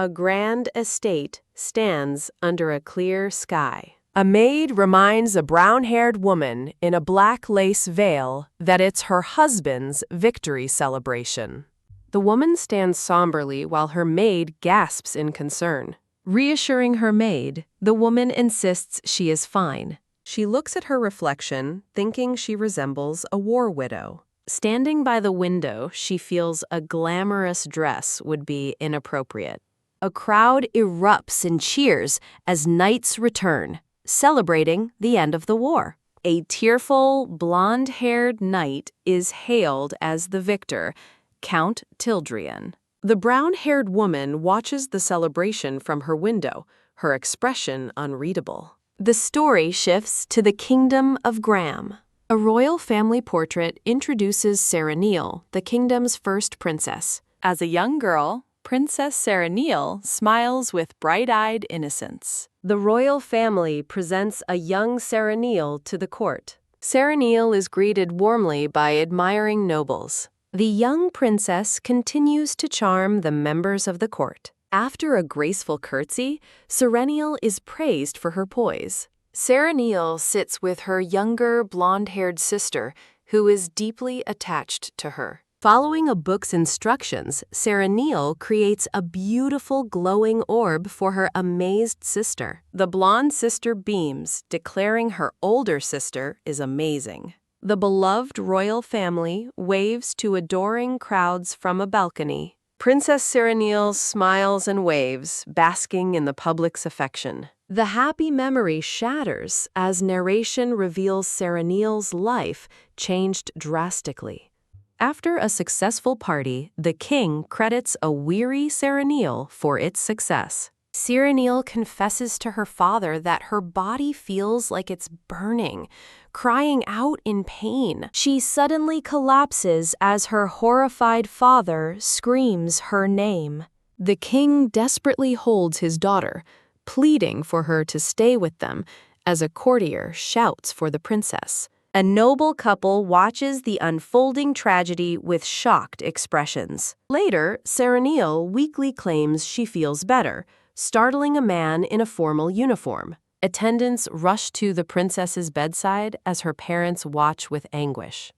A grand estate stands under a clear sky. A maid reminds a brown-haired woman in a black lace veil that it's her husband's victory celebration. The woman stands somberly while her maid gasps in concern. Reassuring her maid, the woman insists she is fine. She looks at her reflection, thinking she resembles a war widow. Standing by the window, she feels a glamorous dress would be inappropriate. A crowd erupts in cheers as knights return, celebrating the end of the war. A tearful, blonde-haired knight is hailed as the victor, Count Tildrian. The brown-haired woman watches the celebration from her window, her expression unreadable. The story shifts to the Kingdom of Graham. A royal family portrait introduces Sarah Neal, the kingdom's first princess. As a young girl, Princess Sarah Neal smiles with bright-eyed innocence. The royal family presents a young Sarah Neal to the court. Sarah Neal is greeted warmly by admiring nobles. The young princess continues to charm the members of the court. After a graceful curtsy, Sarah Neal is praised for her poise. Sarah Neal sits with her younger blonde-haired sister, who is deeply attached to her. Following a book's instructions, Sarah Neal creates a beautiful glowing orb for her amazed sister. The blonde sister beams, declaring her older sister is amazing. The beloved royal family waves to adoring crowds from a balcony. Princess Sarah Neal smiles and waves, basking in the public's affection. The happy memory shatters as narration reveals Sarah Neal's life changed drastically. After a successful party, the king credits a weary Sarah Neal for its success. Sarah Neal confesses to her father that her body feels like it's burning, crying out in pain. She suddenly collapses as her horrified father screams her name. The king desperately holds his daughter, pleading for her to stay with them as a courtier shouts for the princess. A noble couple watches the unfolding tragedy with shocked expressions. Later, Sarah Neal weakly claims she feels better, startling a man in a formal uniform. Attendants rush to the princess's bedside as her parents watch with anguish.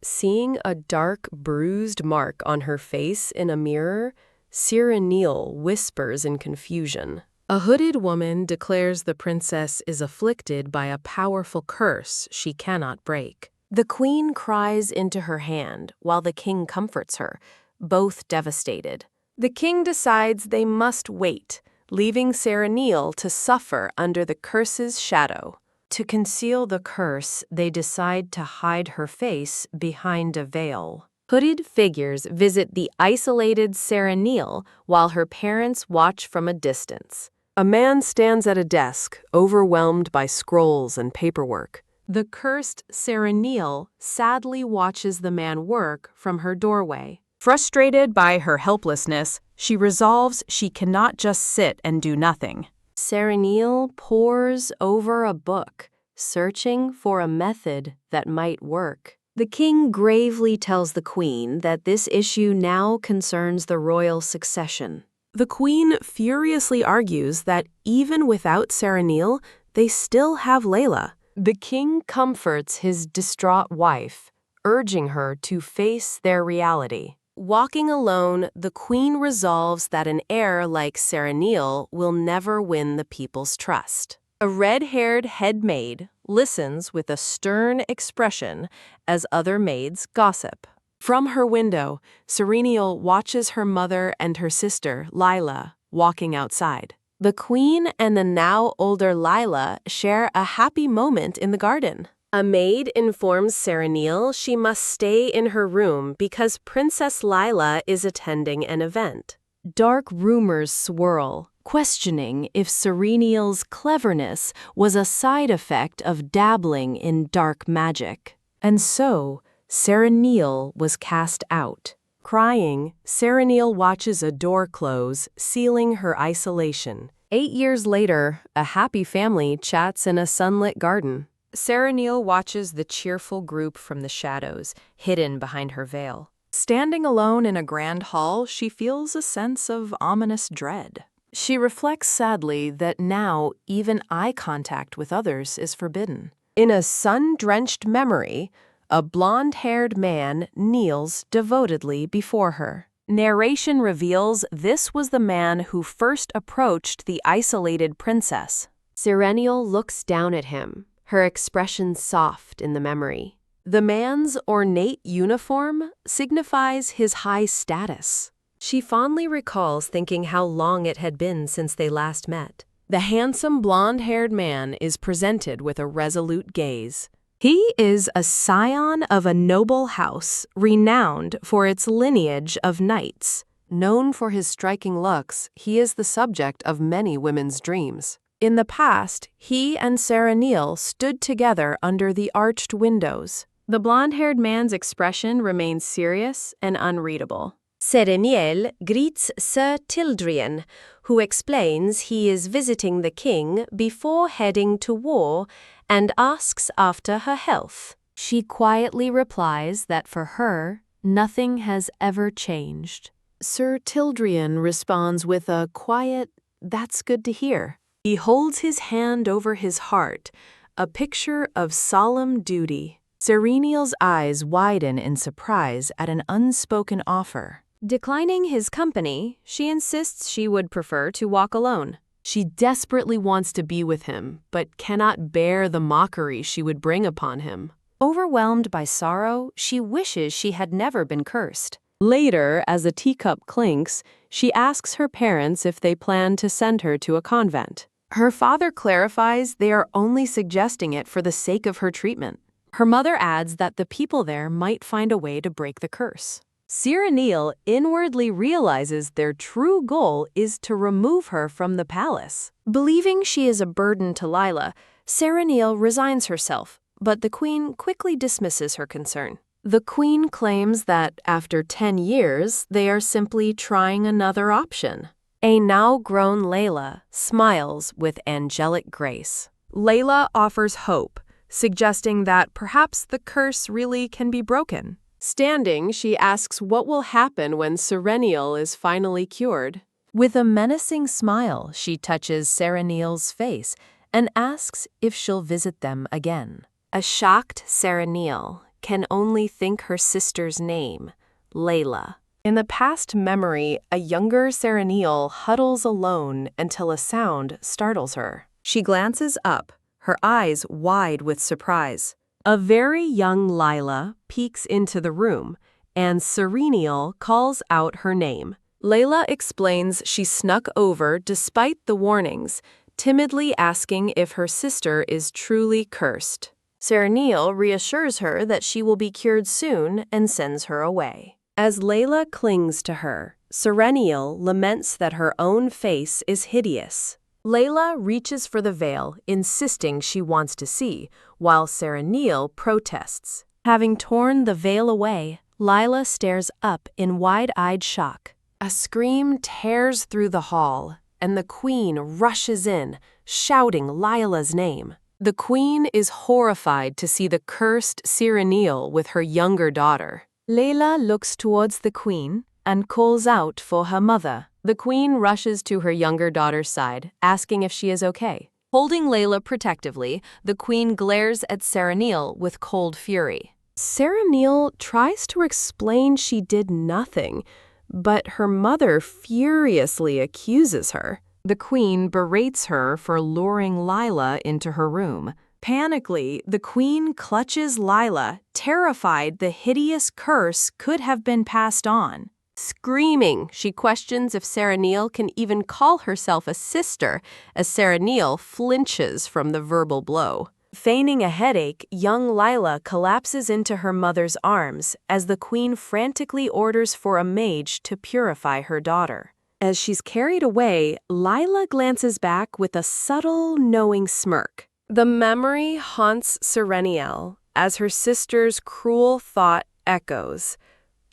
Seeing a dark, bruised mark on her face in a mirror, Sarah Neal whispers in confusion. A hooded woman declares the princess is afflicted by a powerful curse she cannot break. The queen cries into her hand while the king comforts her, both devastated. The king decides they must wait, leaving Sarah Neal to suffer under the curse's shadow. To conceal the curse, they decide to hide her face behind a veil. Hooded figures visit the isolated Sarah Neal while her parents watch from a distance. A man stands at a desk, overwhelmed by scrolls and paperwork. The cursed Sarah Neal sadly watches the man work from her doorway. Frustrated by her helplessness, she resolves she cannot just sit and do nothing. Sarah Neal pores over a book, searching for a method that might work. The king gravely tells the queen that this issue now concerns the royal succession. The queen furiously argues that even without Sarah Neal, they still have Layla. The king comforts his distraught wife, urging her to face their reality. Walking alone, the queen resolves that an heir like Sarah Neal will never win the people's trust. A red-haired head maid listens with a stern expression as other maids gossip. From her window, Sarah Neal watches her mother and her sister, Lila, walking outside. The queen and the now older Lila share a happy moment in the garden. A maid informs Sarah Neal she must stay in her room because Princess Lila is attending an event. Dark rumors swirl, questioning if Sarah Neal's cleverness was a side effect of dabbling in dark magic. And so, Sarah Neal was cast out. Crying, Sarah Neal watches a door close, sealing her isolation. 8 years later, a happy family chats in a sunlit garden. Sarah Neal watches the cheerful group from the shadows, hidden behind her veil. Standing alone in a grand hall, she feels a sense of ominous dread. She reflects sadly that now even eye contact with others is forbidden. In a sun-drenched memory, a blonde-haired man kneels devotedly before her. Narration reveals this was the man who first approached the isolated princess. Serenial looks down at him, her expression soft in the memory. The man's ornate uniform signifies his high status. She fondly recalls thinking how long it had been since they last met. The handsome blonde-haired man is presented with a resolute gaze. He is a scion of a noble house, renowned for its lineage of knights. Known for his striking looks, he is the subject of many women's dreams. In the past, he and Serenial stood together under the arched windows. The blonde-haired man's expression remains serious and unreadable. Serenial greets Sir Tildrian, who explains he is visiting the king before heading to war and asks after her health. She quietly replies that for her, nothing has ever changed. Sir Tildrian responds with a quiet, "That's good to hear." He holds his hand over his heart, a picture of solemn duty. Serenial's eyes widen in surprise at an unspoken offer. Declining his company, she insists she would prefer to walk alone. She desperately wants to be with him, but cannot bear the mockery she would bring upon him. Overwhelmed by sorrow, she wishes she had never been cursed. Later, as a teacup clinks, she asks her parents if they plan to send her to a convent. Her father clarifies they are only suggesting it for the sake of her treatment. Her mother adds that the people there might find a way to break the curse. Serenial inwardly realizes their true goal is to remove her from the palace. Believing she is a burden to Lila, Serenial resigns herself, but the queen quickly dismisses her concern. The queen claims that after 10 years, they are simply trying another option. A now-grown Layla smiles with angelic grace. Layla offers hope, suggesting that perhaps the curse really can be broken. Standing, she asks what will happen when Serenial is finally cured. With a menacing smile, she touches Serenial's face and asks if she'll visit them again. A shocked Serenial can only think her sister's name, Layla. In the past memory, a younger Serenial huddles alone until a sound startles her. She glances up, her eyes wide with surprise. A very young Lila peeks into the room, and Serenial calls out her name. Layla explains she snuck over despite the warnings, timidly asking if her sister is truly cursed. Serenial reassures her that she will be cured soon and sends her away. As Layla clings to her, Serenial laments that her own face is hideous. Layla reaches for the veil, insisting she wants to see, while Serenial protests. Having torn the veil away, Lila stares up in wide-eyed shock. A scream tears through the hall, and the queen rushes in, shouting Lila's name. The queen is horrified to see the cursed Serenial with her younger daughter. Layla looks towards the queen and calls out for her mother. The queen rushes to her younger daughter's side, asking if she is okay. Holding Layla protectively, the queen glares at Serenial with cold fury. Serenial tries to explain she did nothing, but her mother furiously accuses her. The queen berates her for luring Lila into her room. Panically, the queen clutches Lila, terrified the hideous curse could have been passed on. Screaming, she questions if Serenial can even call herself a sister, as Serenial flinches from the verbal blow. Feigning a headache, young Lila collapses into her mother's arms as the queen frantically orders for a mage to purify her daughter. As she's carried away, Lila glances back with a subtle, knowing smirk. The memory haunts Serenial as her sister's cruel thought echoes.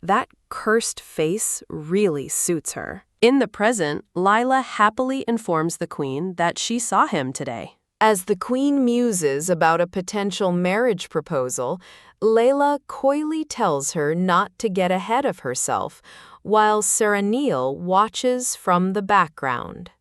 That cursed face really suits her. In the present, Lila happily informs the queen that she saw him today. As the queen muses about a potential marriage proposal, Layla coyly tells her not to get ahead of herself, while Serenil watches from the background.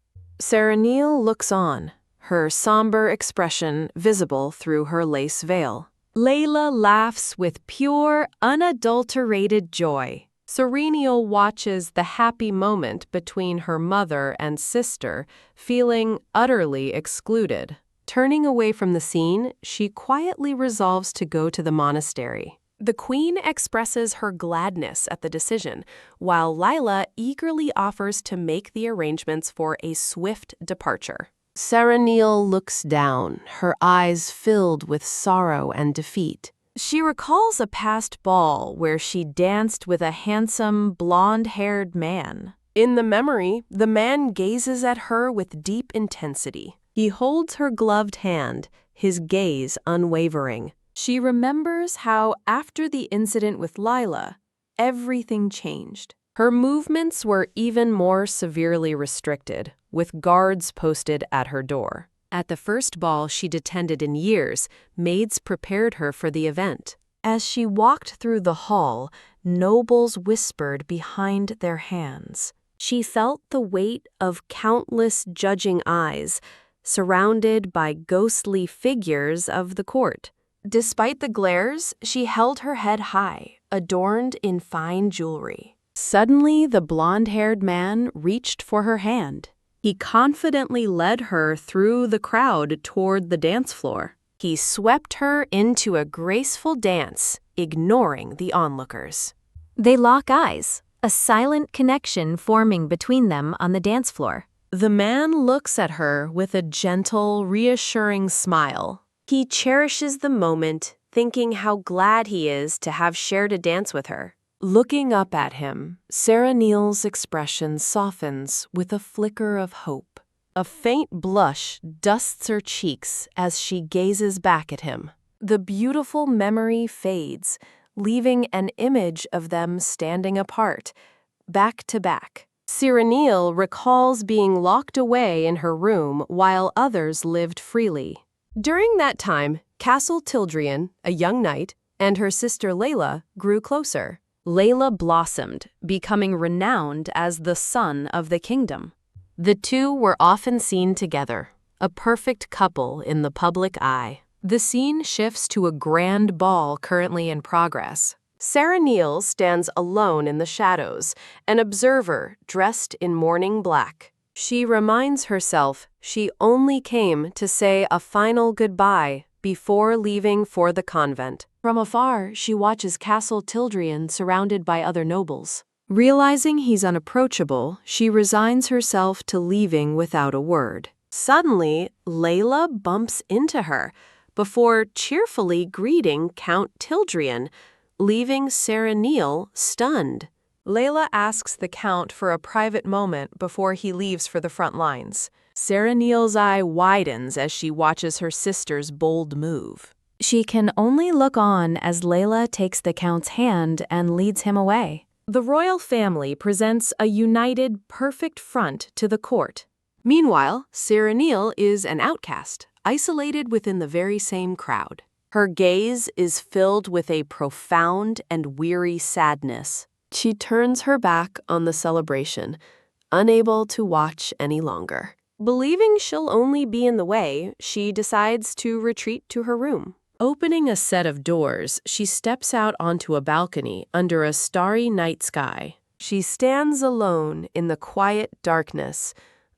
Serenil looks on, her somber expression visible through her lace veil. Layla laughs with pure, unadulterated joy. Serenil watches the happy moment between her mother and sister, feeling utterly excluded. Turning away from the scene, she quietly resolves to go to the monastery. The queen expresses her gladness at the decision, while Lila eagerly offers to make the arrangements for a swift departure. Serenil looks down, her eyes filled with sorrow and defeat. She recalls a past ball where she danced with a handsome, blonde-haired man. In the memory, the man gazes at her with deep intensity. He holds her gloved hand, his gaze unwavering. She remembers how, after the incident with Lila, everything changed. Her movements were even more severely restricted, with guards posted at her door. At the first ball she'd attended in years, maids prepared her for the event. As she walked through the hall, nobles whispered behind their hands. She felt the weight of countless judging eyes, surrounded by ghostly figures of the court. Despite the glares, she held her head high, adorned in fine jewelry. Suddenly, the blonde-haired man reached for her hand. He confidently led her through the crowd toward the dance floor. He swept her into a graceful dance, ignoring the onlookers. They lock eyes, a silent connection forming between them on the dance floor. The man looks at her with a gentle, reassuring smile. He cherishes the moment, thinking how glad he is to have shared a dance with her. Looking up at him, Serenil's expression softens with a flicker of hope. A faint blush dusts her cheeks as she gazes back at him. The beautiful memory fades, leaving an image of them standing apart, back to back. Serenil recalls being locked away in her room while others lived freely. During that time, Castle Tildrian, a young knight, and her sister Layla grew closer. Layla blossomed, becoming renowned as the sun of the kingdom. The two were often seen together, a perfect couple in the public eye. The scene shifts to a grand ball currently in progress. Serenil stands alone in the shadows, an observer dressed in mourning black. She reminds herself she only came to say a final goodbye before leaving for the convent. From afar, she watches Castle Tildrian surrounded by other nobles. Realizing he's unapproachable, she resigns herself to leaving without a word. Suddenly, Layla bumps into her before cheerfully greeting Count Tildrian, leaving Serenil stunned. Layla asks the Count for a private moment before he leaves for the front lines. Serenil's eye widens as she watches her sister's bold move. She can only look on as Layla takes the Count's hand and leads him away. The royal family presents a united, perfect front to the court. Meanwhile, Serenil is an outcast, isolated within the very same crowd. Her gaze is filled with a profound and weary sadness. She turns her back on the celebration, unable to watch any longer. Believing she'll only be in the way, she decides to retreat to her room. Opening a set of doors, she steps out onto a balcony under a starry night sky. She stands alone in the quiet darkness,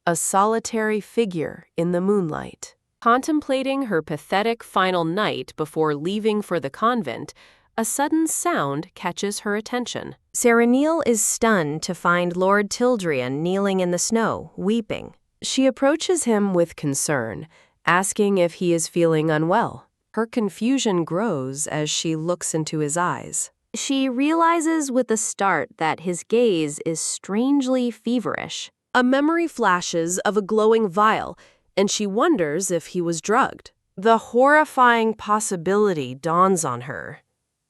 a solitary figure in the moonlight. Contemplating her pathetic final night before leaving for the convent, a sudden sound catches her attention. Serenil is stunned to find Lord Tildrian kneeling in the snow, weeping. She approaches him with concern, asking if he is feeling unwell. Her confusion grows as she looks into his eyes. She realizes with a start that his gaze is strangely feverish. A memory flashes of a glowing vial, and she wonders if he was drugged. The horrifying possibility dawns on her.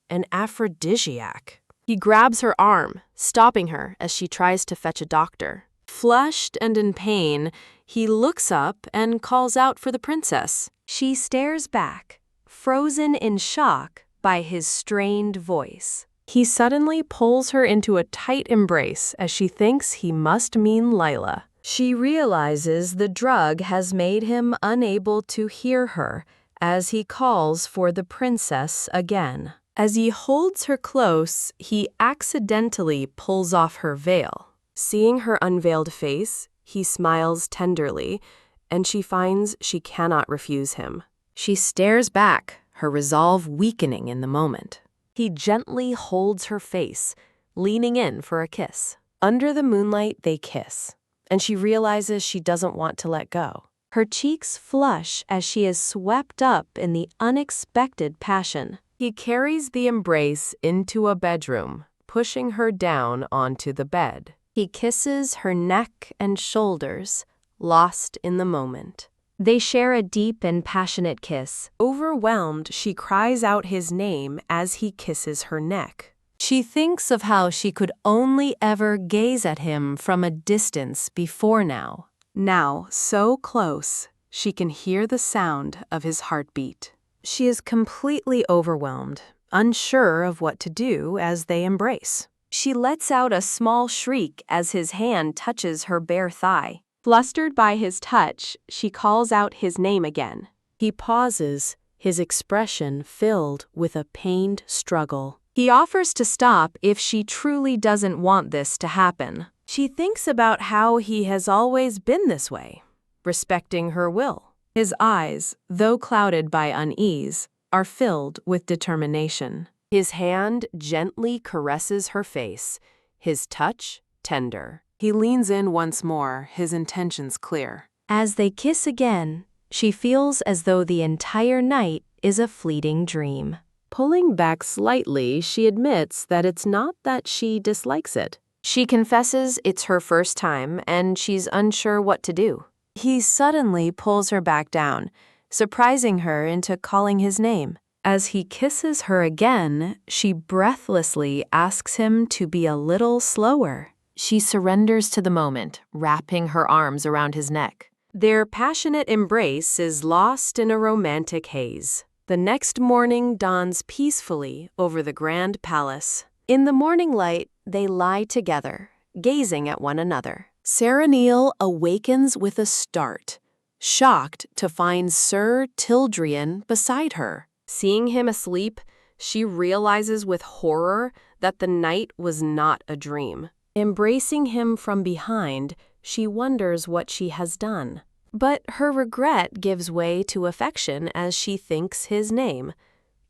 An aphrodisiac. He grabs her arm, stopping her as she tries to fetch a doctor. Flushed and in pain, He looks up and calls out for the princess. She stares back, frozen in shock by his strained voice. He suddenly pulls her into a tight embrace as she thinks he must mean Lila. She realizes the drug has made him unable to hear her as he calls for the princess again. As he holds her close, he accidentally pulls off her veil. Seeing her unveiled face, he smiles tenderly, and she finds she cannot refuse him. She stares back, her resolve weakening in the moment. He gently holds her face, leaning in for a kiss. Under the moonlight, they kiss, and she realizes she doesn't want to let go. Her cheeks flush as she is swept up in the unexpected passion. He carries the embrace into a bedroom, pushing her down onto the bed. He kisses her neck and shoulders, lost in the moment. They share a deep and passionate kiss. Overwhelmed, she cries out his name as he kisses her neck. She thinks of how she could only ever gaze at him from a distance before now. Now, so close, she can hear the sound of his heartbeat. She is completely overwhelmed, unsure of what to do as they embrace. She lets out a small shriek as his hand touches her bare thigh. Flustered by his touch, she calls out his name again. He pauses, his expression filled with a pained struggle. He offers to stop if she truly doesn't want this to happen. She thinks about how he has always been this way, respecting her will. His eyes, though clouded by unease, are filled with determination. His hand gently caresses her face, his touch tender. He leans in once more, his intentions clear. As they kiss again, she feels as though the entire night is a fleeting dream. Pulling back slightly, she admits that it's not that she dislikes it. She confesses it's her first time and she's unsure what to do. He suddenly pulls her back down, surprising her into calling his name. As he kisses her again, she breathlessly asks him to be a little slower. She surrenders to the moment, wrapping her arms around his neck. Their passionate embrace is lost in a romantic haze. The next morning dawns peacefully over the grand palace. In the morning light, they lie together, gazing at one another. Serenil awakens with a start, shocked to find Sir Tildrian beside her. Seeing him asleep, she realizes with horror that the night was not a dream. Embracing him from behind, she wonders what she has done. But her regret gives way to affection as she thinks his name,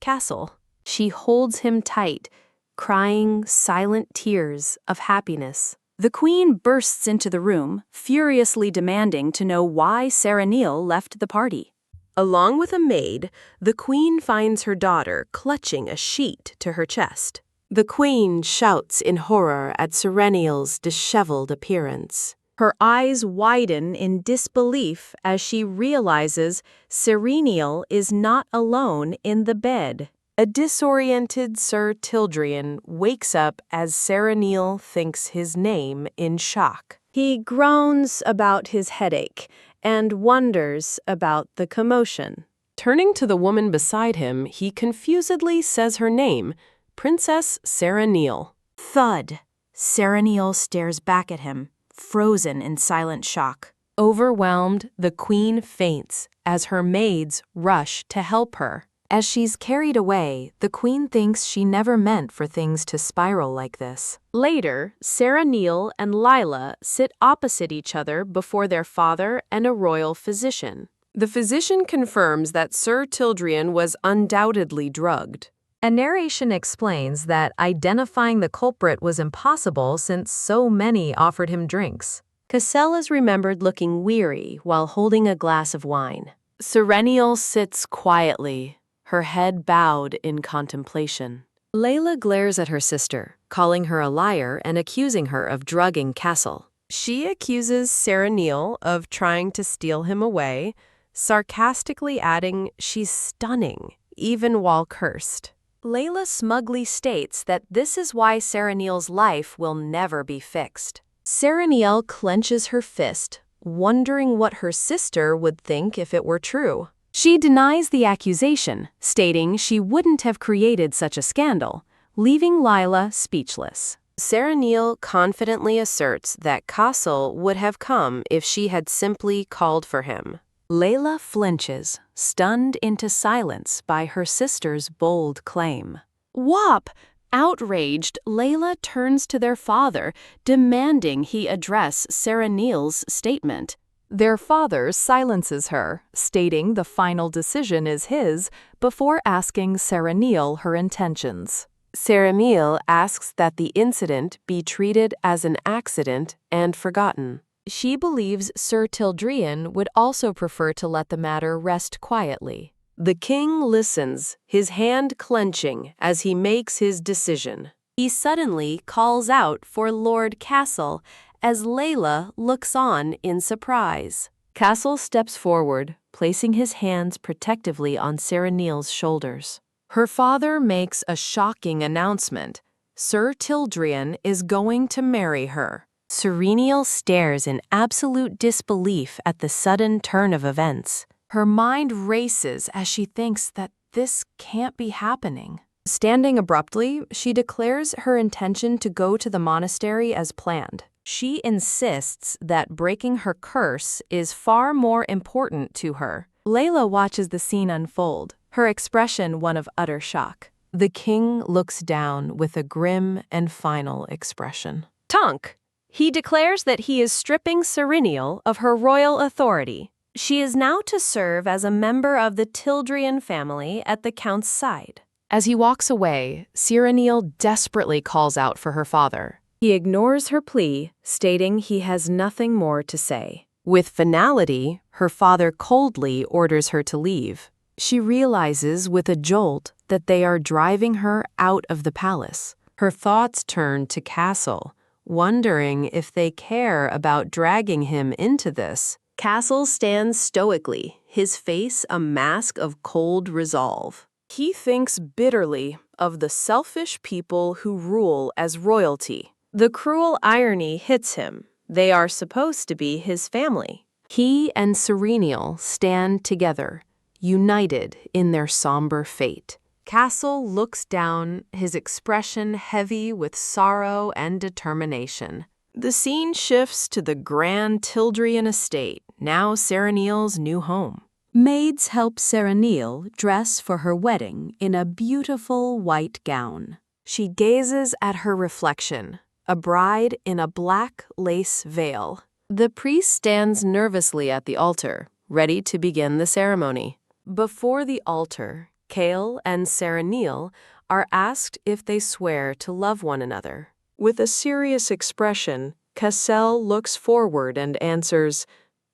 Castle. She holds him tight, crying silent tears of happiness. The queen bursts into the room, furiously demanding to know why Serenil left the party. Along with a maid, the queen finds her daughter clutching a sheet to her chest. The queen shouts in horror at Serenil's disheveled appearance. Her eyes widen in disbelief as she realizes Serenil is not alone in the bed. A disoriented Sir Tildrian wakes up as Serenil thinks his name in shock. He groans about his headache and wonders about the commotion. Turning to the woman beside him, he confusedly says her name, Princess Serenil. Thud. Serenil stares back at him, frozen in silent shock. Overwhelmed, the queen faints as her maids rush to help her. As she's carried away, the queen thinks she never meant for things to spiral like this. Later, Serenil and Lila sit opposite each other before their father and a royal physician. The physician confirms that Sir Tildrian was undoubtedly drugged. A narration explains that identifying the culprit was impossible since so many offered him drinks. Cassell is remembered looking weary while holding a glass of wine. Serenil sits quietly, her head bowed in contemplation. Layla glares at her sister, calling her a liar and accusing her of drugging Castle. She accuses Serenil of trying to steal him away, sarcastically adding she's stunning, even while cursed. Layla smugly states that this is why Serenil's life will never be fixed. Serenil clenches her fist, wondering what her sister would think if it were true. She denies the accusation, stating she wouldn't have created such a scandal, leaving Lila speechless. Serenil confidently asserts that Castle would have come if she had simply called for him. Layla flinches, stunned into silence by her sister's bold claim. Whop! Outraged, Layla turns to their father, demanding he address Serenil's statement. Their father silences her, stating the final decision is his, before asking Serenil her intentions. Serenil asks that the incident be treated as an accident and forgotten. She believes Sir Tildrian would also prefer to let the matter rest quietly. The king listens, his hand clenching as he makes his decision. He suddenly calls out for Lord Castle as Layla looks on in surprise. Castle steps forward, placing his hands protectively on Serenil's shoulders. Her father makes a shocking announcement. Sir Tildrian is going to marry her. Serenil stares in absolute disbelief at the sudden turn of events. Her mind races as she thinks that this can't be happening. Standing abruptly, she declares her intention to go to the monastery as planned. She insists that breaking her curse is far more important to her. Layla watches the scene unfold, her expression one of utter shock. The king looks down with a grim and final expression. Tonk! He declares that he is stripping Serenil of her royal authority. She is now to serve as a member of the Tildrian family at the count's side. As he walks away, Serenil desperately calls out for her father. He ignores her plea, stating he has nothing more to say. With finality, her father coldly orders her to leave. She realizes with a jolt that they are driving her out of the palace. Her thoughts turn to Castle, wondering if they care about dragging him into this. Castle stands stoically, his face a mask of cold resolve. He thinks bitterly of the selfish people who rule as royalty. The cruel irony hits him. They are supposed to be his family. He and Serenil stand together, united in their somber fate. Castle looks down, his expression heavy with sorrow and determination. The scene shifts to the grand Tildrian estate, now Serenil's new home. Maids help Serenil dress for her wedding in a beautiful white gown. She gazes at her reflection, a bride in a black lace veil. The priest stands nervously at the altar, ready to begin the ceremony. Before the altar, Kale and Serenil are asked if they swear to love one another. With a serious expression, Cassel looks forward and answers,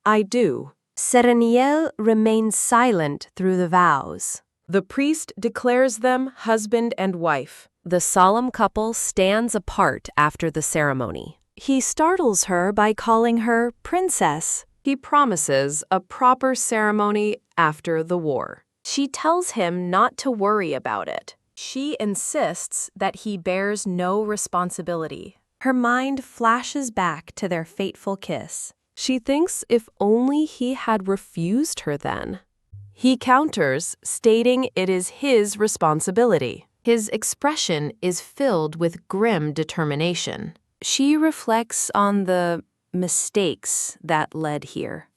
"I do." Serenil remains silent through the vows. The priest declares them husband and wife. The solemn couple stands apart after the ceremony. He startles her by calling her princess. He promises a proper ceremony after the war. She tells him not to worry about it. She insists that he bears no responsibility. Her mind flashes back to their fateful kiss. She thinks if only he had refused her then. He counters, stating it is his responsibility. His expression is filled with grim determination. She reflects on the mistakes that led here.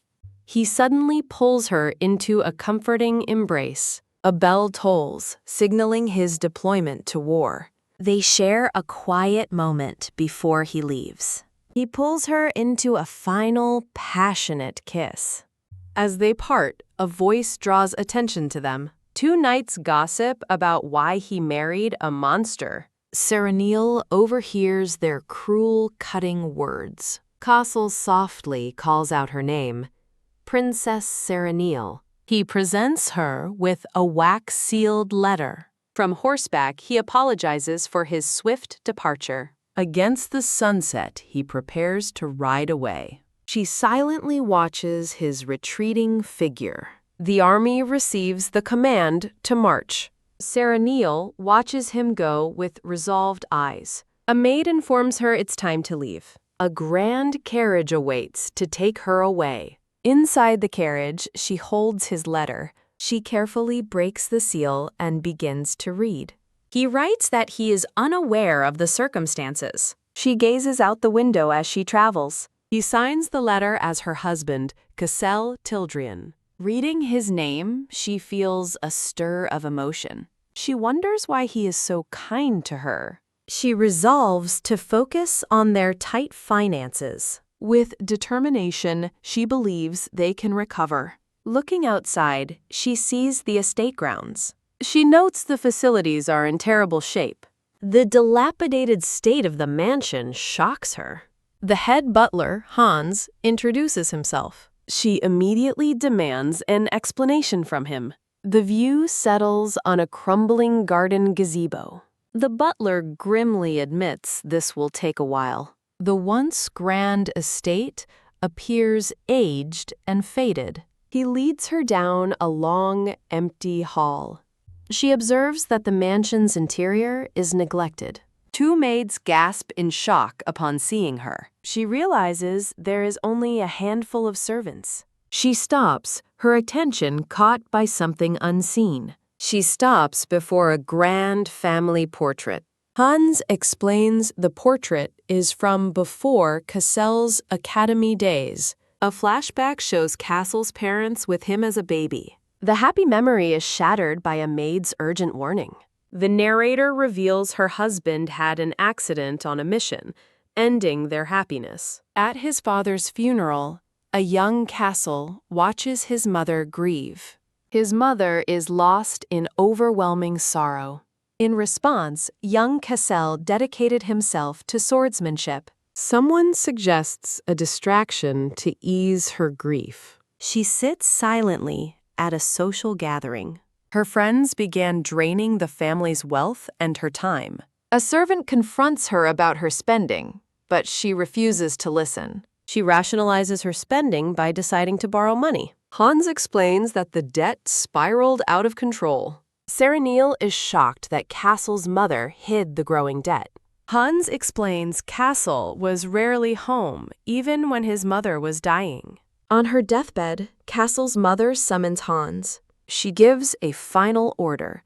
He suddenly pulls her into a comforting embrace. A bell tolls, signaling his deployment to war. They share a quiet moment before he leaves. He pulls her into a final, passionate kiss. As they part, a voice draws attention to them. Two knights gossip about why he married a monster. Serenil overhears their cruel, cutting words. Castle softly calls out her name, Princess Serenil. He presents her with a wax-sealed letter. From horseback, he apologizes for his swift departure. Against the sunset, he prepares to ride away. She silently watches his retreating figure. The army receives the command to march. Serenil watches him go with resolved eyes. A maid informs her it's time to leave. A grand carriage awaits to take her away. Inside the carriage, she holds his letter. She carefully breaks the seal and begins to read. He writes that he is unaware of the circumstances. She gazes out the window as she travels. He signs the letter as her husband, Cassel Tildrian. Reading his name, she feels a stir of emotion. She wonders why he is so kind to her. She resolves to focus on their tight finances. With determination, she believes they can recover. Looking outside, she sees the estate grounds. She notes the facilities are in terrible shape. The dilapidated state of the mansion shocks her. The head butler, Hans, introduces himself. She immediately demands an explanation from him. The view settles on a crumbling garden gazebo. The butler grimly admits this will take a while. The once grand estate appears aged and faded. He leads her down a long, empty hall. She observes that the mansion's interior is neglected. Two maids gasp in shock upon seeing her. She realizes there is only a handful of servants. She stops, her attention caught by something unseen. She stops before a grand family portrait. Hans explains the portrait is from before Cassel's academy days. A flashback shows Cassel's parents with him as a baby. The happy memory is shattered by a maid's urgent warning. The narrator reveals her husband had an accident on a mission, ending their happiness. At his father's funeral, a young Cassel watches his mother grieve. His mother is lost in overwhelming sorrow. In response, young Cassel dedicated himself to swordsmanship. Someone suggests a distraction to ease her grief. She sits silently at a social gathering. Her friends began draining the family's wealth and her time. A servant confronts her about her spending, but she refuses to listen. She rationalizes her spending by deciding to borrow money. Hans explains that the debt spiraled out of control. Serenil is shocked that Cassel's mother hid the growing debt. Hans explains Cassel was rarely home, even when his mother was dying. On her deathbed, Cassel's mother summons Hans. She gives a final order: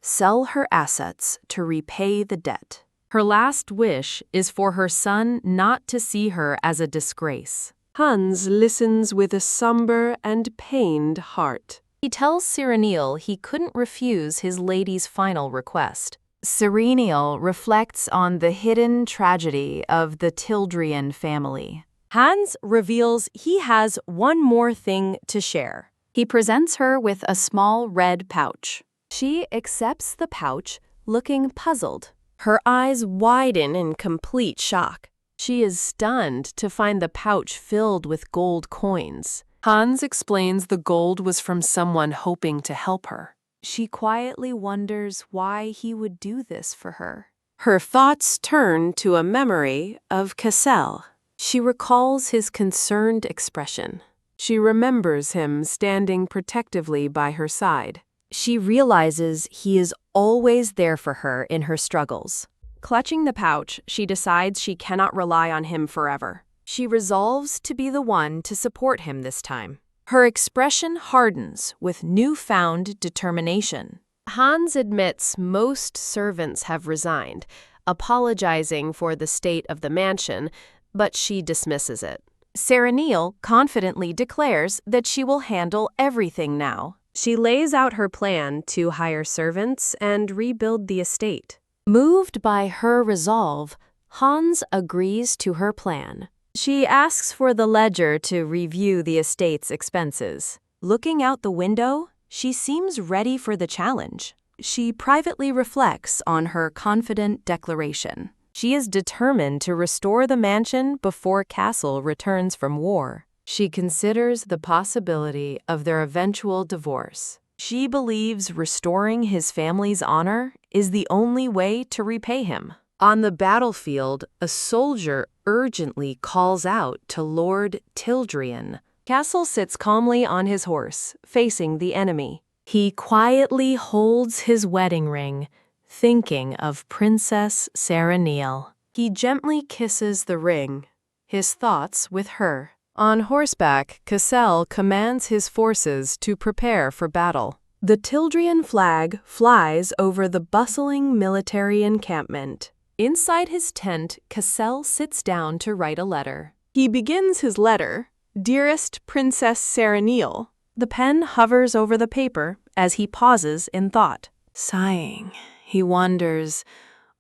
sell her assets to repay the debt. Her last wish is for her son not to see her as a disgrace. Hans listens with a somber and pained heart. He tells Serenil he couldn't refuse his lady's final request. Serenil reflects on the hidden tragedy of the Tildrian family. Hans reveals he has one more thing to share. He presents her with a small red pouch. She accepts the pouch, looking puzzled. Her eyes widen in complete shock. She is stunned to find the pouch filled with gold coins. Hans explains the gold was from someone hoping to help her. She quietly wonders why he would do this for her. Her thoughts turn to a memory of Cassel. She recalls his concerned expression. She remembers him standing protectively by her side. She realizes he is always there for her in her struggles. Clutching the pouch, she decides she cannot rely on him forever. She resolves to be the one to support him this time. Her expression hardens with newfound determination. Hans admits most servants have resigned, apologizing for the state of the mansion, but she dismisses it. Serenil confidently declares that she will handle everything now. She lays out her plan to hire servants and rebuild the estate. Moved by her resolve, Hans agrees to her plan. She asks for the ledger to review the estate's expenses. Looking out the window, she seems ready for the challenge. She privately reflects on her confident declaration. She is determined to restore the mansion before Cassel returns from war. She considers the possibility of their eventual divorce. She believes restoring his family's honor is the only way to repay him. On the battlefield, a soldier urgently calls out to Lord Tildrian. Cassel sits calmly on his horse, facing the enemy. He quietly holds his wedding ring, thinking of Princess Serenil. He gently kisses the ring. his thoughts with her. On horseback, Cassel commands his forces to prepare for battle. The Tildrian flag flies over the bustling military encampment. Inside his tent, Cassel sits down to write a letter. He begins his letter, "Dearest Princess Serenille." The pen hovers over the paper as he pauses in thought. Sighing, he wonders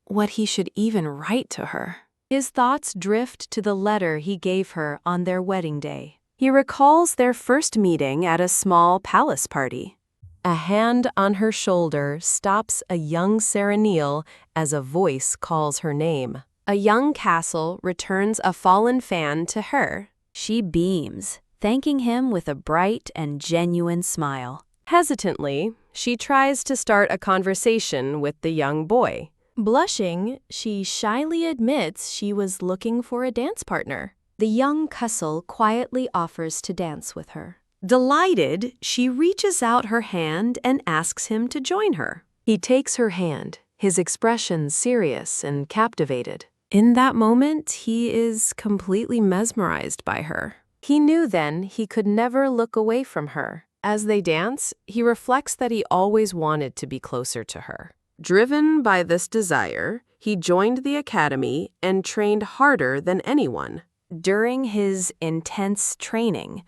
what he should even write to her. His thoughts drift to the letter he gave her on their wedding day. He recalls their first meeting at a small palace party. A hand on her shoulder stops a young Serenille as a voice calls her name. A young Castle returns a fallen fan to her. She beams, thanking him with a bright and genuine smile. Hesitantly, she tries to start a conversation with the young boy. Blushing, she shyly admits she was looking for a dance partner. The young Castle quietly offers to dance with her. Delighted, she reaches out her hand and asks him to join her. He takes her hand, his expression serious and captivated. In that moment, he is completely mesmerized by her. He knew then he could never look away from her. As they dance, he reflects that he always wanted to be closer to her. Driven by this desire, he joined the academy and trained harder than anyone. During his intense training,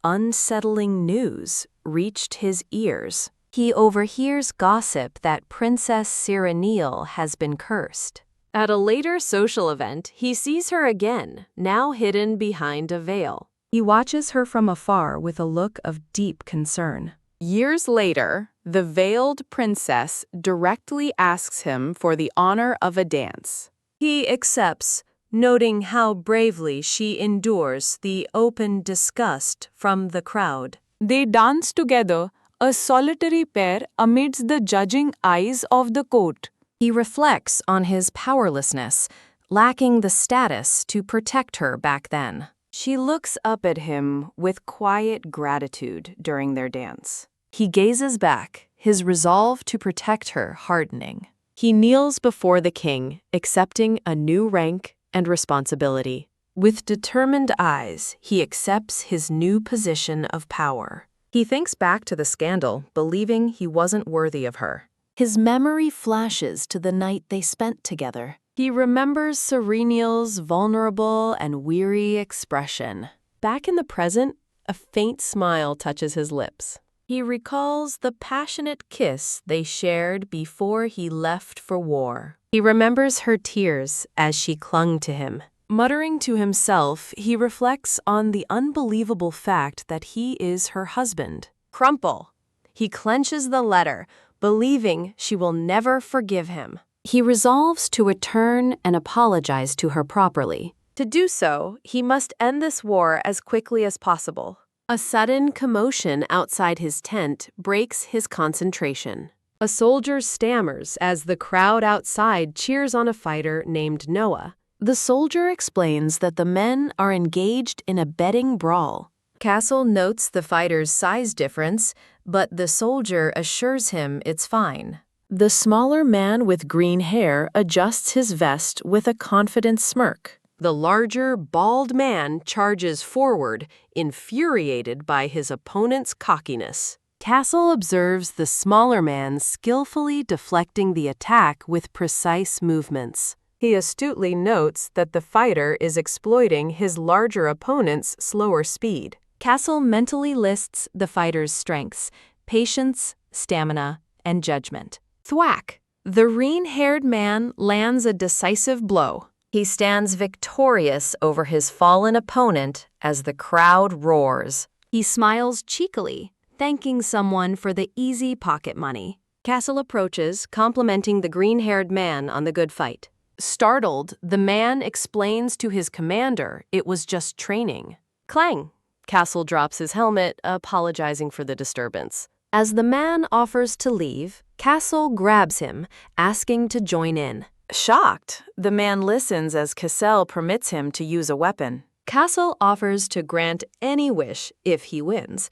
unsettling news reached his ears. He overhears gossip that Princess Serenille has been cursed. At a later social event, he sees her again, now hidden behind a veil. He watches her from afar with a look of deep concern. Years later, the veiled princess directly asks him for the honor of a dance. He accepts, noting how bravely she endures the open disgust from the crowd. They dance together, a solitary pair amidst the judging eyes of the court. He reflects on his powerlessness, lacking the status to protect her back then. She looks up at him with quiet gratitude during their dance. He gazes back, his resolve to protect her hardening. He kneels before the king, accepting a new rank and responsibility. With determined eyes, he accepts his new position of power. He thinks back to the scandal, believing he wasn't worthy of her. His memory flashes to the night they spent together. He remembers Serenille's vulnerable and weary expression. Back in the present, a faint smile touches his lips. He recalls the passionate kiss they shared before he left for war. He remembers her tears as she clung to him. Muttering to himself, he reflects on the unbelievable fact that he is her husband. Crumple. He clenches the letter, believing she will never forgive him. He resolves to return and apologize to her properly. To do so, he must end this war as quickly as possible. A sudden commotion outside his tent breaks his concentration. A soldier stammers as the crowd outside cheers on a fighter named Noah. The soldier explains that the men are engaged in a betting brawl. Castle notes the fighter's size difference, but the soldier assures him it's fine. The smaller man with green hair adjusts his vest with a confident smirk. The larger, bald man charges forward, infuriated by his opponent's cockiness. Castle observes the smaller man skillfully deflecting the attack with precise movements. He astutely notes that the fighter is exploiting his larger opponent's slower speed. Castle mentally lists the fighter's strengths: patience, stamina, and judgment. Thwack! The green-haired man lands a decisive blow. He stands victorious over his fallen opponent as the crowd roars. He smiles cheekily, thanking someone for the easy pocket money. Castle approaches, complimenting the green-haired man on the good fight. Startled, the man explains to his commander it was just training. Clang! Castle drops his helmet, apologizing for the disturbance. As the man offers to leave, Castle grabs him, asking to join in. Shocked, the man listens as Cassel permits him to use a weapon. Castle offers to grant any wish if he wins.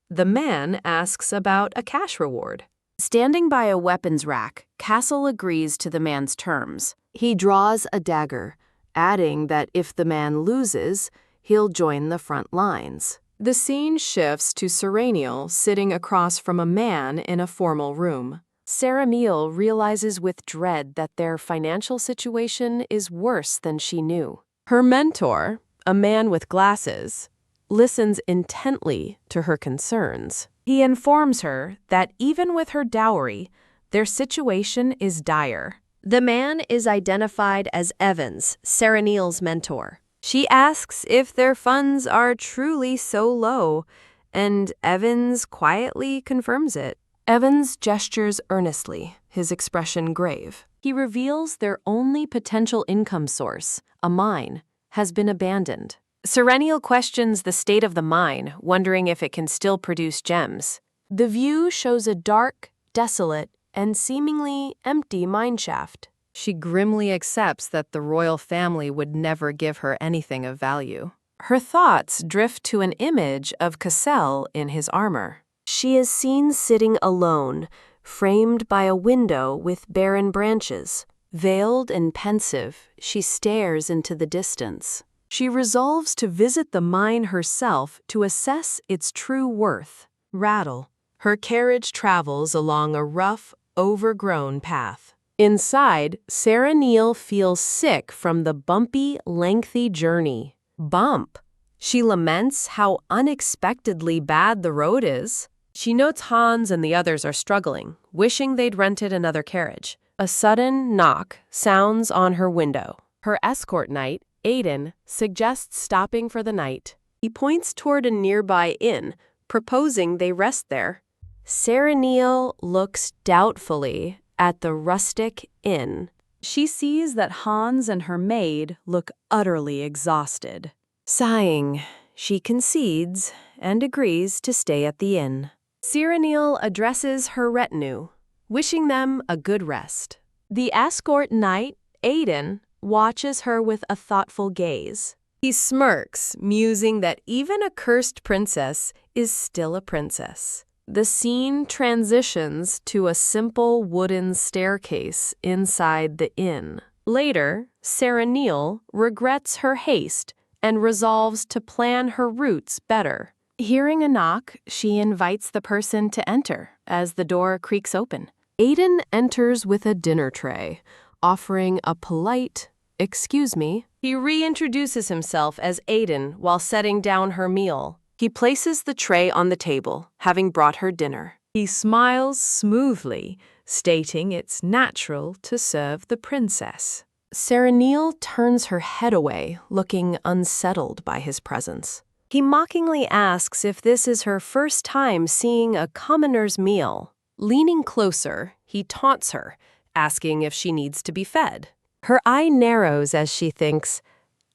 The man asks about a cash reward. Standing by a weapons rack, Castle agrees to the man's terms. He draws a dagger, adding that if the man loses, he'll join the front lines. The scene shifts to Serenial sitting across from a man in a formal room. Serenial realizes with dread that their financial situation is worse than she knew. Her mentor, a man with glasses, listens intently to her concerns. He informs her that even with her dowry, their situation is dire. The man is identified as Evans, Serenial's mentor. She asks if their funds are truly so low, and Evans quietly confirms it. Evans gestures earnestly, his expression grave. He reveals their only potential income source, a mine, has been abandoned. Serenial questions the state of the mine, wondering if it can still produce gems. The view shows a dark, desolate, and seemingly empty mine shaft. She grimly accepts that the royal family would never give her anything of value. Her thoughts drift to an image of Cassel in his armor. She is seen sitting alone, framed by a window with barren branches. Veiled and pensive, she stares into the distance. She resolves to visit the mine herself to assess its true worth. Rattle. Her carriage travels along a rough, overgrown path. Inside, Serenial feels sick from the bumpy, lengthy journey. Bump. She laments how unexpectedly bad the road is. She notes Hans and the others are struggling, wishing they'd rented another carriage. A sudden knock sounds on her window. Her escort knight, Aiden, suggests stopping for the night. He points toward a nearby inn, proposing they rest there. Serenial looks doubtfully at the rustic inn. She sees that Hans and her maid look utterly exhausted. Sighing, she concedes and agrees to stay at the inn. Serenial addresses her retinue, wishing them a good rest. The escort knight, Aiden, watches her with a thoughtful gaze. He smirks, musing that even a cursed princess is still a princess. The scene transitions to a simple wooden staircase inside the inn. Later, Serenial regrets her haste and resolves to plan her routes better. Hearing a knock, she invites the person to enter as the door creaks open. Aiden enters with a dinner tray, offering a polite, "Excuse me." He reintroduces himself as Aiden while setting down her meal. He places the tray on the table, having brought her dinner. He smiles smoothly, stating it's natural to serve the princess. Serenial turns her head away, looking unsettled by his presence. He mockingly asks if this is her first time seeing a commoner's meal. Leaning closer, he taunts her, asking if she needs to be fed. Her eye narrows as she thinks,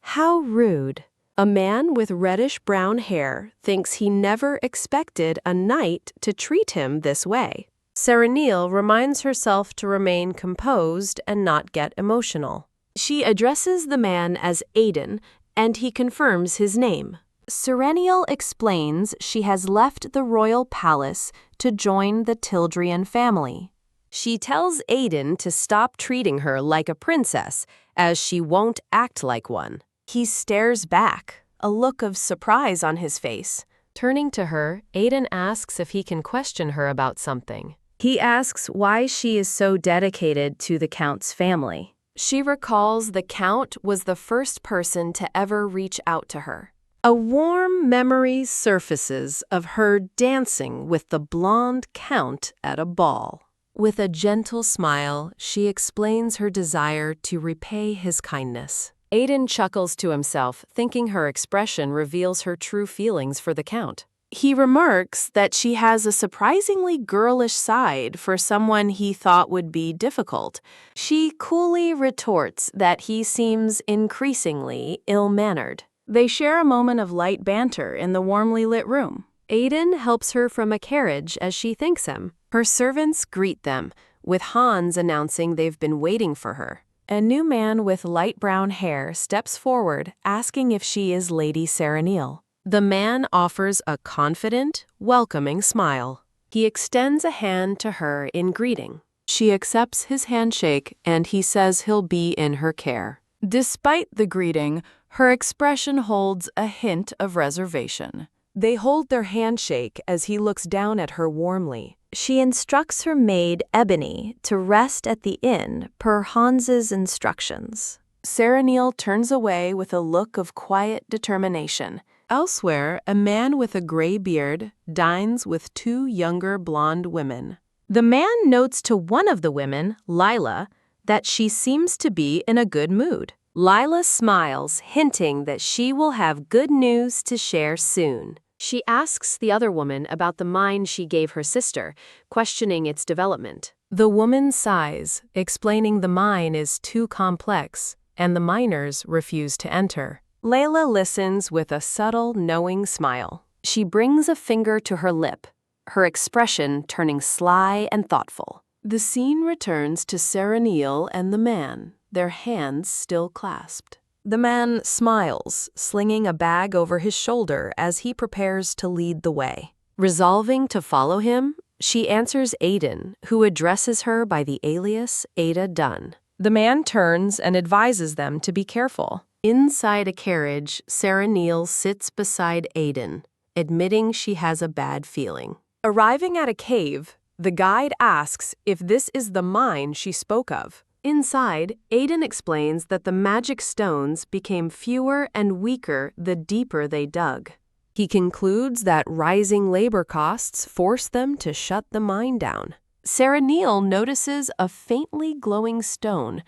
"How rude." A man with reddish-brown hair thinks he never expected a knight to treat him this way. Serenial reminds herself to remain composed and not get emotional. She addresses the man as Aiden, and he confirms his name. Serenial explains she has left the royal palace to join the Tildrian family. She tells Aiden to stop treating her like a princess, as she won't act like one. He stares back, a look of surprise on his face. Turning to her, Aiden asks if he can question her about something. He asks why she is so dedicated to the Count's family. She recalls the Count was the first person to ever reach out to her. A warm memory surfaces of her dancing with the blonde Count at a ball. With a gentle smile, she explains her desire to repay his kindness. Aiden chuckles to himself, thinking her expression reveals her true feelings for the Count. He remarks that she has a surprisingly girlish side for someone he thought would be difficult. She coolly retorts that he seems increasingly ill-mannered. They share a moment of light banter in the warmly lit room. Aiden helps her from a carriage as she thanks him. Her servants greet them, with Hans announcing they've been waiting for her. A new man with light brown hair steps forward, asking if she is Lady Serenial. The man offers a confident, welcoming smile. He extends a hand to her in greeting. She accepts his handshake, and he says he'll be in her care. Despite the greeting, her expression holds a hint of reservation. They hold their handshake as he looks down at her warmly. She instructs her maid, Ebony, to rest at the inn per Hans's instructions. Serenil turns away with a look of quiet determination. Elsewhere, a man with a gray beard dines with two younger blonde women. The man notes to one of the women, Lila, that she seems to be in a good mood. Lila smiles, hinting that she will have good news to share soon. She asks the other woman about the mine she gave her sister, questioning its development. The woman sighs, explaining the mine is too complex, and the miners refuse to enter. Layla listens with a subtle, knowing smile. She brings a finger to her lip, her expression turning sly and thoughtful. The scene returns to Serenil and the man, their hands still clasped. The man smiles, slinging a bag over his shoulder as he prepares to lead the way. Resolving to follow him, she answers Aiden, who addresses her by the alias Ada Dunn. The man turns and advises them to be careful. Inside a carriage, Serenil sits beside Aiden, admitting she has a bad feeling. Arriving at a cave, the guide asks if this is the mine she spoke of. Inside, Aiden explains that the magic stones became fewer and weaker the deeper they dug. He concludes that rising labor costs forced them to shut the mine down. Serenil notices a faintly glowing stone,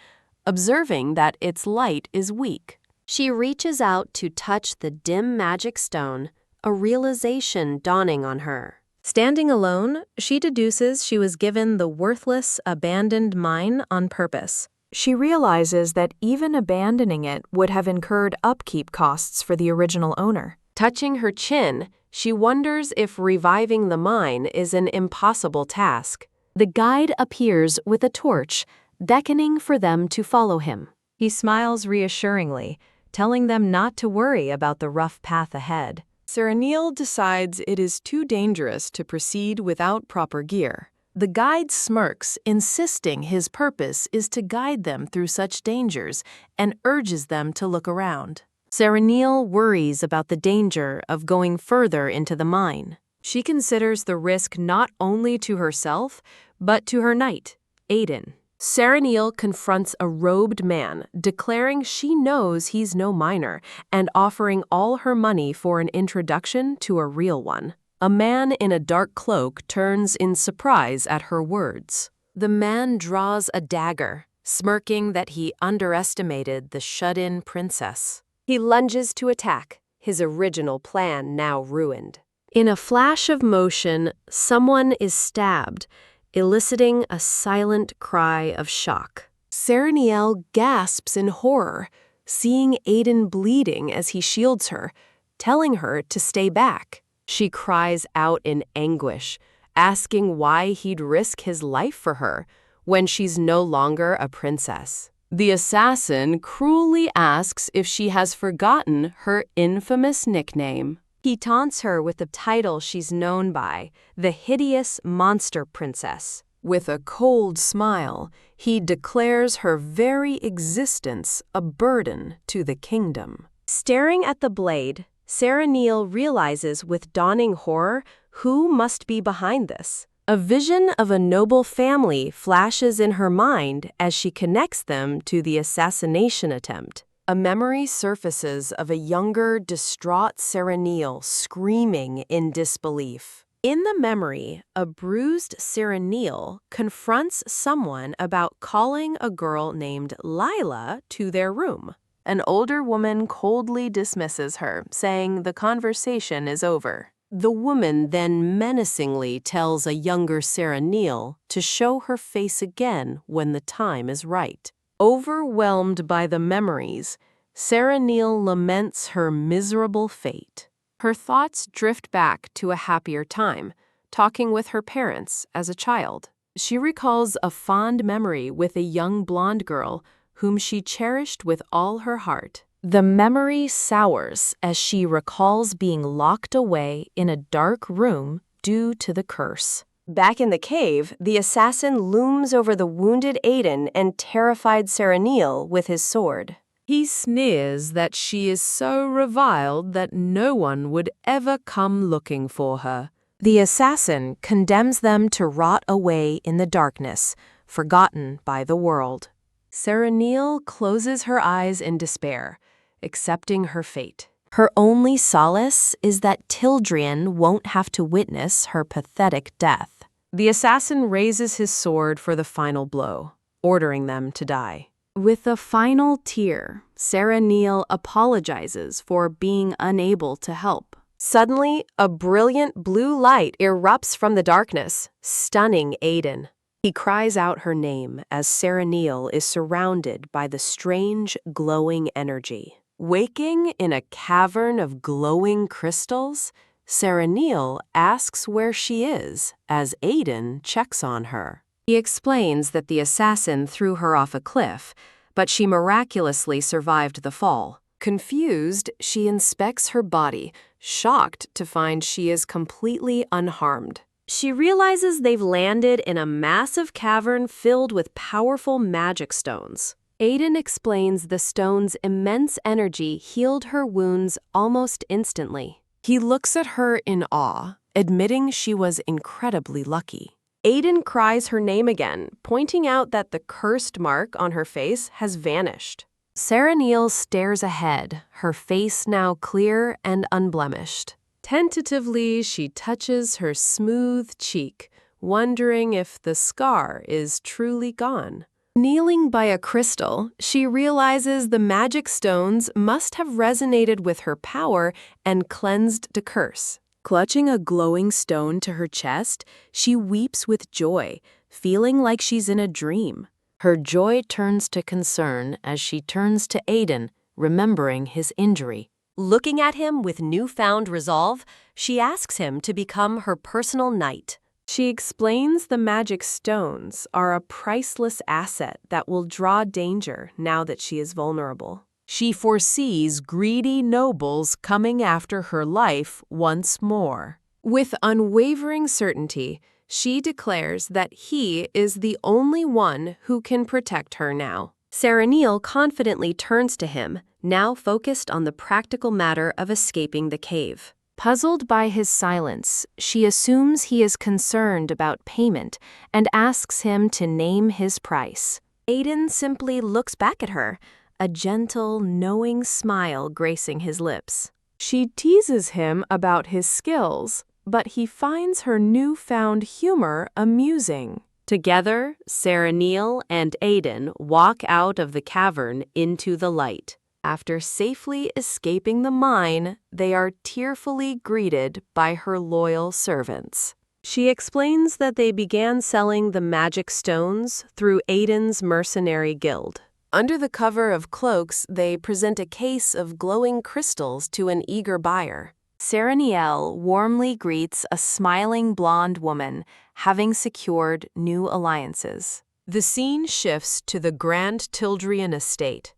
observing that its light is weak. She reaches out to touch the dim magic stone, a realization dawning on her. Standing alone, she deduces she was given the worthless, abandoned mine on purpose. She realizes that even abandoning it would have incurred upkeep costs for the original owner. Touching her chin, she wonders if reviving the mine is an impossible task. The guide appears with a torch, beckoning for them to follow him. He smiles reassuringly, telling them not to worry about the rough path ahead. Serenil decides it is too dangerous to proceed without proper gear. The guide smirks, insisting his purpose is to guide them through such dangers, and urges them to look around. Serenil worries about the danger of going further into the mine. She considers the risk not only to herself, but to her knight, Aiden. Serenil confronts a robed man, declaring she knows he's no miner, and offering all her money for an introduction to a real one. A man in a dark cloak turns in surprise at her words. The man draws a dagger, smirking that he underestimated the shut-in princess. He lunges to attack, his original plan now ruined. In a flash of motion, someone is stabbed, eliciting a silent cry of shock. Serenil gasps in horror, seeing Aiden bleeding as he shields her, telling her to stay back. She cries out in anguish, asking why he'd risk his life for her when she's no longer a princess. The assassin cruelly asks if she has forgotten her infamous nickname. He taunts her with the title she's known by, the hideous monster princess. With a cold smile, he declares her very existence a burden to the kingdom. Staring at the blade, Serenil realizes with dawning horror who must be behind this. A vision of a noble family flashes in her mind as she connects them to the assassination attempt. A memory surfaces of a younger, distraught Serenil screaming in disbelief. In the memory, a bruised Serenil confronts someone about calling a girl named Lila to their room. An older woman coldly dismisses her, saying the conversation is over. The woman then menacingly tells a younger Serenil to show her face again when the time is right. Overwhelmed by the memories, Serenil laments her miserable fate. Her thoughts drift back to a happier time, talking with her parents as a child. She recalls a fond memory with a young blonde girl whom she cherished with all her heart. The memory sours as she recalls being locked away in a dark room due to the curse. Back in the cave, the assassin looms over the wounded Aiden and terrified Serenil with his sword. He sneers that she is so reviled that no one would ever come looking for her. The assassin condemns them to rot away in the darkness, forgotten by the world. Sarah Neil closes her eyes in despair, accepting her fate. Her only solace is that Tildrian won't have to witness her pathetic death. The assassin raises his sword for the final blow, ordering them to die. With a final tear, Sarah Neil apologizes for being unable to help. Suddenly, a brilliant blue light erupts from the darkness, stunning Aiden. He cries out her name as Sarah Neil is surrounded by the strange, glowing energy. Waking in a cavern of glowing crystals, Sarah Neil asks where she is as Aiden checks on her. He explains that the assassin threw her off a cliff, but she miraculously survived the fall. Confused, she inspects her body, shocked to find she is completely unharmed. She realizes they've landed in a massive cavern filled with powerful magic stones. Aiden explains the stone's immense energy healed her wounds almost instantly. He looks at her in awe, admitting she was incredibly lucky. Aiden cries her name again, pointing out that the cursed mark on her face has vanished. Sarah Neil stares ahead, her face now clear and unblemished. Tentatively, she touches her smooth cheek, wondering if the scar is truly gone. Kneeling by a crystal, she realizes the magic stones must have resonated with her power and cleansed the curse. Clutching a glowing stone to her chest, she weeps with joy, feeling like she's in a dream. Her joy turns to concern as she turns to Aiden, remembering his injury. Looking at him with newfound resolve, she asks him to become her personal knight. She explains the magic stones are a priceless asset that will draw danger now that she is vulnerable. She foresees greedy nobles coming after her life once more. With unwavering certainty, she declares that he is the only one who can protect her now. Sarah Neil confidently turns to him, now focused on the practical matter of escaping the cave. Puzzled by his silence, she assumes he is concerned about payment and asks him to name his price. Aiden simply looks back at her, a gentle, knowing smile gracing his lips. She teases him about his skills, but he finds her newfound humor amusing. Together, Sarah Neil and Aiden walk out of the cavern into the light. After safely escaping the mine, they are tearfully greeted by her loyal servants. She explains that they began selling the magic stones through Aiden's mercenary guild. Under the cover of cloaks, they present a case of glowing crystals to an eager buyer. Sarah Neil warmly greets a smiling blonde woman, having secured new alliances. The scene shifts to the Grand Tildrian estate,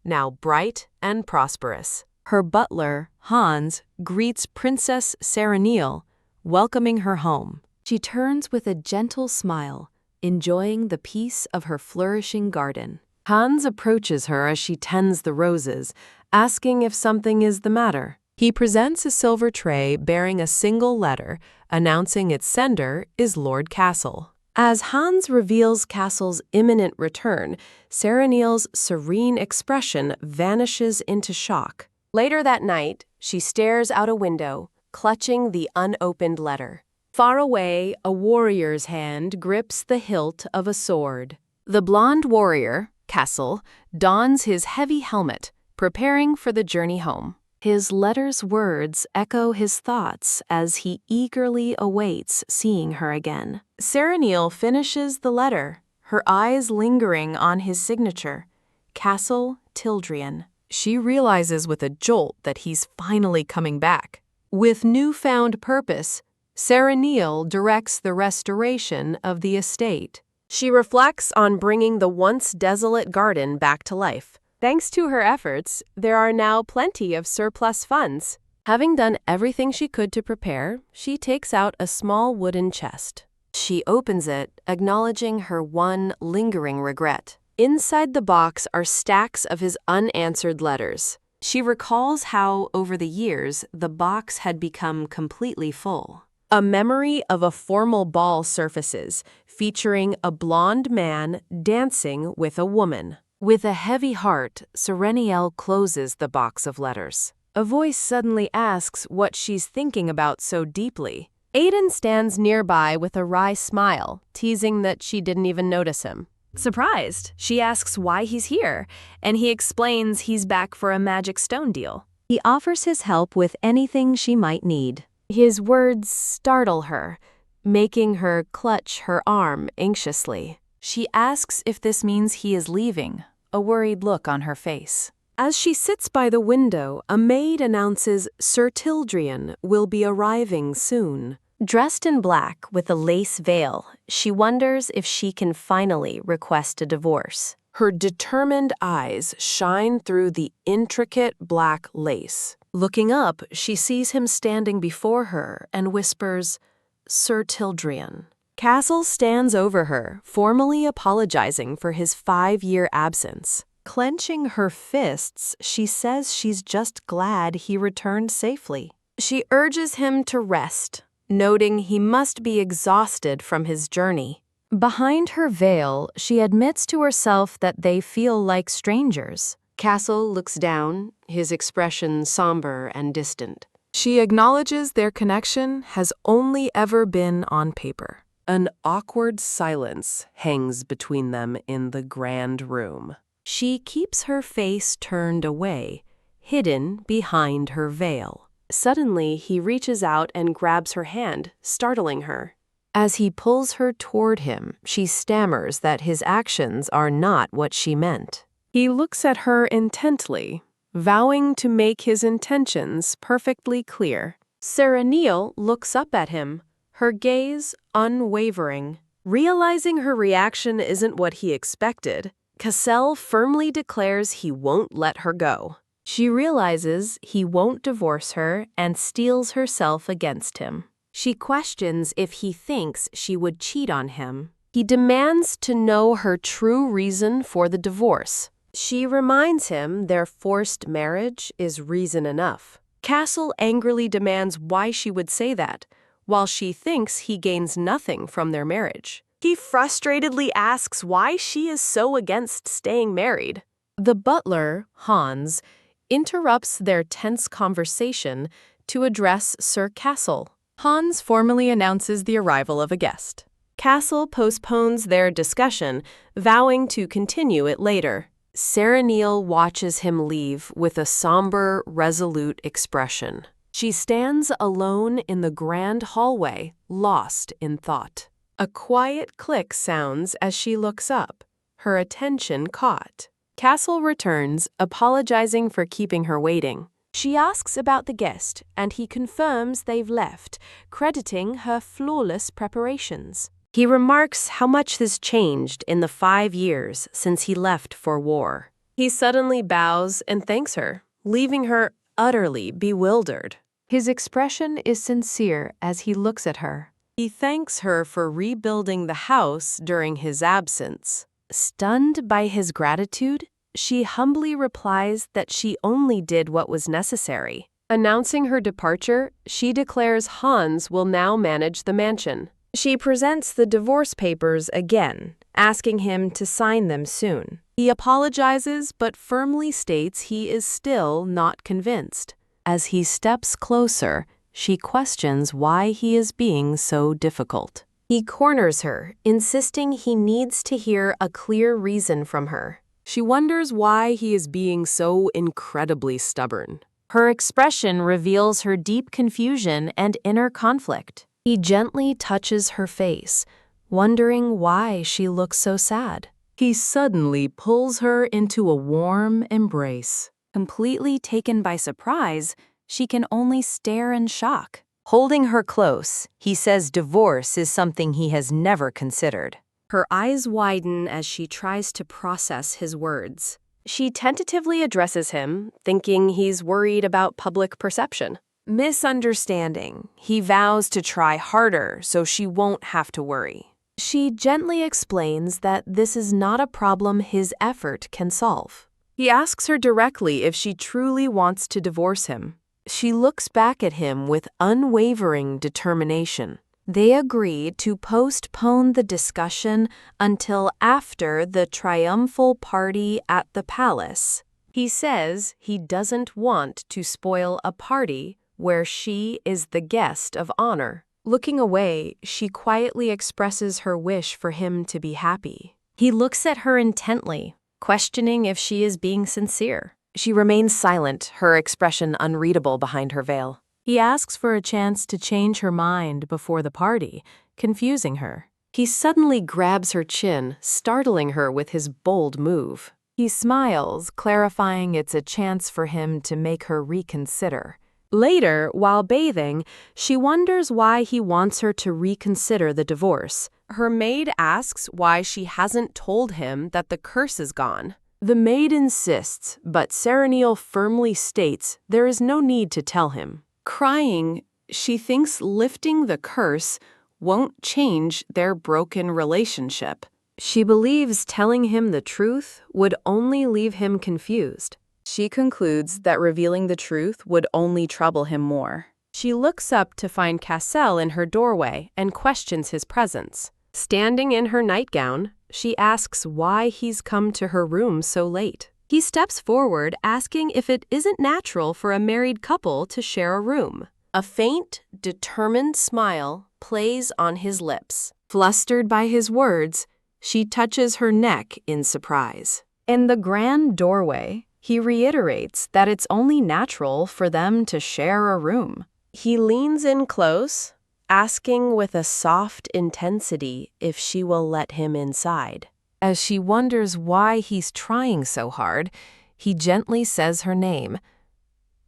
now bright and prosperous. Her butler, Hans, greets Princess Sarah Neil, welcoming her home. She turns with a gentle smile, enjoying the peace of her flourishing garden. Hans approaches her as she tends the roses, asking if something is the matter. He presents a silver tray bearing a single letter, announcing its sender is Lord Castle. As Hans reveals Castle's imminent return, Sarah Neil's serene expression vanishes into shock. Later that night, she stares out a window, clutching the unopened letter. Far away, a warrior's hand grips the hilt of a sword. The blonde warrior, Castle, dons his heavy helmet, preparing for the journey home. His letter's words echo his thoughts as he eagerly awaits seeing her again. Sarah Neil finishes the letter, her eyes lingering on his signature, Castle Tildrian. She realizes with a jolt that he's finally coming back. With newfound purpose, Sarah Neil directs the restoration of the estate. She reflects on bringing the once desolate garden back to life. Thanks to her efforts, there are now plenty of surplus funds. Having done everything she could to prepare, she takes out a small wooden chest. She opens it, acknowledging her one lingering regret. Inside the box are stacks of his unanswered letters. She recalls how, over the years, the box had become completely full. A memory of a formal ball surfaces, featuring a blonde man dancing with a woman. With a heavy heart, Sereniel closes the box of letters. A voice suddenly asks what she's thinking about so deeply. Aiden stands nearby with a wry smile, teasing that she didn't even notice him. Surprised, she asks why he's here, and he explains he's back for a magic stone deal. He offers his help with anything she might need. His words startle her, making her clutch her arm anxiously. She asks if this means he is leaving, a worried look on her face. As she sits by the window, a maid announces Sir Tildrian will be arriving soon. Dressed in black with a lace veil, she wonders if she can finally request a divorce. Her determined eyes shine through the intricate black lace. Looking up, she sees him standing before her and whispers, Sir Tildrian. Castle stands over her, formally apologizing for his 5-year absence. Clenching her fists, she says she's just glad he returned safely. She urges him to rest, noting he must be exhausted from his journey. Behind her veil, she admits to herself that they feel like strangers. Castle looks down, his expression somber and distant. She acknowledges their connection has only ever been on paper. An awkward silence hangs between them in the grand room. She keeps her face turned away, hidden behind her veil. Suddenly, he reaches out and grabs her hand, startling her. As he pulls her toward him, she stammers that his actions are not what she meant. He looks at her intently, vowing to make his intentions perfectly clear. Sereniel looks up at him, her gaze unwavering. Realizing her reaction isn't what he expected, Cassell firmly declares he won't let her go. She realizes he won't divorce her and steels herself against him. She questions if he thinks she would cheat on him. He demands to know her true reason for the divorce. She reminds him their forced marriage is reason enough. Castle angrily demands why she would say that, while she thinks he gains nothing from their marriage. He frustratedly asks why she is so against staying married. The butler, Hans, interrupts their tense conversation to address Sir Castle. Hans formally announces the arrival of a guest. Castle postpones their discussion, vowing to continue it later. Sereniel watches him leave with a somber, resolute expression. She stands alone in the grand hallway, lost in thought. A quiet click sounds as she looks up, her attention caught. Castle returns, apologizing for keeping her waiting. She asks about the guest, and he confirms they've left, crediting her flawless preparations. He remarks how much has changed in the 5 years since he left for war. He suddenly bows and thanks her, leaving her utterly bewildered. His expression is sincere as he looks at her. He thanks her for rebuilding the house during his absence. Stunned by his gratitude, she humbly replies that she only did what was necessary. Announcing her departure, she declares Hans will now manage the mansion. She presents the divorce papers again, asking him to sign them soon. He apologizes but firmly states he is still not convinced. As he steps closer, she questions why he is being so difficult. He corners her, insisting he needs to hear a clear reason from her. She wonders why he is being so incredibly stubborn. Her expression reveals her deep confusion and inner conflict. He gently touches her face, wondering why she looks so sad. He suddenly pulls her into a warm embrace. Completely taken by surprise, she can only stare in shock. Holding her close, he says divorce is something he has never considered. Her eyes widen as she tries to process his words. She tentatively addresses him, thinking he's worried about public perception. Misunderstanding, he vows to try harder so she won't have to worry. She gently explains that this is not a problem his effort can solve. He asks her directly if she truly wants to divorce him. She looks back at him with unwavering determination. They agree to postpone the discussion until after the triumphal party at the palace. He says he doesn't want to spoil a party where she is the guest of honor. Looking away, she quietly expresses her wish for him to be happy. He looks at her intently, questioning if she is being sincere. She remains silent, her expression unreadable behind her veil. He asks for a chance to change her mind before the party, confusing her. He suddenly grabs her chin, startling her with his bold move. He smiles, clarifying it's a chance for him to make her reconsider. Later, while bathing, she wonders why he wants her to reconsider the divorce. Her maid asks why she hasn't told him that the curse is gone. The maid insists, but Serenil firmly states there is no need to tell him. Crying, she thinks lifting the curse won't change their broken relationship. She believes telling him the truth would only leave him confused. She concludes that revealing the truth would only trouble him more. She looks up to find Cassel in her doorway and questions his presence. Standing in her nightgown, she asks why he's come to her room so late. He steps forward, asking if it isn't natural for a married couple to share a room. A faint, determined smile plays on his lips. Flustered by his words, she touches her neck in surprise. In the grand doorway, he reiterates that it's only natural for them to share a room. He leans in close, asking with a soft intensity if she will let him inside. As she wonders why he's trying so hard, he gently says her name.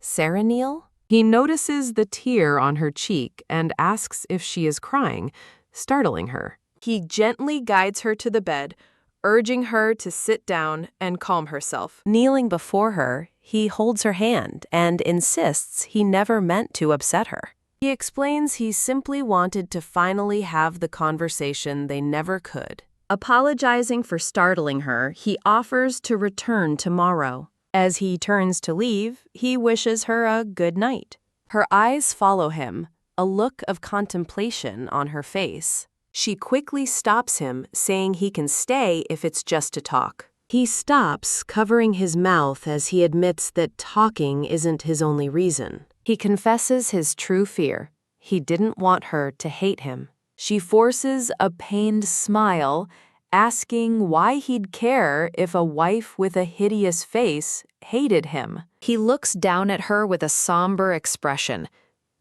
Serenil? He notices the tear on her cheek and asks if she is crying, startling her. He gently guides her to the bed, urging her to sit down and calm herself. Kneeling before her, he holds her hand and insists he never meant to upset her. He explains he simply wanted to finally have the conversation they never could. Apologizing for startling her, he offers to return tomorrow. As he turns to leave, he wishes her a good night. Her eyes follow him, a look of contemplation on her face. She quickly stops him, saying he can stay if it's just to talk. He stops, covering his mouth as he admits that talking isn't his only reason. He confesses his true fear. He didn't want her to hate him. She forces a pained smile, asking why he'd care if a wife with a hideous face hated him. He looks down at her with a somber expression,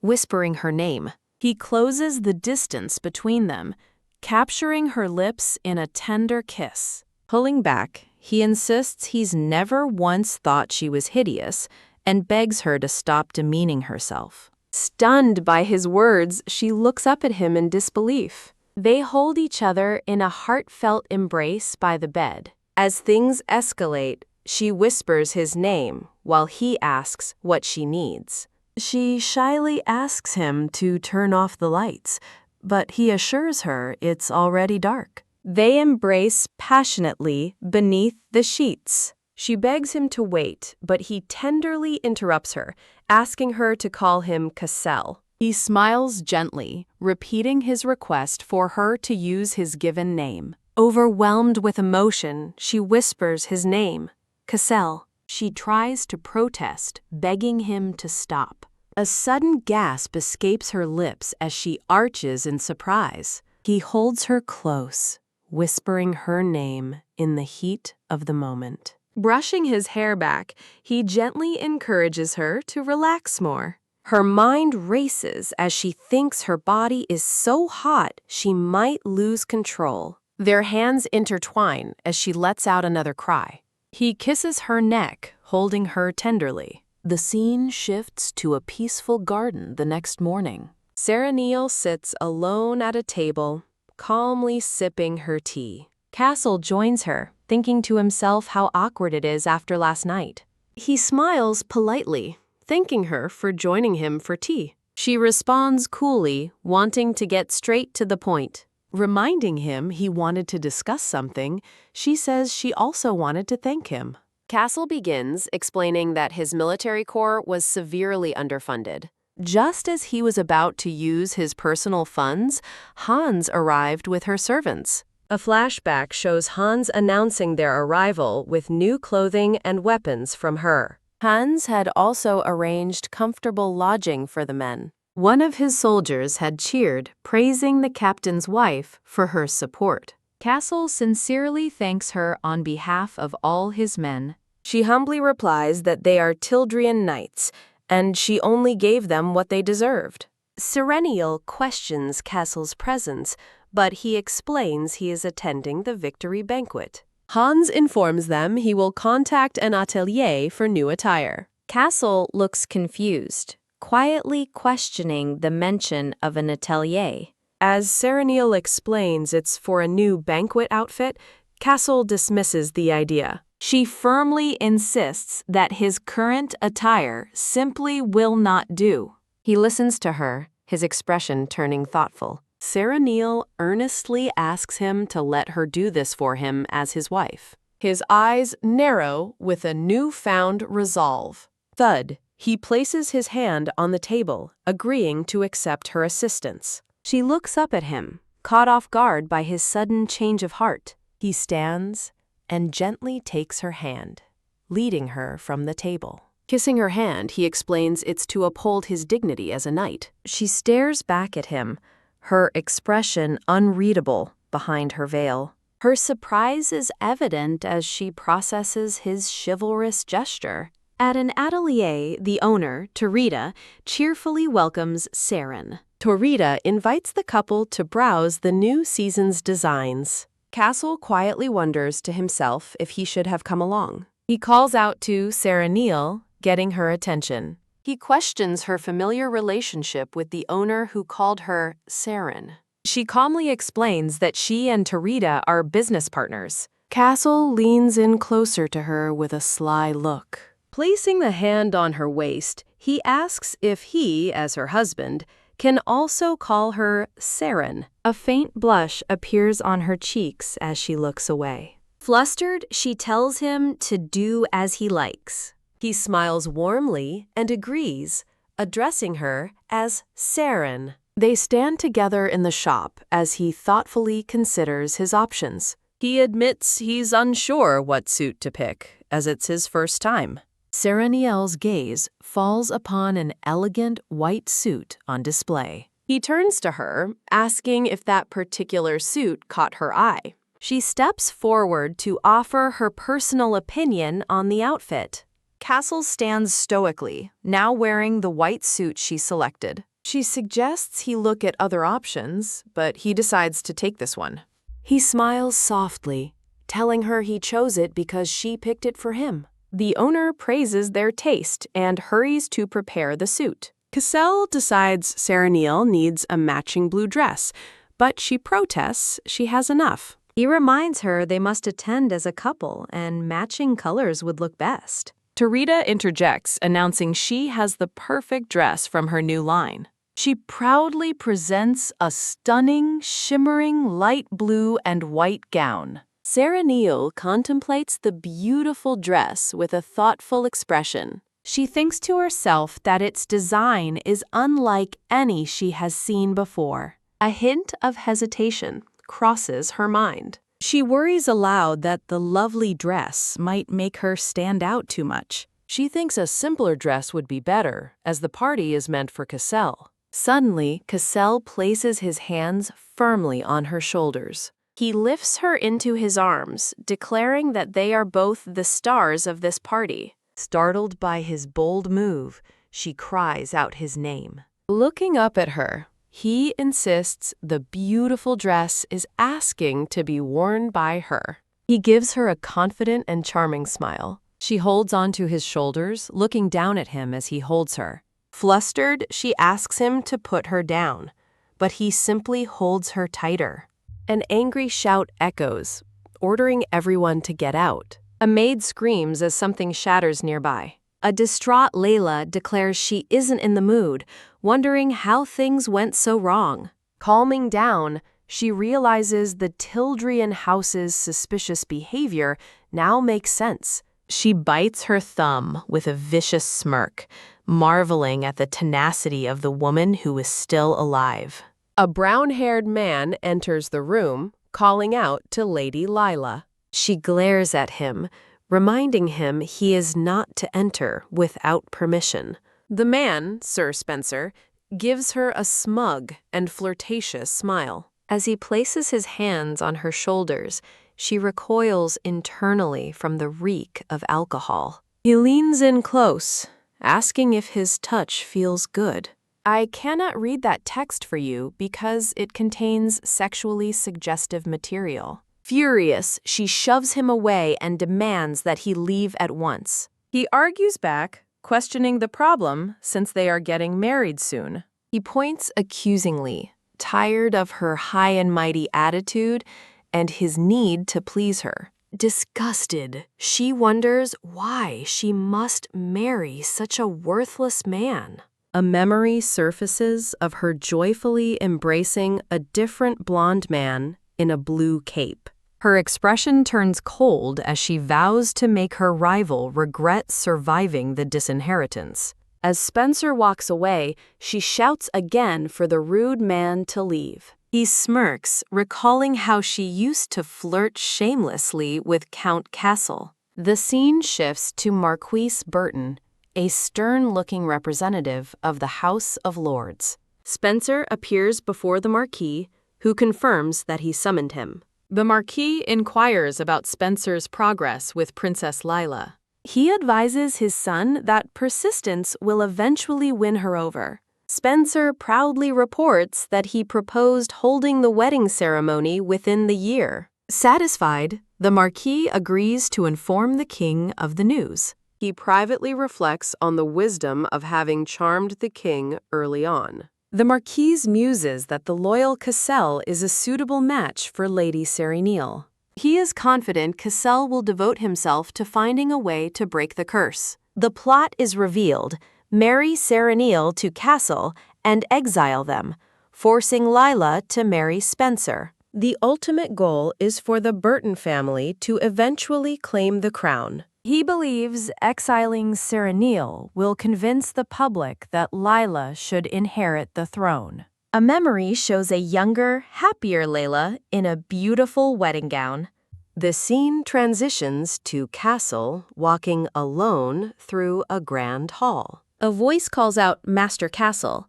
whispering her name. He closes the distance between them, capturing her lips in a tender kiss. Pulling back, he insists he's never once thought she was hideous and begs her to stop demeaning herself. Stunned by his words, she looks up at him in disbelief. They hold each other in a heartfelt embrace by the bed. As things escalate, she whispers his name while he asks what she needs. She shyly asks him to turn off the lights, but he assures her it's already dark. They embrace passionately beneath the sheets. She begs him to wait, but he tenderly interrupts her, asking her to call him Cassel. He smiles gently, repeating his request for her to use his given name. Overwhelmed with emotion, she whispers his name, Cassel. She tries to protest, begging him to stop. A sudden gasp escapes her lips as she arches in surprise. He holds her close, whispering her name in the heat of the moment. Brushing his hair back, he gently encourages her to relax more. Her mind races as she thinks her body is so hot she might lose control. Their hands intertwine as she lets out another cry. He kisses her neck, holding her tenderly. The scene shifts to a peaceful garden the next morning. Serenil sits alone at a table, calmly sipping her tea. Castle joins her, thinking to himself how awkward it is after last night. He smiles politely, thanking her for joining him for tea. She responds coolly, wanting to get straight to the point. Reminding him he wanted to discuss something, she says she also wanted to thank him. Castle begins explaining that his military corps was severely underfunded. Just as he was about to use his personal funds, Hans arrived with her servants. A flashback shows Hans announcing their arrival with new clothing and weapons from her. Hans had also arranged comfortable lodging for the men. One of his soldiers had cheered, praising the captain's wife for her support. Castle sincerely thanks her on behalf of all his men. She humbly replies that they are Tildrian knights, and she only gave them what they deserved. Serenial questions Castle's presence, but he explains he is attending the victory banquet. Hans informs them he will contact an atelier for new attire. Castle looks confused, quietly questioning the mention of an atelier. As Serenial explains it's for a new banquet outfit, Castle dismisses the idea. She firmly insists that his current attire simply will not do. He listens to her, his expression turning thoughtful. Serenial earnestly asks him to let her do this for him as his wife. His eyes narrow with a newfound resolve. Thud, he places his hand on the table, agreeing to accept her assistance. She looks up at him, caught off guard by his sudden change of heart. He stands and gently takes her hand, leading her from the table. Kissing her hand, he explains it's to uphold his dignity as a knight. She stares back at him, her expression unreadable behind her veil. Her surprise is evident as she processes his chivalrous gesture. At an atelier, the owner, Torita, cheerfully welcomes Saren. Torita invites the couple to browse the new season's designs. Castle quietly wonders to himself if he should have come along. He calls out to Serenial, getting her attention. He questions her familiar relationship with the owner who called her Saren. She calmly explains that she and Torita are business partners. Castle leans in closer to her with a sly look. Placing the hand on her waist, he asks if he, as her husband, can also call her Saren. A faint blush appears on her cheeks as she looks away. Flustered, she tells him to do as he likes. He smiles warmly and agrees, addressing her as Saren. They stand together in the shop as he thoughtfully considers his options. He admits he's unsure what suit to pick, as it's his first time. Serenial's gaze falls upon an elegant white suit on display. He turns to her, asking if that particular suit caught her eye. She steps forward to offer her personal opinion on the outfit. Castle stands stoically, now wearing the white suit she selected. She suggests he look at other options, but he decides to take this one. He smiles softly, telling her he chose it because she picked it for him. The owner praises their taste and hurries to prepare the suit. Cassell decides Serenial needs a matching blue dress, but she protests she has enough. He reminds her they must attend as a couple and matching colors would look best. Torita interjects, announcing she has the perfect dress from her new line. She proudly presents a stunning, shimmering light blue and white gown. Serenial contemplates the beautiful dress with a thoughtful expression. She thinks to herself that its design is unlike any she has seen before. A hint of hesitation crosses her mind. She worries aloud that the lovely dress might make her stand out too much. She thinks a simpler dress would be better, as the party is meant for Cassell. Suddenly, Cassell places his hands firmly on her shoulders. He lifts her into his arms, declaring that they are both the stars of this party. Startled by his bold move, she cries out his name. Looking up at her, he insists the beautiful dress is asking to be worn by her. He gives her a confident and charming smile. She holds onto his shoulders, looking down at him as he holds her. Flustered, she asks him to put her down, but he simply holds her tighter. An angry shout echoes, ordering everyone to get out. A maid screams as something shatters nearby. A distraught Layla declares she isn't in the mood, wondering how things went so wrong. Calming down, she realizes the Tildrian house's suspicious behavior now makes sense. She bites her thumb with a vicious smirk, marveling at the tenacity of the woman who is still alive. A brown-haired man enters the room, calling out to Lady Lila. She glares at him, reminding him he is not to enter without permission. The man, Sir Spencer, gives her a smug and flirtatious smile. As he places his hands on her shoulders, she recoils internally from the reek of alcohol. He leans in close, asking if his touch feels good. I cannot read that text for you because it contains sexually suggestive material. Furious, she shoves him away and demands that he leave at once. He argues back, questioning the problem since they are getting married soon. He points accusingly, tired of her high and mighty attitude and his need to please her. Disgusted, she wonders why she must marry such a worthless man. A memory surfaces of her joyfully embracing a different blonde man in a blue cape. Her expression turns cold as she vows to make her rival regret surviving the disinheritance. As Spencer walks away, she shouts again for the rude man to leave. He smirks, recalling how she used to flirt shamelessly with Count Castle. The scene shifts to Marquise Burton, a stern-looking representative of the House of Lords. Spencer appears before the Marquis, who confirms that he summoned him. The Marquis inquires about Spencer's progress with Princess Lila. He advises his son that persistence will eventually win her over. Spencer proudly reports that he proposed holding the wedding ceremony within the year. Satisfied, the Marquis agrees to inform the king of the news. He privately reflects on the wisdom of having charmed the king early on. The Marquis muses that the loyal Cassel is a suitable match for Lady Serenial. He is confident Cassel will devote himself to finding a way to break the curse. The plot is revealed: marry Serenial to Castle and exile them, forcing Lila to marry Spencer. The ultimate goal is for the Burton family to eventually claim the crown. He believes exiling Serenial will convince the public that Lila should inherit the throne. A memory shows a younger, happier Layla in a beautiful wedding gown. The scene transitions to Castle walking alone through a grand hall. A voice calls out Master Castle,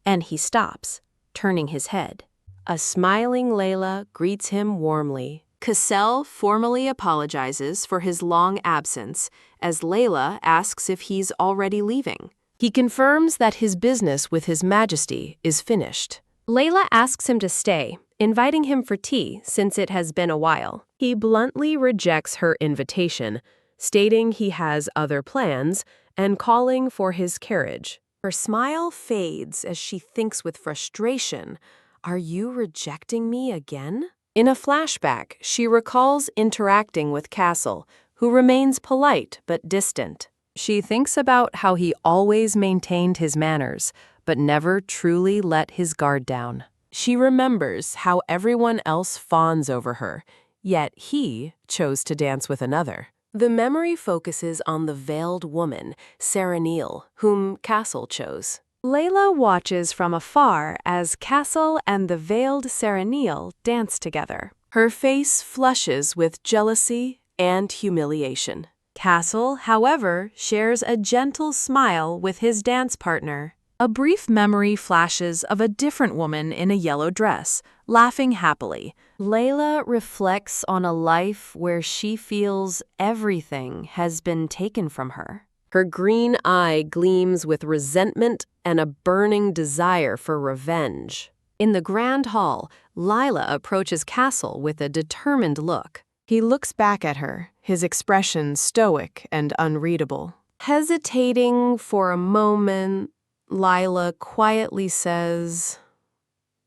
and he stops, turning his head. A smiling Layla greets him warmly. Cassel formally apologizes for his long absence, as Layla asks if he's already leaving. He confirms that his business with His Majesty is finished. Layla asks him to stay, inviting him for tea since it has been a while. He bluntly rejects her invitation, stating he has other plans and calling for his carriage. Her smile fades as she thinks with frustration, "Are you rejecting me again?" In a flashback, she recalls interacting with Castle, who remains polite but distant. She thinks about how he always maintained his manners, but never truly let his guard down. She remembers how everyone else fawns over her, yet he chose to dance with another. The memory focuses on the veiled woman, Serenial, whom Castle chose. Layla watches from afar as Castle and the veiled Serenial dance together. Her face flushes with jealousy and humiliation. Castle, however, shares a gentle smile with his dance partner. A brief memory flashes of a different woman in a yellow dress, laughing happily. Layla reflects on a life where she feels everything has been taken from her. Her green eye gleams with resentment and a burning desire for revenge. In the grand hall, Lila approaches Castle with a determined look. He looks back at her, his expression stoic and unreadable. Hesitating for a moment, Lila quietly says,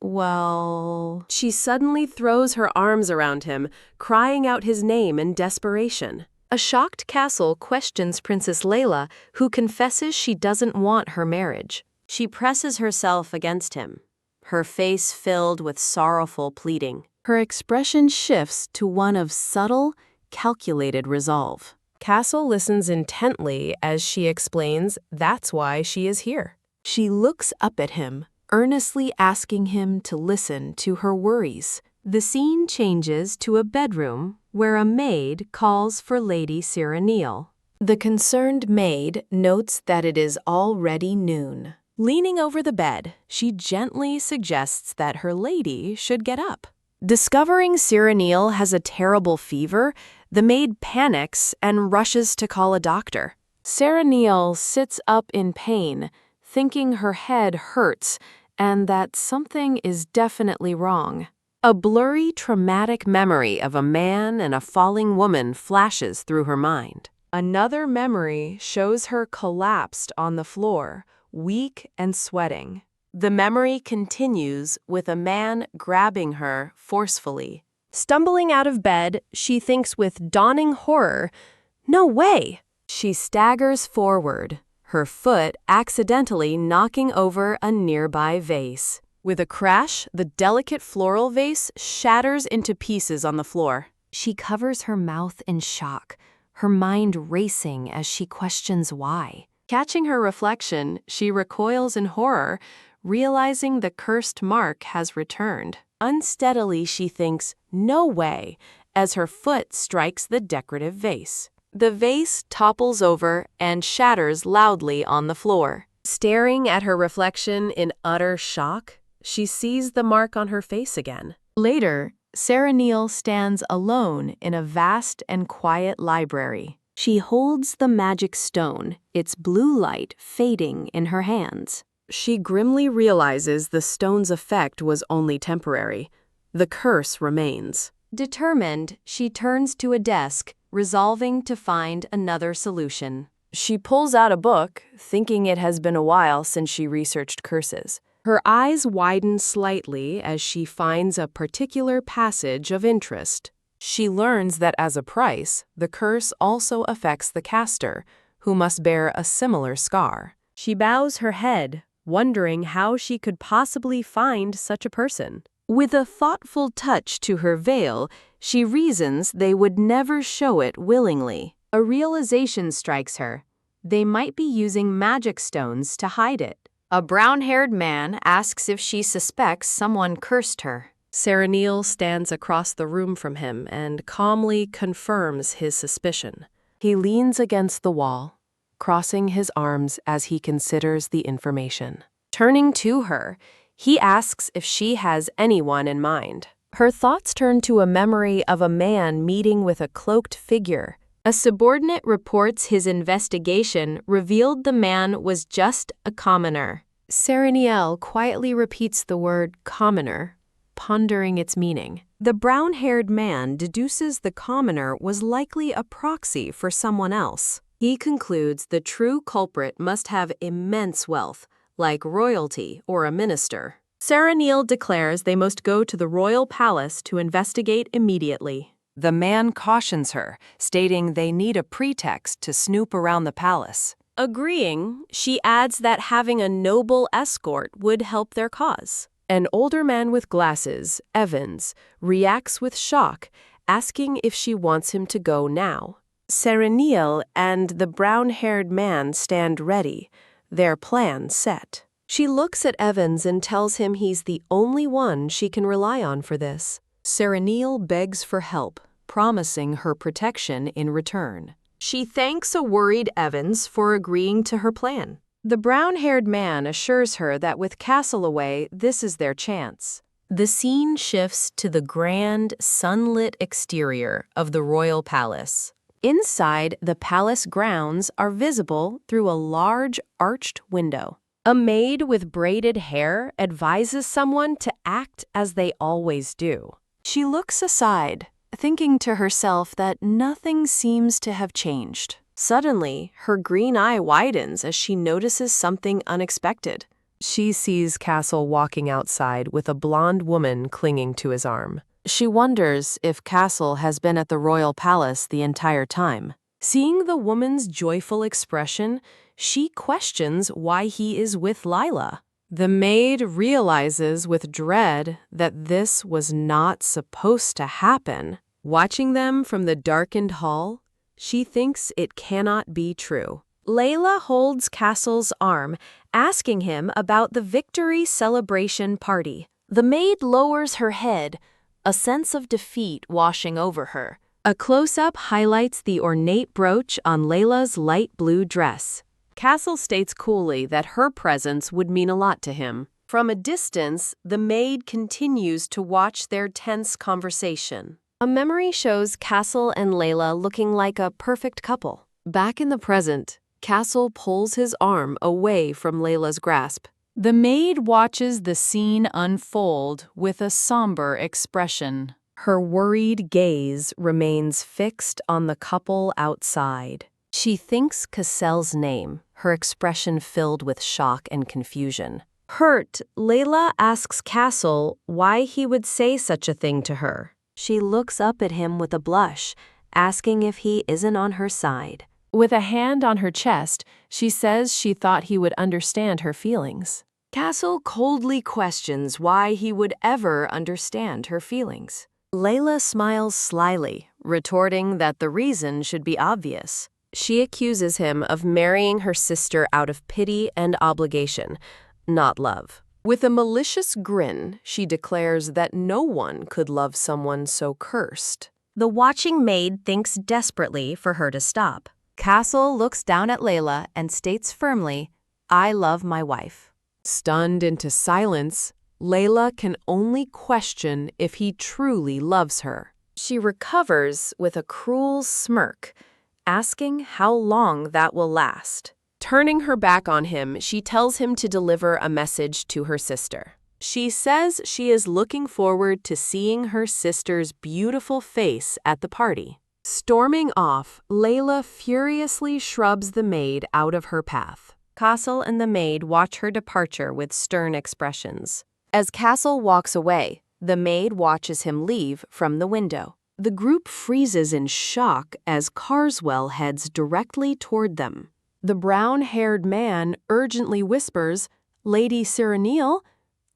"Well..." She suddenly throws her arms around him, crying out his name in desperation. A shocked Castle questions Princess Layla, who confesses she doesn't want her marriage. She presses herself against him. her face filled with sorrowful pleading. Her expression shifts to one of subtle, calculated resolve. Castle listens intently as she explains that's why she is here. She looks up at him, earnestly asking him to listen to her worries. The scene changes to a bedroom where a maid calls for Lady Cyraniel. The concerned maid notes that it is already noon. Leaning over the bed, she gently suggests that her lady should get up. Discovering Cyraniel has a terrible fever, the maid panics and rushes to call a doctor. Cyraniel sits up in pain, thinking her head hurts and that something is definitely wrong. A blurry, traumatic memory of a man and a falling woman flashes through her mind. Another memory shows her collapsed on the floor, weak and sweating. The memory continues with a man grabbing her forcefully. Stumbling out of bed, she thinks with dawning horror, "No way!" She staggers forward, her foot accidentally knocking over a nearby vase. With a crash, the delicate floral vase shatters into pieces on the floor. She covers her mouth in shock, her mind racing as she questions why. Catching her reflection, she recoils in horror, realizing the cursed mark has returned. Unsteadily, she thinks, "No way," as her foot strikes the decorative vase. The vase topples over and shatters loudly on the floor. Staring at her reflection in utter shock, she sees the mark on her face again. Later, Cyraniel stands alone in a vast and quiet library. She holds the magic stone, its blue light fading in her hands. She grimly realizes the stone's effect was only temporary. The curse remains. Determined, she turns to a desk, resolving to find another solution. She pulls out a book, thinking it has been a while since she researched curses. Her eyes widen slightly as she finds a particular passage of interest. She learns that as a price, the curse also affects the caster, who must bear a similar scar. She bows her head, wondering how she could possibly find such a person. With a thoughtful touch to her veil, she reasons they would never show it willingly. A realization strikes her. They might be using magic stones to hide it. A brown-haired man asks if she suspects someone cursed her. Cyraniel stands across the room from him and calmly confirms his suspicion. He leans against the wall, crossing his arms as he considers the information. Turning to her, he asks if she has anyone in mind. Her thoughts turn to a memory of a man meeting with a cloaked figure. A subordinate reports his investigation revealed the man was just a commoner. Cyraniel quietly repeats the word commoner, pondering its meaning. The brown-haired man deduces the commoner was likely a proxy for someone else. He concludes the true culprit must have immense wealth, like royalty or a minister. Cyraniel declares they must go to the royal palace to investigate immediately. The man cautions her, stating they need a pretext to snoop around the palace. Agreeing, she adds that having a noble escort would help their cause. An older man with glasses, Evans, reacts with shock, asking if she wants him to go now. Cyraniel and the brown-haired man stand ready, their plan set. She looks at Evans and tells him he's the only one she can rely on for this. Cyraniel begs for help, promising her protection in return. She thanks a worried Evans for agreeing to her plan. The brown-haired man assures her that with Castle away, this is their chance. The scene shifts to the grand, sunlit exterior of the royal palace. Inside, the palace grounds are visible through a large, arched window. A maid with braided hair advises someone to act as they always do. She looks aside, thinking to herself that nothing seems to have changed. Suddenly, her green eye widens as she notices something unexpected. She sees Castle walking outside with a blonde woman clinging to his arm. She wonders if Castle has been at the royal palace the entire time. Seeing the woman's joyful expression, she questions why he is with Lila. The maid realizes with dread that this was not supposed to happen. Watching them from the darkened hall, she thinks it cannot be true. Layla holds Castle's arm, asking him about the victory celebration party. The maid lowers her head, a sense of defeat washing over her. A close-up highlights the ornate brooch on Layla's light blue dress. Castle states coolly that her presence would mean a lot to him. From a distance, the maid continues to watch their tense conversation. A memory shows Castle and Layla looking like a perfect couple. Back in the present, Castle pulls his arm away from Layla's grasp. The maid watches the scene unfold with a somber expression. Her worried gaze remains fixed on the couple outside. She thinks Cassell's name, her expression filled with shock and confusion. Hurt, Layla asks Castle why he would say such a thing to her. She looks up at him with a blush, asking if he isn't on her side. With a hand on her chest, she says she thought he would understand her feelings. Castle coldly questions why he would ever understand her feelings. Layla smiles slyly, retorting that the reason should be obvious. She accuses him of marrying her sister out of pity and obligation, not love. With a malicious grin, she declares that no one could love someone so cursed. The watching maid thinks desperately for her to stop. Castle looks down at Layla and states firmly, "I love my wife." Stunned into silence, Layla can only question if he truly loves her. She recovers with a cruel smirk, asking how long that will last. Turning her back on him, she tells him to deliver a message to her sister. She says she is looking forward to seeing her sister's beautiful face at the party. Storming off, Layla furiously shrubs the maid out of her path. Castle and the maid watch her departure with stern expressions. As Castle walks away, the maid watches him leave from the window. The group freezes in shock as Carswell heads directly toward them. The brown-haired man urgently whispers, "Lady Cyreniel,"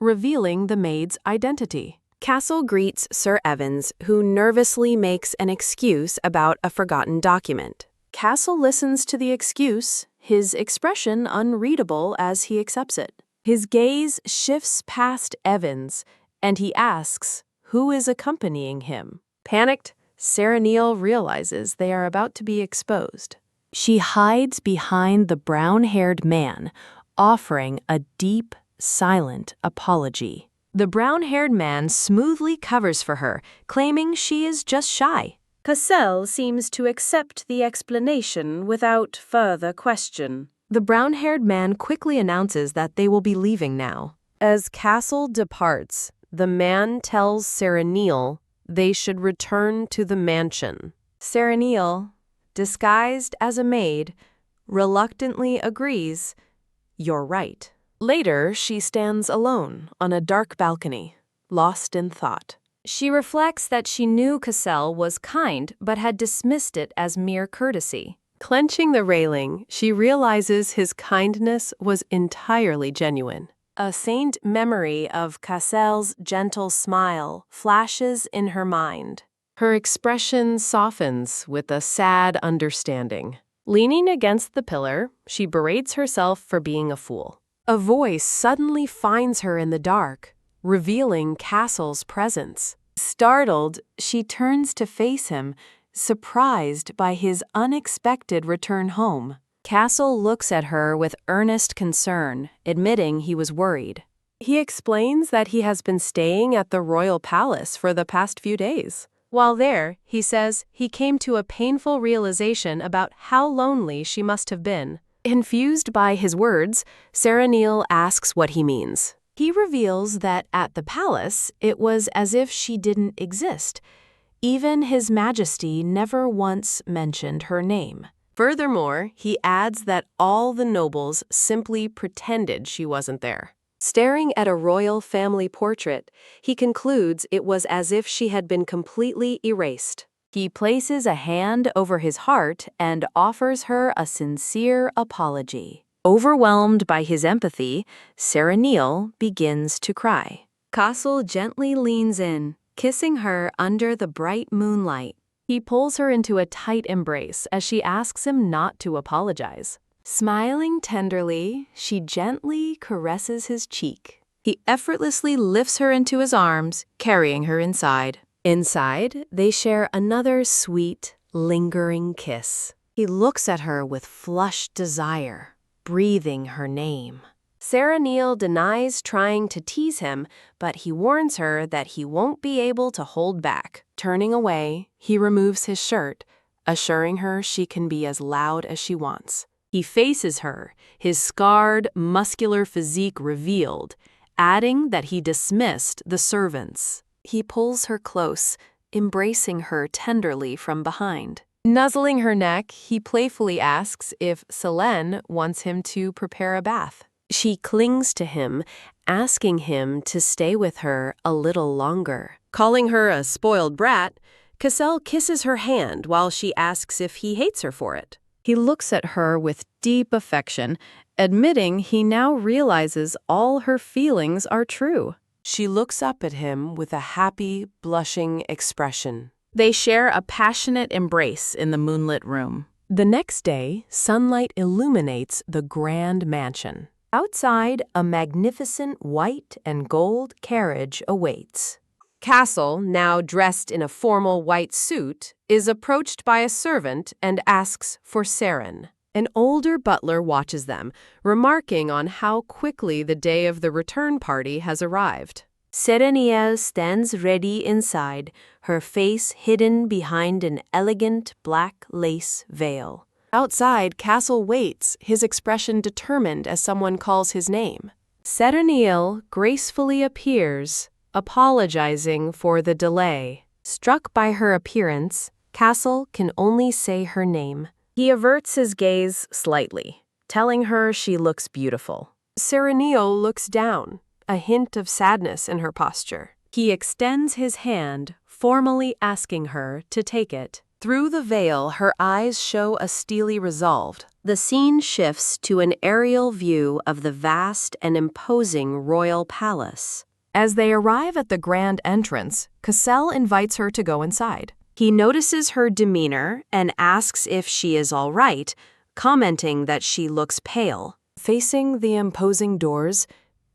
revealing the maid's identity. Castle greets Sir Evans, who nervously makes an excuse about a forgotten document. Castle listens to the excuse, his expression unreadable as he accepts it. His gaze shifts past Evans, and he asks who is accompanying him. Panicked, Cyreniel realizes they are about to be exposed. She hides behind the brown-haired man, offering a deep, silent apology. The brown-haired man smoothly covers for her, claiming she is just shy. Cassell seems to accept the explanation without further question. The brown-haired man quickly announces that they will be leaving now. As Castle departs, the man tells Cyreniel they should return to the mansion. Cyreniel, disguised as a maid, reluctantly agrees, "You're right." Later, she stands alone on a dark balcony, lost in thought. She reflects that she knew Cassell was kind but had dismissed it as mere courtesy. Clenching the railing, she realizes his kindness was entirely genuine. A faint memory of Cassell's gentle smile flashes in her mind. Her expression softens with a sad understanding. Leaning against the pillar, she berates herself for being a fool. A voice suddenly finds her in the dark, revealing Castle's presence. Startled, she turns to face him, surprised by his unexpected return home. Castle looks at her with earnest concern, admitting he was worried. He explains that he has been staying at the royal palace for the past few days. While there, he says he came to a painful realization about how lonely she must have been. Confused by his words, Cyreniel asks what he means. He reveals that at the palace, it was as if she didn't exist. Even His Majesty never once mentioned her name. Furthermore, he adds that all the nobles simply pretended she wasn't there. Staring at a royal family portrait, he concludes it was as if she had been completely erased. He places a hand over his heart and offers her a sincere apology. Overwhelmed by his empathy, Sarah Neal begins to cry. Castle gently leans in, kissing her under the bright moonlight. He pulls her into a tight embrace as she asks him not to apologize. Smiling tenderly, she gently caresses his cheek. He effortlessly lifts her into his arms, carrying her inside. Inside, they share another sweet, lingering kiss. He looks at her with flushed desire, breathing her name. Sarah Neal denies trying to tease him, but he warns her that he won't be able to hold back. Turning away, he removes his shirt, assuring her she can be as loud as she wants. He faces her, his scarred, muscular physique revealed, adding that he dismissed the servants. He pulls her close, embracing her tenderly from behind. Nuzzling her neck, he playfully asks if Selene wants him to prepare a bath. She clings to him, asking him to stay with her a little longer. Calling her a spoiled brat, Cassel kisses her hand while she asks if he hates her for it. He looks at her with deep affection, admitting he now realizes all her feelings are true. She looks up at him with a happy, blushing expression. They share a passionate embrace in the moonlit room. The next day, sunlight illuminates the grand mansion. Outside, a magnificent white and gold carriage awaits. Castle, now dressed in a formal white suit, is approached by a servant and asks for Seren. An older butler watches them, remarking on how quickly the day of the return party has arrived. Sereniel stands ready inside, her face hidden behind an elegant black lace veil. Outside, Castle waits, his expression determined as someone calls his name. Sereniel gracefully appears, apologizing for the delay. Struck by her appearance, Castle can only say her name. He averts his gaze slightly, telling her she looks beautiful. Sereniel looks down, a hint of sadness in her posture. He extends his hand, formally asking her to take it. Through the veil, her eyes show a steely resolve. The scene shifts to an aerial view of the vast and imposing royal palace. As they arrive at the grand entrance, Cassel invites her to go inside. He notices her demeanor and asks if she is all right, commenting that she looks pale. Facing the imposing doors,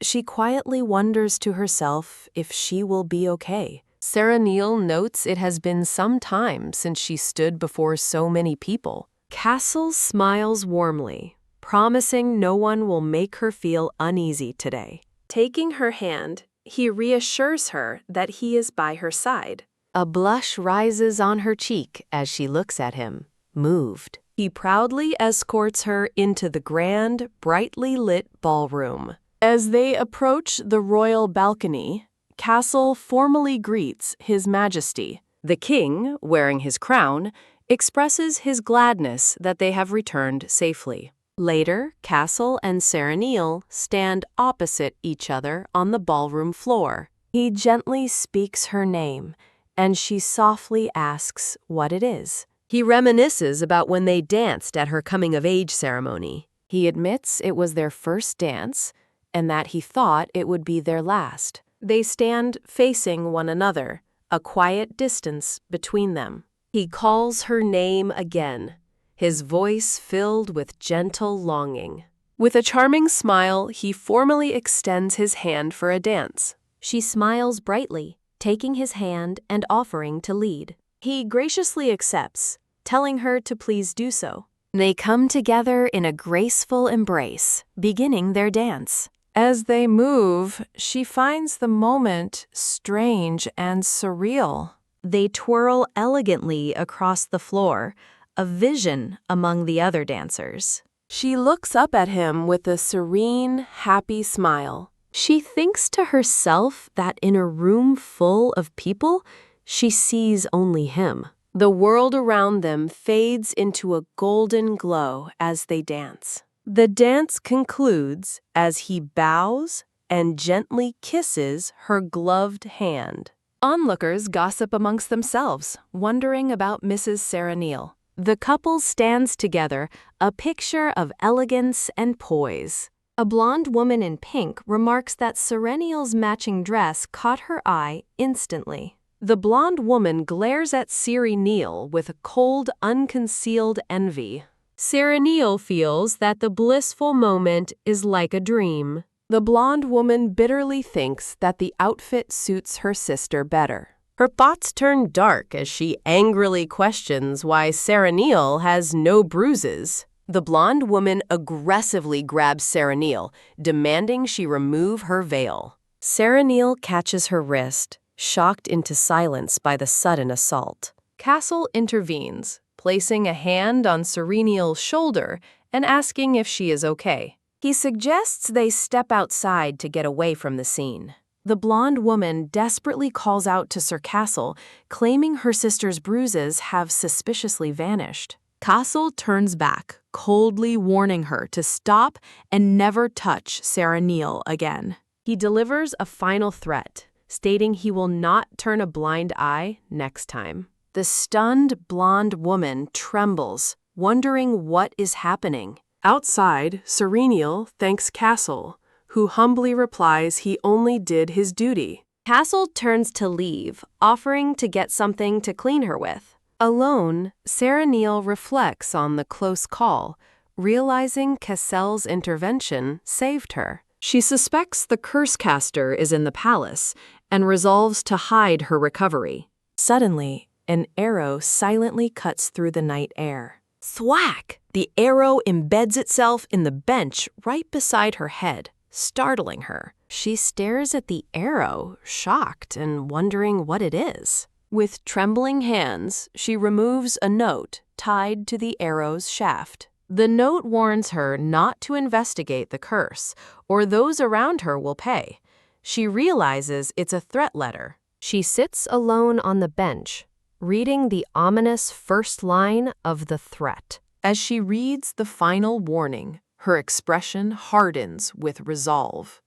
she quietly wonders to herself if she will be okay. Sarah Neal notes it has been some time since she stood before so many people. Castle smiles warmly, promising no one will make her feel uneasy today. Taking her hand, he reassures her that he is by her side. A blush rises on her cheek as she looks at him, moved. He proudly escorts her into the grand, brightly lit ballroom. As they approach the royal balcony, Castle formally greets His Majesty. The king, wearing his crown, expresses his gladness that they have returned safely. Later, Castle and Sereniel stand opposite each other on the ballroom floor. He gently speaks her name, and she softly asks what it is. He reminisces about when they danced at her coming-of-age ceremony. He admits it was their first dance, and that he thought it would be their last. They stand facing one another, a quiet distance between them. He calls her name again, his voice filled with gentle longing. With a charming smile, he formally extends his hand for a dance. She smiles brightly, taking his hand and offering to lead. He graciously accepts, telling her to please do so. They come together in a graceful embrace, beginning their dance. As they move, she finds the moment strange and surreal. They twirl elegantly across the floor, a vision among the other dancers. She looks up at him with a serene, happy smile. She thinks to herself that in a room full of people, she sees only him. The world around them fades into a golden glow as they dance. The dance concludes as he bows and gently kisses her gloved hand. Onlookers gossip amongst themselves, wondering about Mrs. Sereniel. The couple stands together, a picture of elegance and poise. A blonde woman in pink remarks that Serenial's matching dress caught her eye instantly. The blonde woman glares at Serenial with a cold, unconcealed envy. Serenial feels that the blissful moment is like a dream. The blonde woman bitterly thinks that the outfit suits her sister better. Her thoughts turn dark as she angrily questions why Serenial has no bruises. The blonde woman aggressively grabs Serenial, demanding she remove her veil. Serenial catches her wrist, shocked into silence by the sudden assault. Castle intervenes, placing a hand on Serenial's shoulder and asking if she is okay. He suggests they step outside to get away from the scene. The blonde woman desperately calls out to Sir Castle, claiming her sister's bruises have suspiciously vanished. Castle turns back, coldly warning her to stop and never touch Serenial again. He delivers a final threat, stating he will not turn a blind eye next time. The stunned blonde woman trembles, wondering what is happening. Outside, Serenial thanks Castle, who humbly replies he only did his duty. Castle turns to leave, offering to get something to clean her with. Alone, Serenial reflects on the close call, realizing Castle's intervention saved her. She suspects the curse caster is in the palace and resolves to hide her recovery. Suddenly, an arrow silently cuts through the night air. Thwack! The arrow embeds itself in the bench right beside her head, startling her. She stares at the arrow, shocked and wondering what it is. With trembling hands, she removes a note tied to the arrow's shaft. The note warns her not to investigate the curse, or those around her will pay. She realizes it's a threat letter. She sits alone on the bench, reading the ominous first line of the threat. As she reads the final warning, her expression hardens with resolve.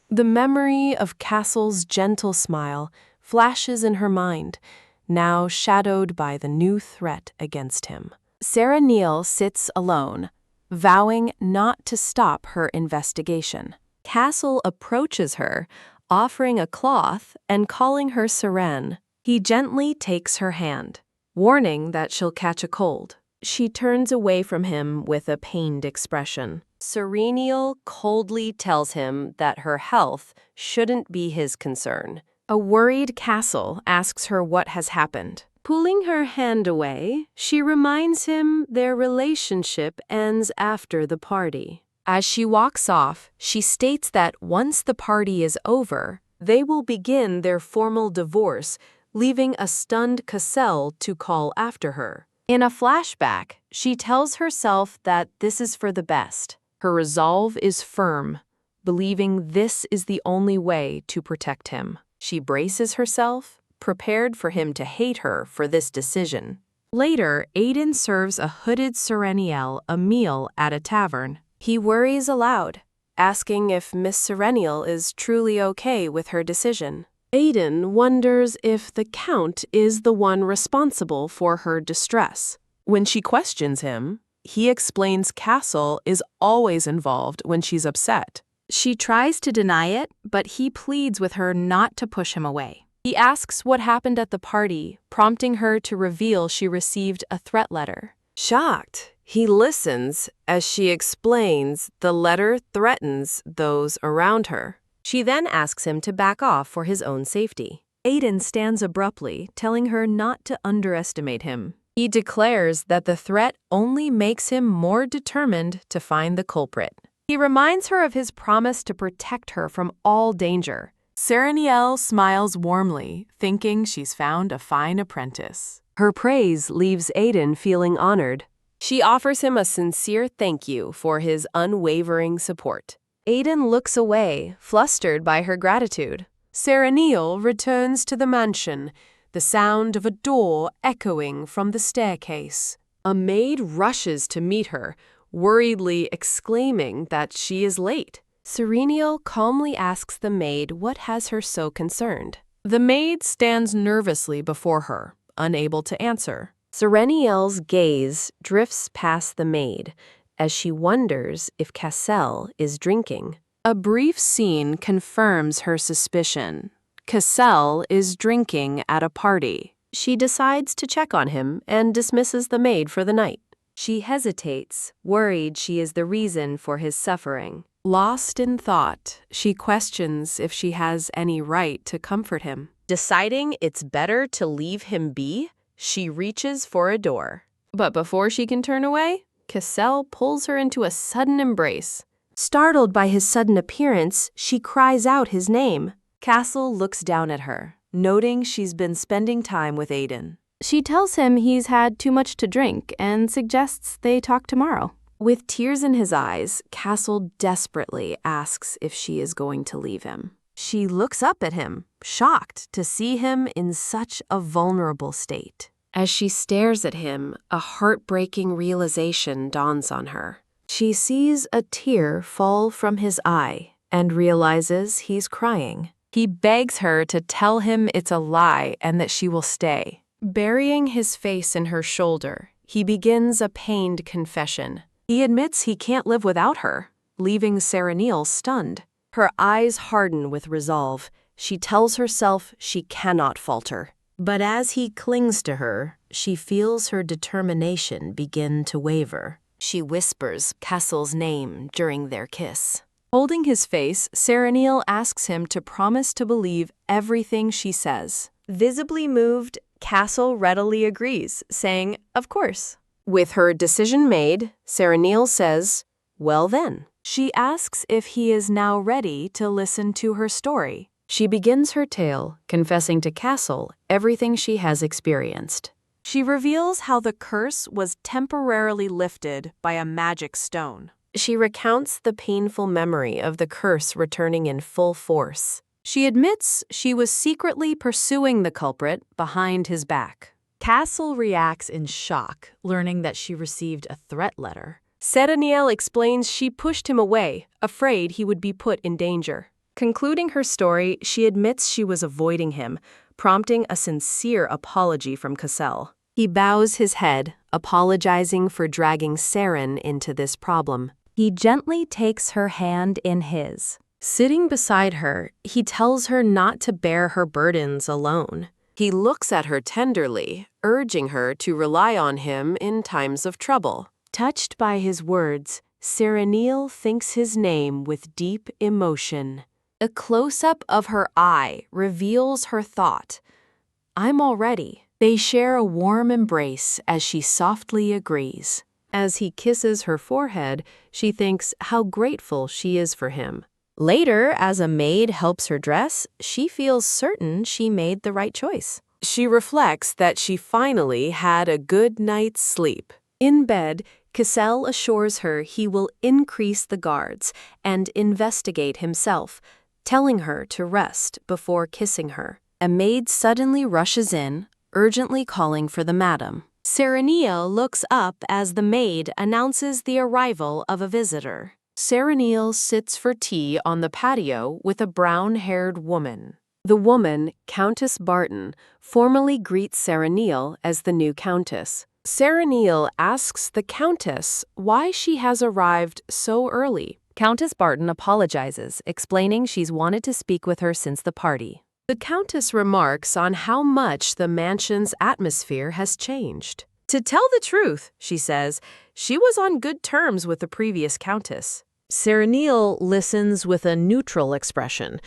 The memory of Castle's gentle smile flashes in her mind, now shadowed by the new threat against him. Serenial sits alone, vowing not to stop her investigation. Castle approaches her, offering a cloth and calling her Seren. He gently takes her hand, warning that she'll catch a cold. She turns away from him with a pained expression. Serenial coldly tells him that her health shouldn't be his concern. A worried Castle asks her what has happened. Pulling her hand away, she reminds him their relationship ends after the party. As she walks off, she states that once the party is over, they will begin their formal divorce, leaving a stunned Cassel to call after her. In a flashback, she tells herself that this is for the best. Her resolve is firm, believing this is the only way to protect him. She braces herself, prepared for him to hate her for this decision. Later, Aiden serves a hooded Serenial a meal at a tavern. He worries aloud, asking if Miss Serenial is truly okay with her decision. Aiden wonders if the Count is the one responsible for her distress. When she questions him, he explains Castle is always involved when she's upset. She tries to deny it, but he pleads with her not to push him away. He asks what happened at the party, prompting her to reveal she received a threat letter. Shocked, he listens as she explains the letter threatens those around her. She then asks him to back off for his own safety. Aiden stands abruptly, telling her not to underestimate him. He declares that the threat only makes him more determined to find the culprit. He reminds her of his promise to protect her from all danger. Serenial smiles warmly, thinking she's found a fine apprentice. Her praise leaves Aiden feeling honored. She offers him a sincere thank you for his unwavering support. Aiden looks away, flustered by her gratitude. Serenial returns to the mansion, the sound of a door echoing from the staircase. A maid rushes to meet her, worriedly exclaiming that she is late. Serenial calmly asks the maid what has her so concerned. The maid stands nervously before her, unable to answer. Sereniel's gaze drifts past the maid as she wonders if Cassel is drinking. A brief scene confirms her suspicion. Cassel is drinking at a party. She decides to check on him and dismisses the maid for the night. She hesitates, worried she is the reason for his suffering. Lost in thought, she questions if she has any right to comfort him. Deciding it's better to leave him be, she reaches for a door. But before she can turn away, Cassel pulls her into a sudden embrace. Startled by his sudden appearance, she cries out his name. Cassel looks down at her, noting she's been spending time with Aiden. She tells him he's had too much to drink and suggests they talk tomorrow. With tears in his eyes, Cassel desperately asks if she is going to leave him. She looks up at him, shocked to see him in such a vulnerable state. As she stares at him, a heartbreaking realization dawns on her. She sees a tear fall from his eye and realizes he's crying. He begs her to tell him it's a lie and that she will stay. Burying his face in her shoulder, he begins a pained confession. He admits he can't live without her, leaving Sereniel stunned. Her eyes harden with resolve. She tells herself she cannot falter. But as he clings to her, she feels her determination begin to waver. She whispers Cassel's name during their kiss. Holding his face, Sereniel asks him to promise to believe everything she says. Visibly moved, Cassel readily agrees, saying, "Of course." With her decision made, Sereniel says, "Well then." She asks if he is now ready to listen to her story. She begins her tale, confessing to Cassel everything she has experienced. She reveals how the curse was temporarily lifted by a magic stone. She recounts the painful memory of the curse returning in full force. She admits she was secretly pursuing the culprit behind his back. Cassel reacts in shock, learning that she received a threat letter. Sereniel explains she pushed him away, afraid he would be put in danger. Concluding her story, she admits she was avoiding him, prompting a sincere apology from Cassel. He bows his head, apologizing for dragging Seren into this problem. He gently takes her hand in his. Sitting beside her, he tells her not to bear her burdens alone. He looks at her tenderly, urging her to rely on him in times of trouble. Touched by his words, Sereniel thinks his name with deep emotion. A close-up of her eye reveals her thought. "I'm all ready." They share a warm embrace as she softly agrees. As he kisses her forehead, she thinks how grateful she is for him. Later, as a maid helps her dress, she feels certain she made the right choice. She reflects that she finally had a good night's sleep. In bed, Cassel assures her he will increase the guards and investigate himself, telling her to rest before kissing her. A maid suddenly rushes in, urgently calling for the madam. Sereniel looks up as the maid announces the arrival of a visitor. Sereniel sits for tea on the patio with a brown-haired woman. The woman, Countess Barton, formally greets Sereniel as the new countess. Sereniel asks the countess why she has arrived so early. Countess Barton apologizes, explaining she's wanted to speak with her since the party. The countess remarks on how much the mansion's atmosphere has changed. To tell the truth, she says, she was on good terms with the previous countess. Sereniel listens with a neutral expression,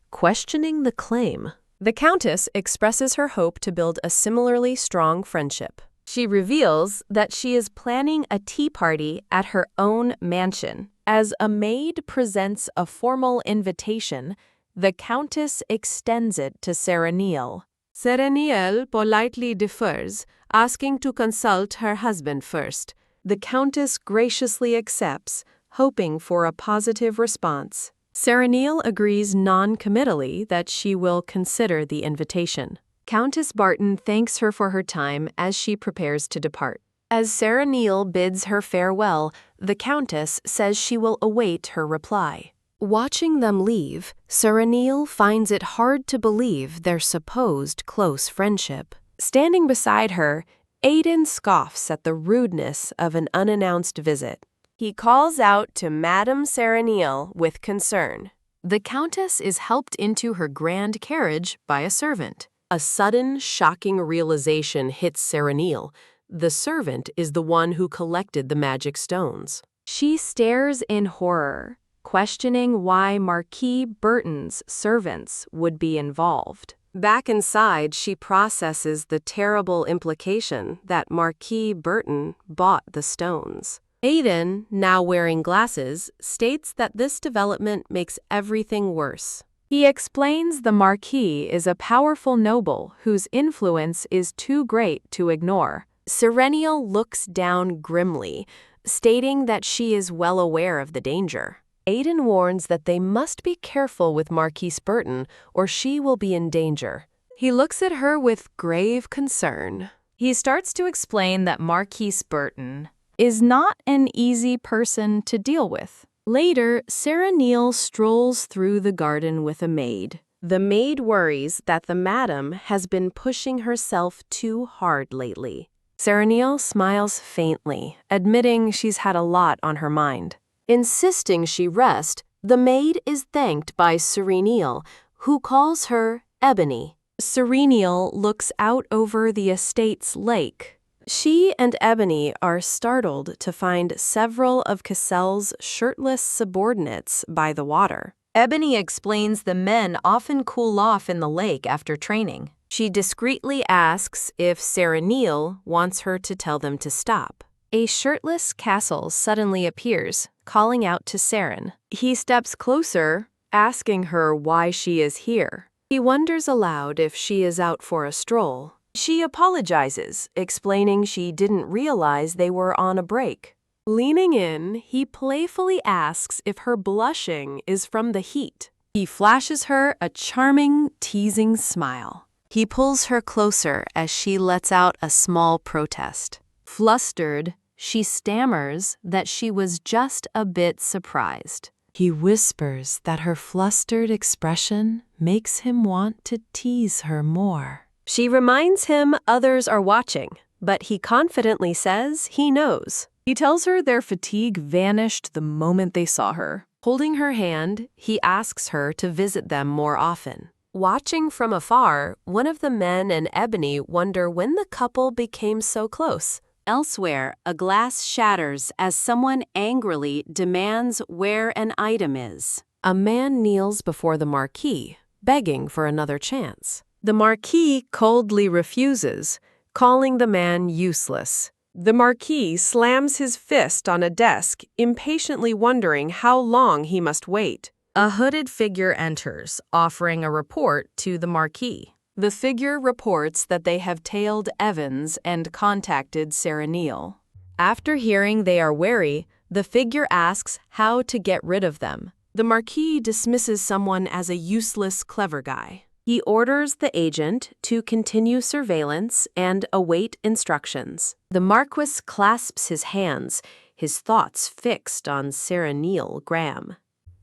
questioning the claim. The countess expresses her hope to build a similarly strong friendship. She reveals that she is planning a tea party at her own mansion. As a maid presents a formal invitation, the countess extends it to Sereniel. Sereniel politely defers, asking to consult her husband first. The countess graciously accepts, hoping for a positive response. Sereniel agrees non-committally that she will consider the invitation. Countess Barton thanks her for her time as she prepares to depart. As Sereniel bids her farewell, the countess says she will await her reply. Watching them leave, Sereniel finds it hard to believe their supposed close friendship. Standing beside her, Aiden scoffs at the rudeness of an unannounced visit. He calls out to Madame Serenil with concern. The countess is helped into her grand carriage by a servant. A sudden, shocking realization hits Serenil. The servant is the one who collected the magic stones. She stares in horror, questioning why Marquis Burton's servants would be involved. Back inside, she processes the terrible implication that Marquis Burton bought the stones. Aiden, now wearing glasses, states that this development makes everything worse. He explains the Marquis is a powerful noble whose influence is too great to ignore. Serenil looks down grimly, stating that she is well aware of the danger. Aiden warns that they must be careful with Marquise Burton or she will be in danger. He looks at her with grave concern. He starts to explain that Marquise Burton is not an easy person to deal with. Later, Serenil strolls through the garden with a maid. The maid worries that the madam has been pushing herself too hard lately. Serenil smiles faintly, admitting she's had a lot on her mind. Insisting she rest, the maid is thanked by Serenil, who calls her Ebony. Serenil looks out over the estate's lake. She and Ebony are startled to find several of Cassell's shirtless subordinates by the water. Ebony explains the men often cool off in the lake after training. She discreetly asks if Serenil wants her to tell them to stop. A shirtless Castle suddenly appears, calling out to Seren. He steps closer, asking her why she is here. He wonders aloud if she is out for a stroll. She apologizes, explaining she didn't realize they were on a break. Leaning in, he playfully asks if her blushing is from the heat. He flashes her a charming, teasing smile. He pulls her closer as she lets out a small protest. Flustered, she stammers that she was just a bit surprised. He whispers that her flustered expression makes him want to tease her more. She reminds him others are watching, but he confidently says he knows. He tells her their fatigue vanished the moment they saw her. Holding her hand, he asks her to visit them more often. Watching from afar, one of the men and Ebony wonder when the couple became so close. Elsewhere, a glass shatters as someone angrily demands where an item is. A man kneels before the Marquis, begging for another chance. The Marquis coldly refuses, calling the man useless. The Marquis slams his fist on a desk, impatiently wondering how long he must wait. A hooded figure enters, offering a report to the Marquis. The figure reports that they have tailed Evans and contacted Serenil. After hearing they are wary, the figure asks how to get rid of them. The Marquis dismisses someone as a useless, clever guy. He orders the agent to continue surveillance and await instructions. The Marquis clasps his hands, his thoughts fixed on Serenil Graham.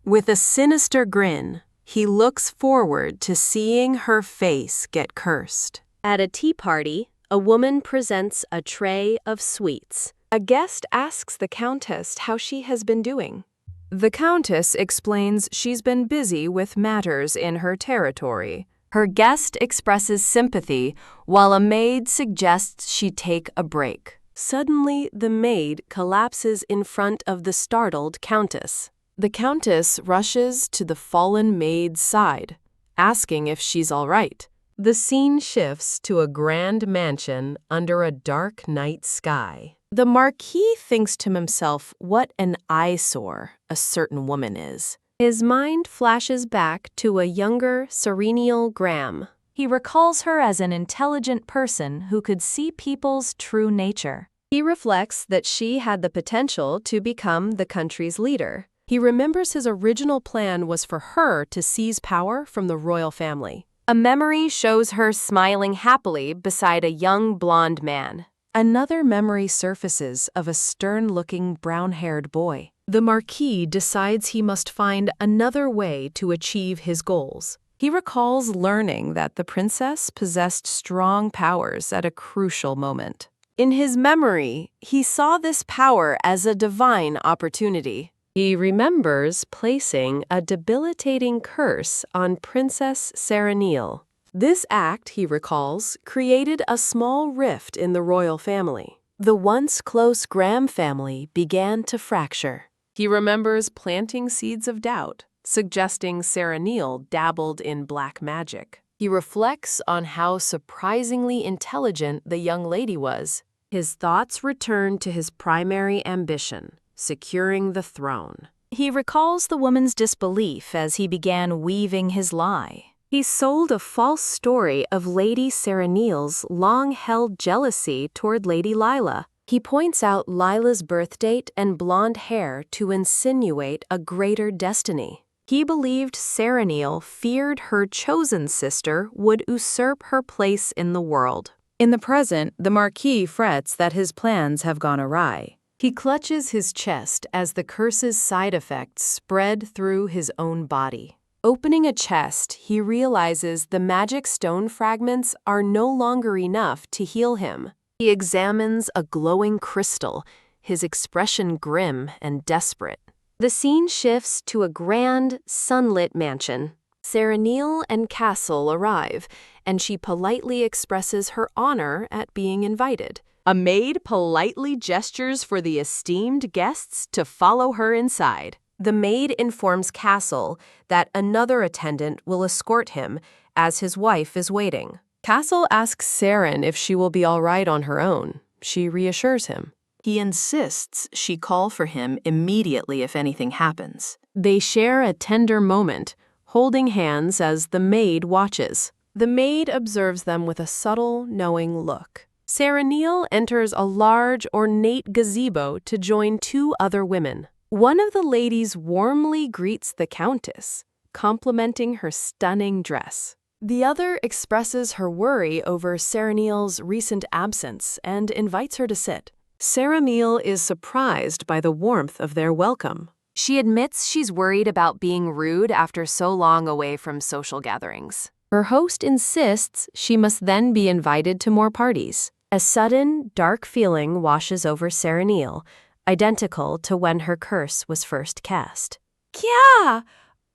With a sinister grin, he looks forward to seeing her face get cursed. At a tea party, a woman presents a tray of sweets. A guest asks the countess how she has been doing. The countess explains she's been busy with matters in her territory. Her guest expresses sympathy, while a maid suggests she take a break. Suddenly, the maid collapses in front of the startled countess. The countess rushes to the fallen maid's side, asking if she's all right. The scene shifts to a grand mansion under a dark night sky. The Marquis thinks to himself what an eyesore a certain woman is. His mind flashes back to a younger Serenil Graham. He recalls her as an intelligent person who could see people's true nature. He reflects that she had the potential to become the country's leader. He remembers his original plan was for her to seize power from the royal family. A memory shows her smiling happily beside a young blonde man. Another memory surfaces of a stern-looking brown-haired boy. The Marquis decides he must find another way to achieve his goals. He recalls learning that the princess possessed strong powers at a crucial moment. In his memory, he saw this power as a divine opportunity. He remembers placing a debilitating curse on Princess Serenil. This act, he recalls, created a small rift in the royal family. The once close Graham family began to fracture. He remembers planting seeds of doubt, suggesting Serenil dabbled in black magic. He reflects on how surprisingly intelligent the young lady was. His thoughts return to his primary ambition, securing the throne. He recalls the woman's disbelief as he began weaving his lie. He sold a false story of Lady Serenil's long-held jealousy toward Lady Lila. He points out Lila's birth date and blonde hair to insinuate a greater destiny. He believed Serenil feared her chosen sister would usurp her place in the world. In the present, the Marquis frets that his plans have gone awry. He clutches his chest as the curse's side effects spread through his own body. Opening a chest, he realizes the magic stone fragments are no longer enough to heal him. He examines a glowing crystal, his expression grim and desperate. The scene shifts to a grand, sunlit mansion. Serenil and Castle arrive, and she politely expresses her honor at being invited. A maid politely gestures for the esteemed guests to follow her inside. The maid informs Castle that another attendant will escort him as his wife is waiting. Castle asks Seren if she will be all right on her own. She reassures him. He insists she call for him immediately if anything happens. They share a tender moment, holding hands as the maid watches. The maid observes them with a subtle, knowing look. Serenil enters a large, ornate gazebo to join two other women. One of the ladies warmly greets the countess, complimenting her stunning dress. The other expresses her worry over Serenil's recent absence and invites her to sit. Serenil is surprised by the warmth of their welcome. She admits she's worried about being rude after so long away from social gatherings. Her host insists she must then be invited to more parties. A sudden, dark feeling washes over Serenil, identical to when her curse was first cast. Kya!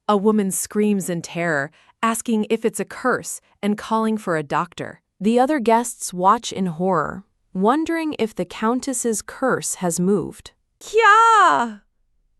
A woman screams in terror, asking if it's a curse and calling for a doctor. The other guests watch in horror, wondering if the countess's curse has moved. Kya!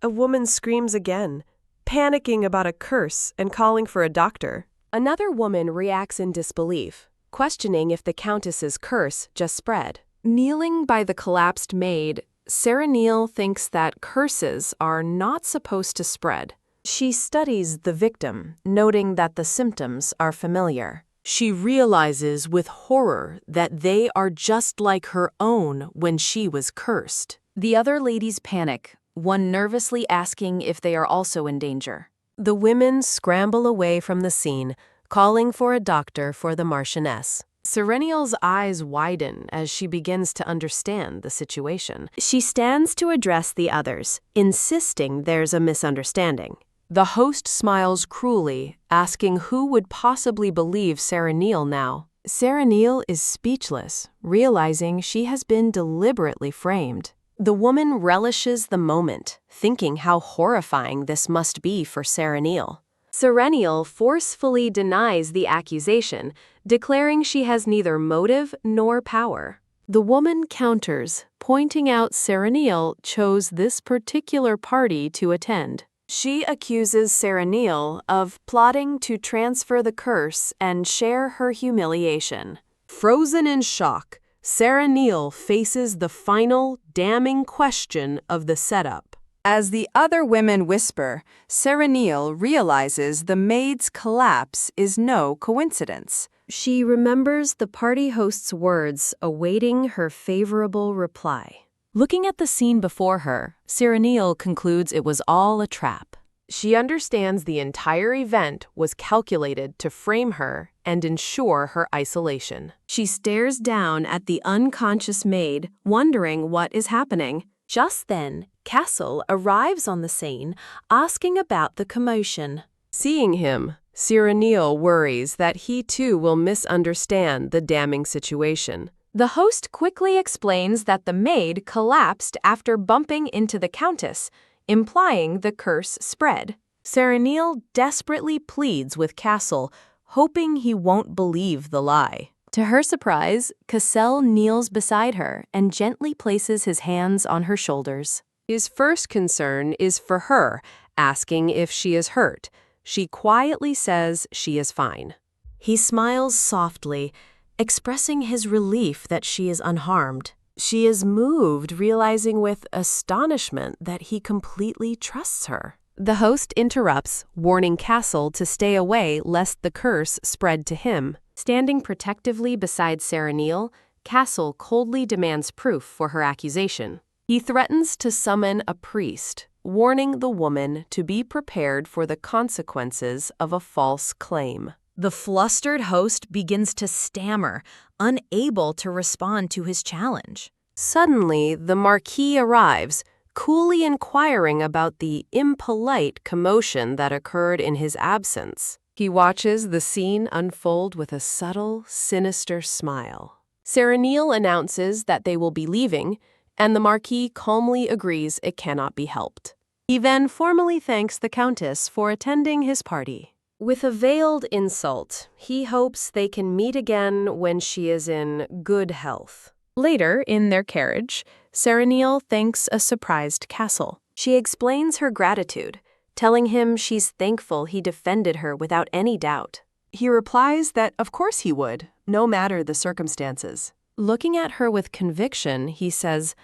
A woman screams again, panicking about a curse and calling for a doctor. Another woman reacts in disbelief, questioning if the countess's curse just spread. Kneeling by the collapsed maid, Serenil thinks that curses are not supposed to spread. She studies the victim, noting that the symptoms are familiar. She realizes with horror that they are just like her own when she was cursed. The other ladies panic, one nervously asking if they are also in danger. The women scramble away from the scene, calling for a doctor for the Marchioness. Serenil's eyes widen as she begins to understand the situation. She stands to address the others, insisting there's a misunderstanding. The host smiles cruelly, asking who would possibly believe Serenil now. Serenil is speechless, realizing she has been deliberately framed. The woman relishes the moment, thinking how horrifying this must be for Serenil. Serenil forcefully denies the accusation, declaring she has neither motive nor power. The woman counters, pointing out Serenil chose this particular party to attend. She accuses Serenil of plotting to transfer the curse and share her humiliation. Frozen in shock, Serenil faces the final, damning question of the setup. As the other women whisper, Serenil realizes the maid's collapse is no coincidence. She remembers the party host's words, awaiting her favorable reply. Looking at the scene before her, Serenil concludes it was all a trap. She understands the entire event was calculated to frame her and ensure her isolation. She stares down at the unconscious maid, wondering what is happening. Just then, Castle arrives on the scene, asking about the commotion. Seeing him, Serenil worries that he too will misunderstand the damning situation. The host quickly explains that the maid collapsed after bumping into the countess, implying the curse spread. Serenil desperately pleads with Castle, hoping he won't believe the lie. To her surprise, Cassel kneels beside her and gently places his hands on her shoulders. His first concern is for her, asking if she is hurt. She quietly says she is fine. He smiles softly, expressing his relief that she is unharmed. She is moved, realizing with astonishment that he completely trusts her. The host interrupts, warning Castle to stay away lest the curse spread to him. Standing protectively beside Serenil, Castle coldly demands proof for her accusation. He threatens to summon a priest, warning the woman to be prepared for the consequences of a false claim. The flustered host begins to stammer, unable to respond to his challenge. Suddenly, the Marquis arrives, coolly inquiring about the impolite commotion that occurred in his absence. He watches the scene unfold with a subtle, sinister smile. Serenil announces that they will be leaving, and the Marquis calmly agrees it cannot be helped. He then formally thanks the Countess for attending his party. With a veiled insult, he hopes they can meet again when she is in good health. Later, in their carriage, Serenil thanks a surprised Castle. She explains her gratitude, telling him she's thankful he defended her without any doubt. He replies that of course he would, no matter the circumstances. Looking at her with conviction, he says,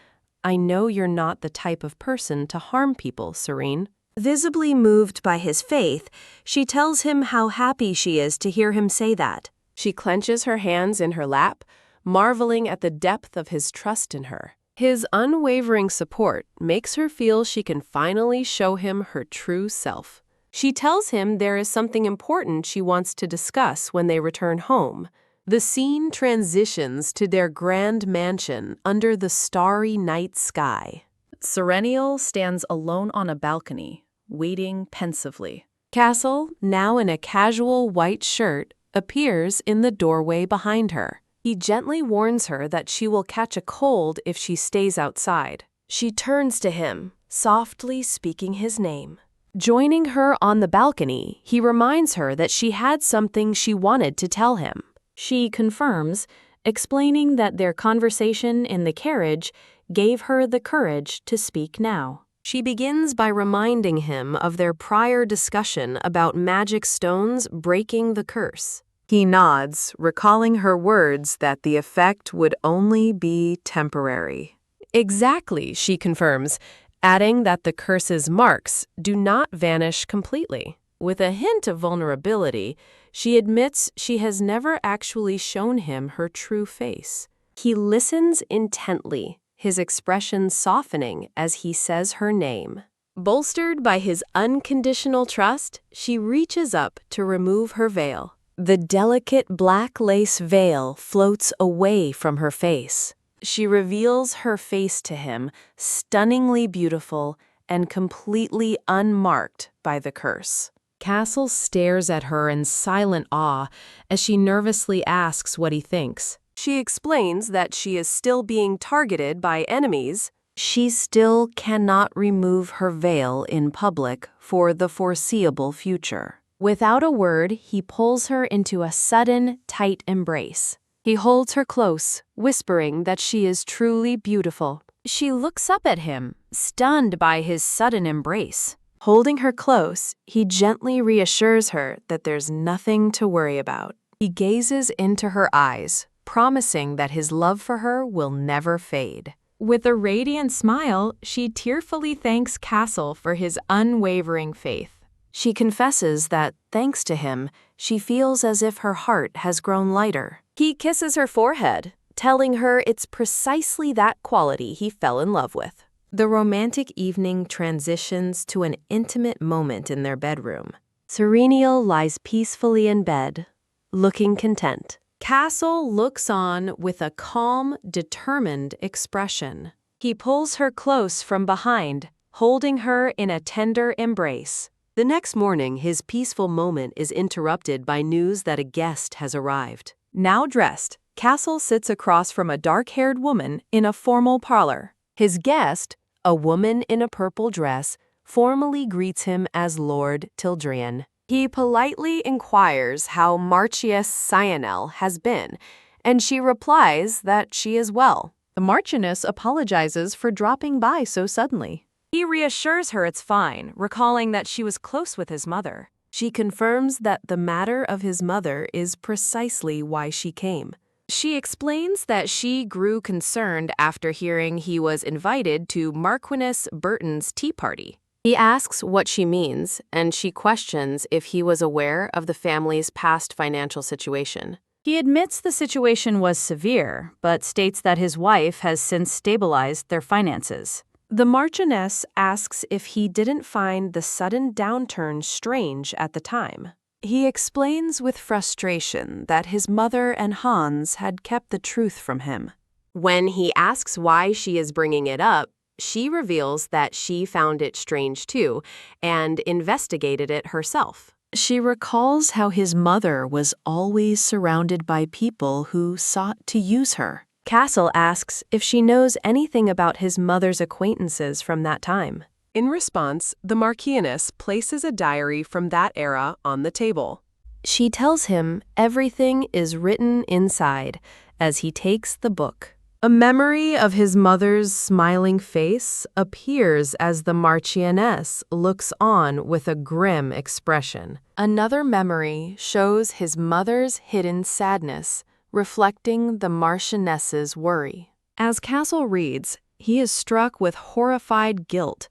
"I know you're not the type of person to harm people, Serene." Visibly moved by his faith, she tells him how happy she is to hear him say that. She clenches her hands in her lap, marveling at the depth of his trust in her. His unwavering support makes her feel she can finally show him her true self. She tells him there is something important she wants to discuss when they return home. The scene transitions to their grand mansion under the starry night sky. Serenil stands alone on a balcony, waiting pensively. Castle, now in a casual white shirt, appears in the doorway behind her. He gently warns her that she will catch a cold if she stays outside. She turns to him, softly speaking his name. Joining her on the balcony, he reminds her that she had something she wanted to tell him. She confirms, explaining that their conversation in the carriage gave her the courage to speak now. She begins by reminding him of their prior discussion about magic stones breaking the curse. He nods, recalling her words that the effect would only be temporary. Exactly, she confirms, adding that the curse's marks do not vanish completely. With a hint of vulnerability, she admits she has never actually shown him her true face. He listens intently, his expression softening as he says her name. Bolstered by his unconditional trust, she reaches up to remove her veil. The delicate black lace veil floats away from her face. She reveals her face to him, stunningly beautiful and completely unmarked by the curse. Castle stares at her in silent awe as she nervously asks what he thinks. She explains that she is still being targeted by enemies. She still cannot remove her veil in public for the foreseeable future. Without a word, he pulls her into a sudden, tight embrace. He holds her close, whispering that she is truly beautiful. She looks up at him, stunned by his sudden embrace. Holding her close, he gently reassures her that there's nothing to worry about. He gazes into her eyes, promising that his love for her will never fade. With a radiant smile, she tearfully thanks Castle for his unwavering faith. She confesses that, thanks to him, she feels as if her heart has grown lighter. He kisses her forehead, telling her it's precisely that quality he fell in love with. The romantic evening transitions to an intimate moment in their bedroom. Serenil lies peacefully in bed, looking content. Castle looks on with a calm, determined expression. He pulls her close from behind, holding her in a tender embrace. The next morning, his peaceful moment is interrupted by news that a guest has arrived. Now dressed, Castle sits across from a dark-haired woman in a formal parlor. His guest, a woman in a purple dress, formally greets him as Lord Tildrian. He politely inquires how Marchioness Cyanel has been, and she replies that she is well. The Marchioness apologizes for dropping by so suddenly. He reassures her it's fine, recalling that she was close with his mother. She confirms that the matter of his mother is precisely why she came. She explains that she grew concerned after hearing he was invited to Marquess Burton's tea party. He asks what she means, and she questions if he was aware of the family's past financial situation. He admits the situation was severe, but states that his wife has since stabilized their finances. The Marchioness asks if he didn't find the sudden downturn strange at the time. He explains with frustration that his mother and Hans had kept the truth from him. When he asks why she is bringing it up, she reveals that she found it strange too and investigated it herself. She recalls how his mother was always surrounded by people who sought to use her. Castle asks if she knows anything about his mother's acquaintances from that time. In response, the Marchioness places a diary from that era on the table. She tells him everything is written inside as he takes the book. A memory of his mother's smiling face appears as the Marchioness looks on with a grim expression. Another memory shows his mother's hidden sadness, reflecting the Marchioness's worry. As Castle reads, he is struck with horrified guilt,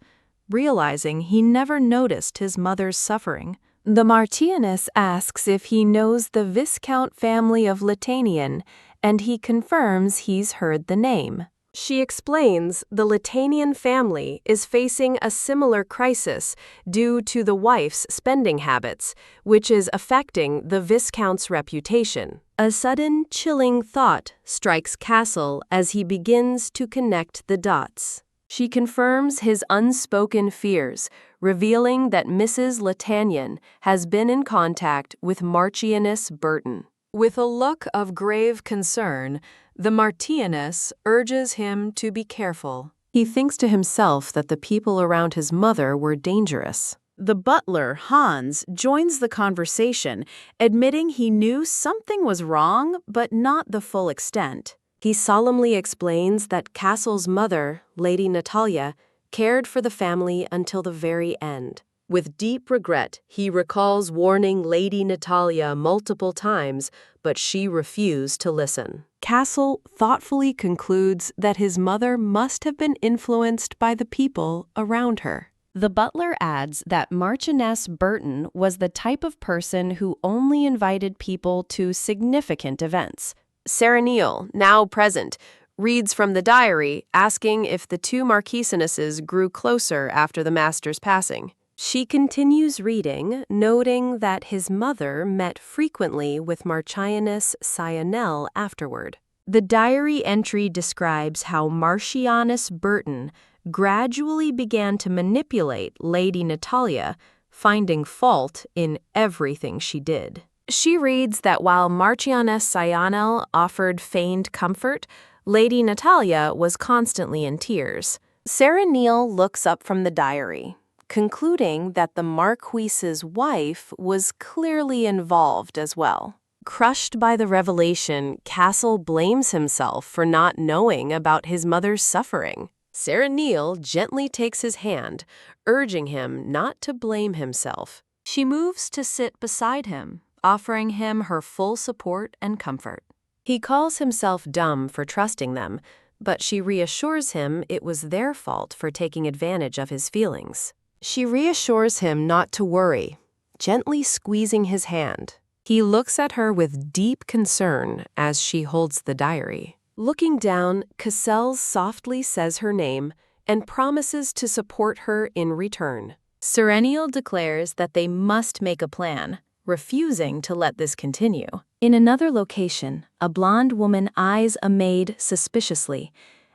realizing he never noticed his mother's suffering. The Marchioness asks if he knows the Viscount family of Litanian, and he confirms he's heard the name. She explains the Litanian family is facing a similar crisis due to the wife's spending habits, which is affecting the Viscount's reputation. A sudden, chilling thought strikes Castle as he begins to connect the dots. She confirms his unspoken fears, revealing that Mrs. Litanian has been in contact with Marchioness Burton. With a look of grave concern, the Marchioness urges him to be careful. He thinks to himself that the people around his mother were dangerous. The butler, Hans, joins the conversation, admitting he knew something was wrong, but not the full extent. He solemnly explains that Castle's mother, Lady Natalia, cared for the family until the very end. With deep regret, he recalls warning Lady Natalia multiple times, but she refused to listen. Castle thoughtfully concludes that his mother must have been influenced by the people around her. The butler adds that Marchioness Burton was the type of person who only invited people to significant events. Sarah Neal, now present, reads from the diary, asking if the two Marquisonesses grew closer after the master's passing. She continues reading, noting that his mother met frequently with Marchioness Cyanel afterward. The diary entry describes how Marchioness Burton gradually began to manipulate Lady Natalia, finding fault in everything she did. She reads that while Marchioness Cyanel offered feigned comfort, Lady Natalia was constantly in tears. Sarah Neal looks up from the diary, concluding that the Marquise's wife was clearly involved as well. Crushed by the revelation, Castle blames himself for not knowing about his mother's suffering. Sarah Neal gently takes his hand, urging him not to blame himself. She moves to sit beside him, offering him her full support and comfort. He calls himself dumb for trusting them, but she reassures him it was their fault for taking advantage of his feelings. She reassures him not to worry, gently squeezing his hand. He looks at her with deep concern as she holds the diary. Looking down, Cassell softly says her name and promises to support her in return. Serenial declares that they must make a plan, refusing to let this continue. In another location, a blonde woman eyes a maid suspiciously,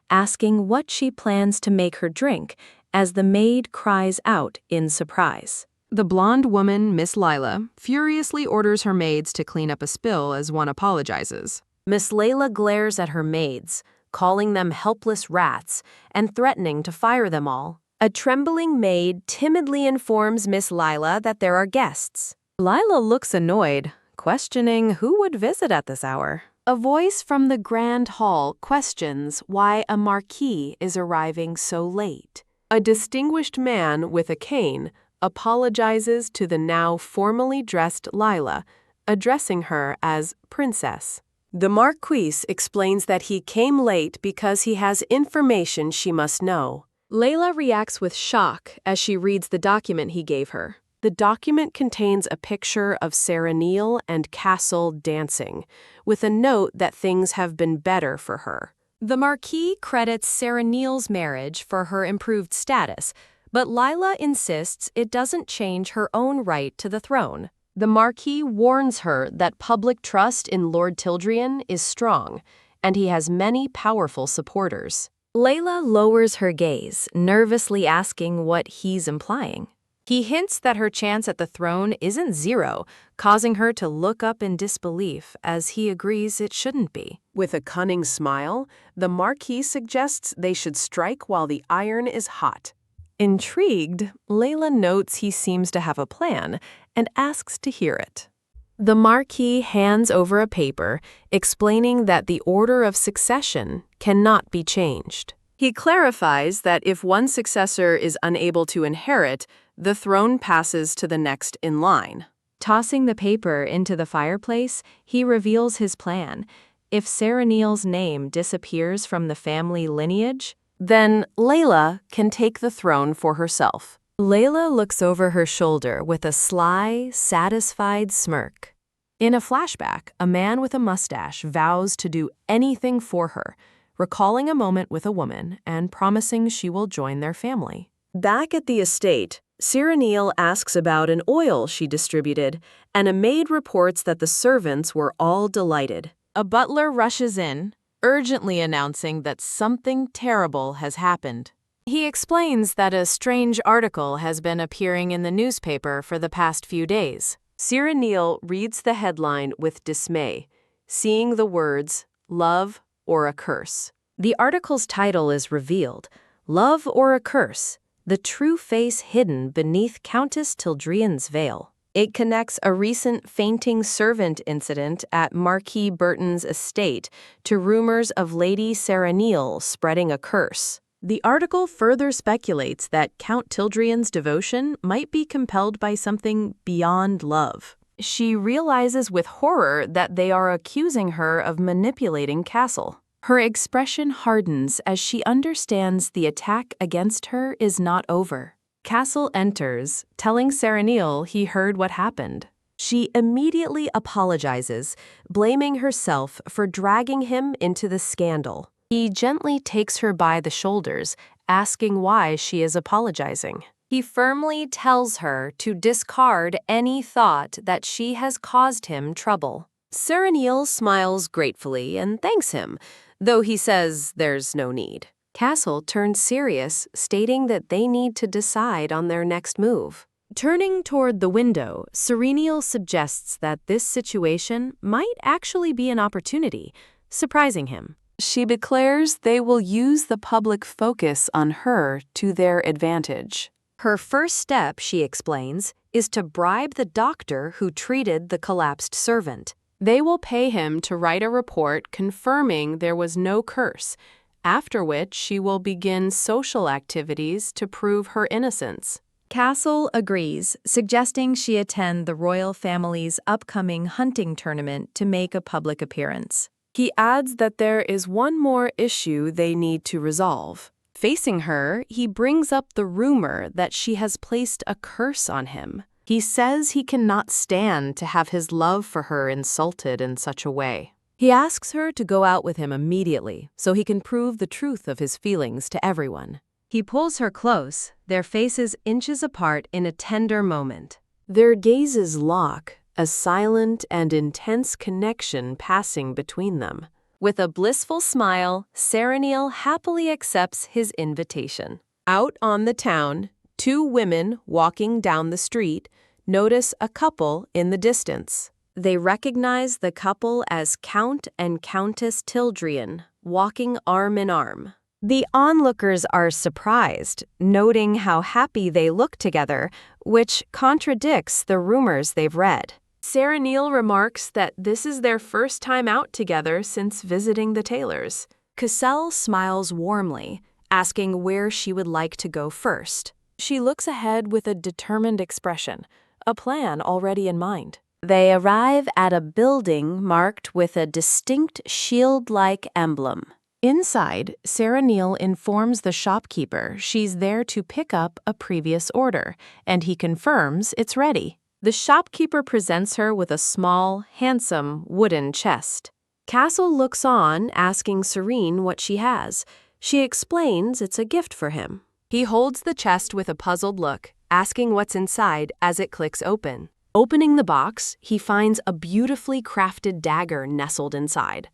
asking what she plans to make her drink as the maid cries out in surprise. The blonde woman, Miss Lila, furiously orders her maids to clean up a spill as one apologizes. Miss Layla glares at her maids, calling them helpless rats and threatening to fire them all. A trembling maid timidly informs Miss Lila that there are guests. Lila looks annoyed, questioning who would visit at this hour. A voice from the grand hall questions why a marquis is arriving so late. A distinguished man with a cane apologizes to the now formally dressed Lila, addressing her as princess. The marquis explains that he came late because he has information she must know. Layla reacts with shock as she reads the document he gave her. The document contains a picture of Sarah Neal and Castle dancing, with a note that things have been better for her. The Marquis credits Sarah Neal's marriage for her improved status, but Lila insists it doesn't change her own right to the throne. The Marquis warns her that public trust in Lord Tildrian is strong, and he has many powerful supporters. Layla lowers her gaze, nervously asking what he's implying. He hints that her chance at the throne isn't zero, causing her to look up in disbelief as he agrees it shouldn't be. With a cunning smile, the Marquis suggests they should strike while the iron is hot. Intrigued, Layla notes he seems to have a plan and asks to hear it. The Marquis hands over a paper explaining that the order of succession cannot be changed. He clarifies that if one successor is unable to inherit, the throne passes to the next in line. Tossing the paper into the fireplace, he reveals his plan. If Sarah Neal's name disappears from the family lineage, then Layla can take the throne for herself. Layla looks over her shoulder with a sly, satisfied smirk. In a flashback, a man with a mustache vows to do anything for her, recalling a moment with a woman and promising she will join their family. Back at the estate, Sarah Neal asks about an oil she distributed, and a maid reports that the servants were all delighted. A butler rushes in, urgently announcing that something terrible has happened. He explains that a strange article has been appearing in the newspaper for the past few days. Sarah Neal reads the headline with dismay, seeing the words, "Love or a Curse." The article's title is revealed, Love or a Curse, the true face hidden beneath Countess Tildrian's veil. It connects a recent fainting servant incident at Marquis Burton's estate to rumors of Lady Sarah Neal spreading a curse. The article further speculates that Count Tildrian's devotion might be compelled by something beyond love. She realizes with horror that they are accusing her of manipulating Castle. Her expression hardens as she understands the attack against her is not over. Castle enters, telling Sarah Neal he heard what happened. She immediately apologizes, blaming herself for dragging him into the scandal. He gently takes her by the shoulders, asking why she is apologizing. He firmly tells her to discard any thought that she has caused him trouble. Sarah Neal smiles gratefully and thanks him, though he says there's no need. Castle turns serious, stating that they need to decide on their next move. Turning toward the window, Serenial suggests that this situation might actually be an opportunity, surprising him. She declares they will use the public focus on her to their advantage. Her first step, she explains, is to bribe the doctor who treated the collapsed servant. They will pay him to write a report confirming there was no curse, after which she will begin social activities to prove her innocence. Castle agrees, suggesting she attend the royal family's upcoming hunting tournament to make a public appearance. He adds that there is one more issue they need to resolve. Facing her, he brings up the rumor that she has placed a curse on him. He says he cannot stand to have his love for her insulted in such a way. He asks her to go out with him immediately so he can prove the truth of his feelings to everyone. He pulls her close, their faces inches apart in a tender moment. Their gazes lock, a silent and intense connection passing between them. With a blissful smile, Sarah Neal happily accepts his invitation. Out on the town, two women walking down the street notice a couple in the distance. they recognize the couple as Count and Countess Tildrian, walking arm in arm. The onlookers are surprised, noting how happy they look together, which contradicts the rumors they've read. Sarah Neil remarks that this is their first time out together since visiting the tailors. Cassell smiles warmly, asking where she would like to go first. She looks ahead with a determined expression, a plan already in mind. They arrive at a building marked with a distinct shield-like emblem. Inside, Sarah Neil informs the shopkeeper she's there to pick up a previous order, and he confirms it's ready. The shopkeeper presents her with a small, handsome wooden chest. Castle looks on, asking Serene what she has. She explains it's a gift for him. He holds the chest with a puzzled look, asking what's inside as it clicks open. Opening the box, he finds a beautifully crafted dagger nestled inside.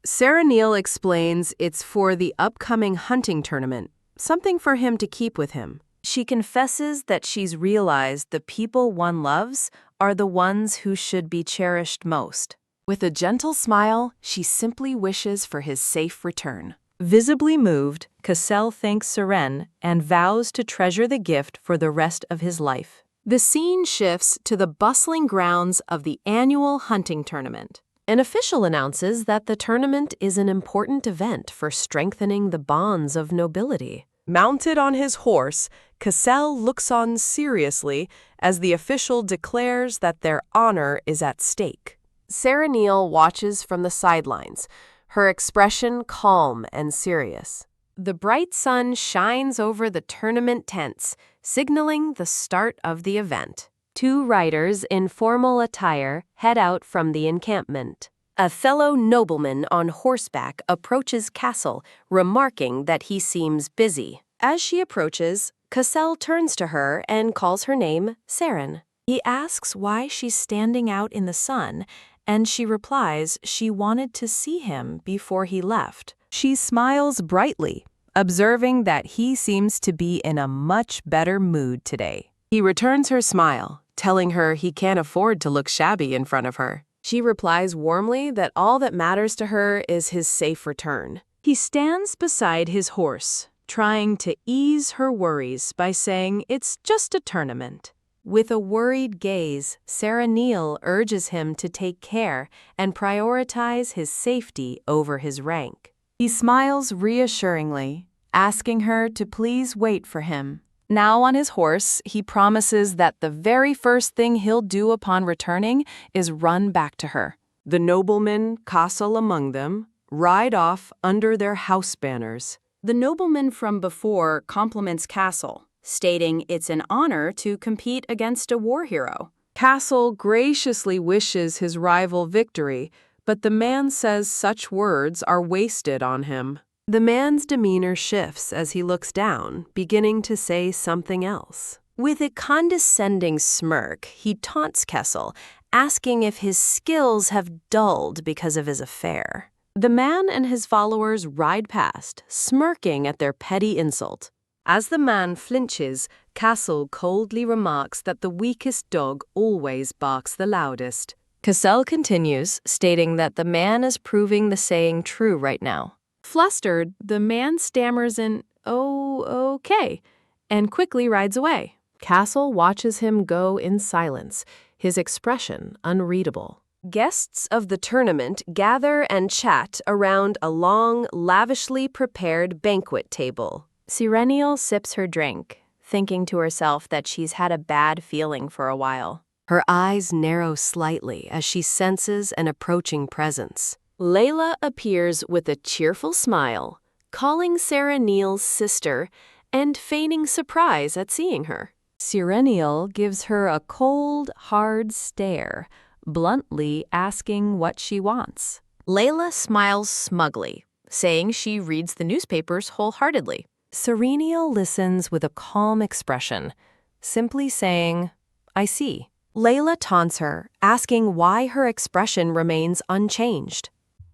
Sarah Neil explains it's for the upcoming hunting tournament, something for him to keep with him. She confesses that she's realized the people one loves are the ones who should be cherished most. With a gentle smile, she simply wishes for his safe return. Visibly moved, Cassell thanks Seren and vows to treasure the gift for the rest of his life. The scene shifts to the bustling grounds of the annual hunting tournament. An official announces that the tournament is an important event for strengthening the bonds of nobility. Mounted on his horse, Cassell looks on seriously as the official declares that their honor is at stake. Sarah Neil watches from the sidelines, her expression calm and serious. The bright sun shines over the tournament tents, signaling the start of the event. Two riders in formal attire head out from the encampment. A fellow nobleman on horseback approaches Castle, remarking that he seems busy. As she approaches, Cassell turns to her and calls her name Seren. He asks why she's standing out in the sun, and she replies she wanted to see him before he left. She smiles brightly, observing that he seems to be in a much better mood today. He returns her smile, telling her he can't afford to look shabby in front of her. She replies warmly that all that matters to her is his safe return. He stands beside his horse, trying to ease her worries by saying it's just a tournament. With a worried gaze, Sarah Neil urges him to take care and prioritize his safety over his rank. He smiles reassuringly, asking her to please wait for him. Now on his horse, he promises that the very first thing he'll do upon returning is run back to her. The noblemen, Castle among them, ride off under their house banners. The nobleman from before compliments Castle, stating it's an honor to compete against a war hero. Castle graciously wishes his rival victory, but the man says such words are wasted on him. The man's demeanor shifts as he looks down, beginning to say something else. With a condescending smirk, he taunts Kessel, asking if his skills have dulled because of his affair. The man and his followers ride past, smirking at their petty insult. As the man flinches, Castle coldly remarks that the weakest dog always barks the loudest. Cassell continues, stating that the man is proving the saying true right now. Flustered, the man stammers an, "Oh, okay," and quickly rides away. Castle watches him go in silence, his expression unreadable. Guests of the tournament gather and chat around a long, lavishly prepared banquet table. Sirenial sips her drink, thinking to herself that she's had a bad feeling for a while. Her eyes narrow slightly as she senses an approaching presence. Layla appears with a cheerful smile, calling Sarah Neil's sister and feigning surprise at seeing her. Sirenial gives her a cold, hard stare, bluntly asking what she wants. Layla smiles smugly, saying she reads the newspapers wholeheartedly. Serenial listens with a calm expression, simply saying, "I see." Layla taunts her, asking why her expression remains unchanged.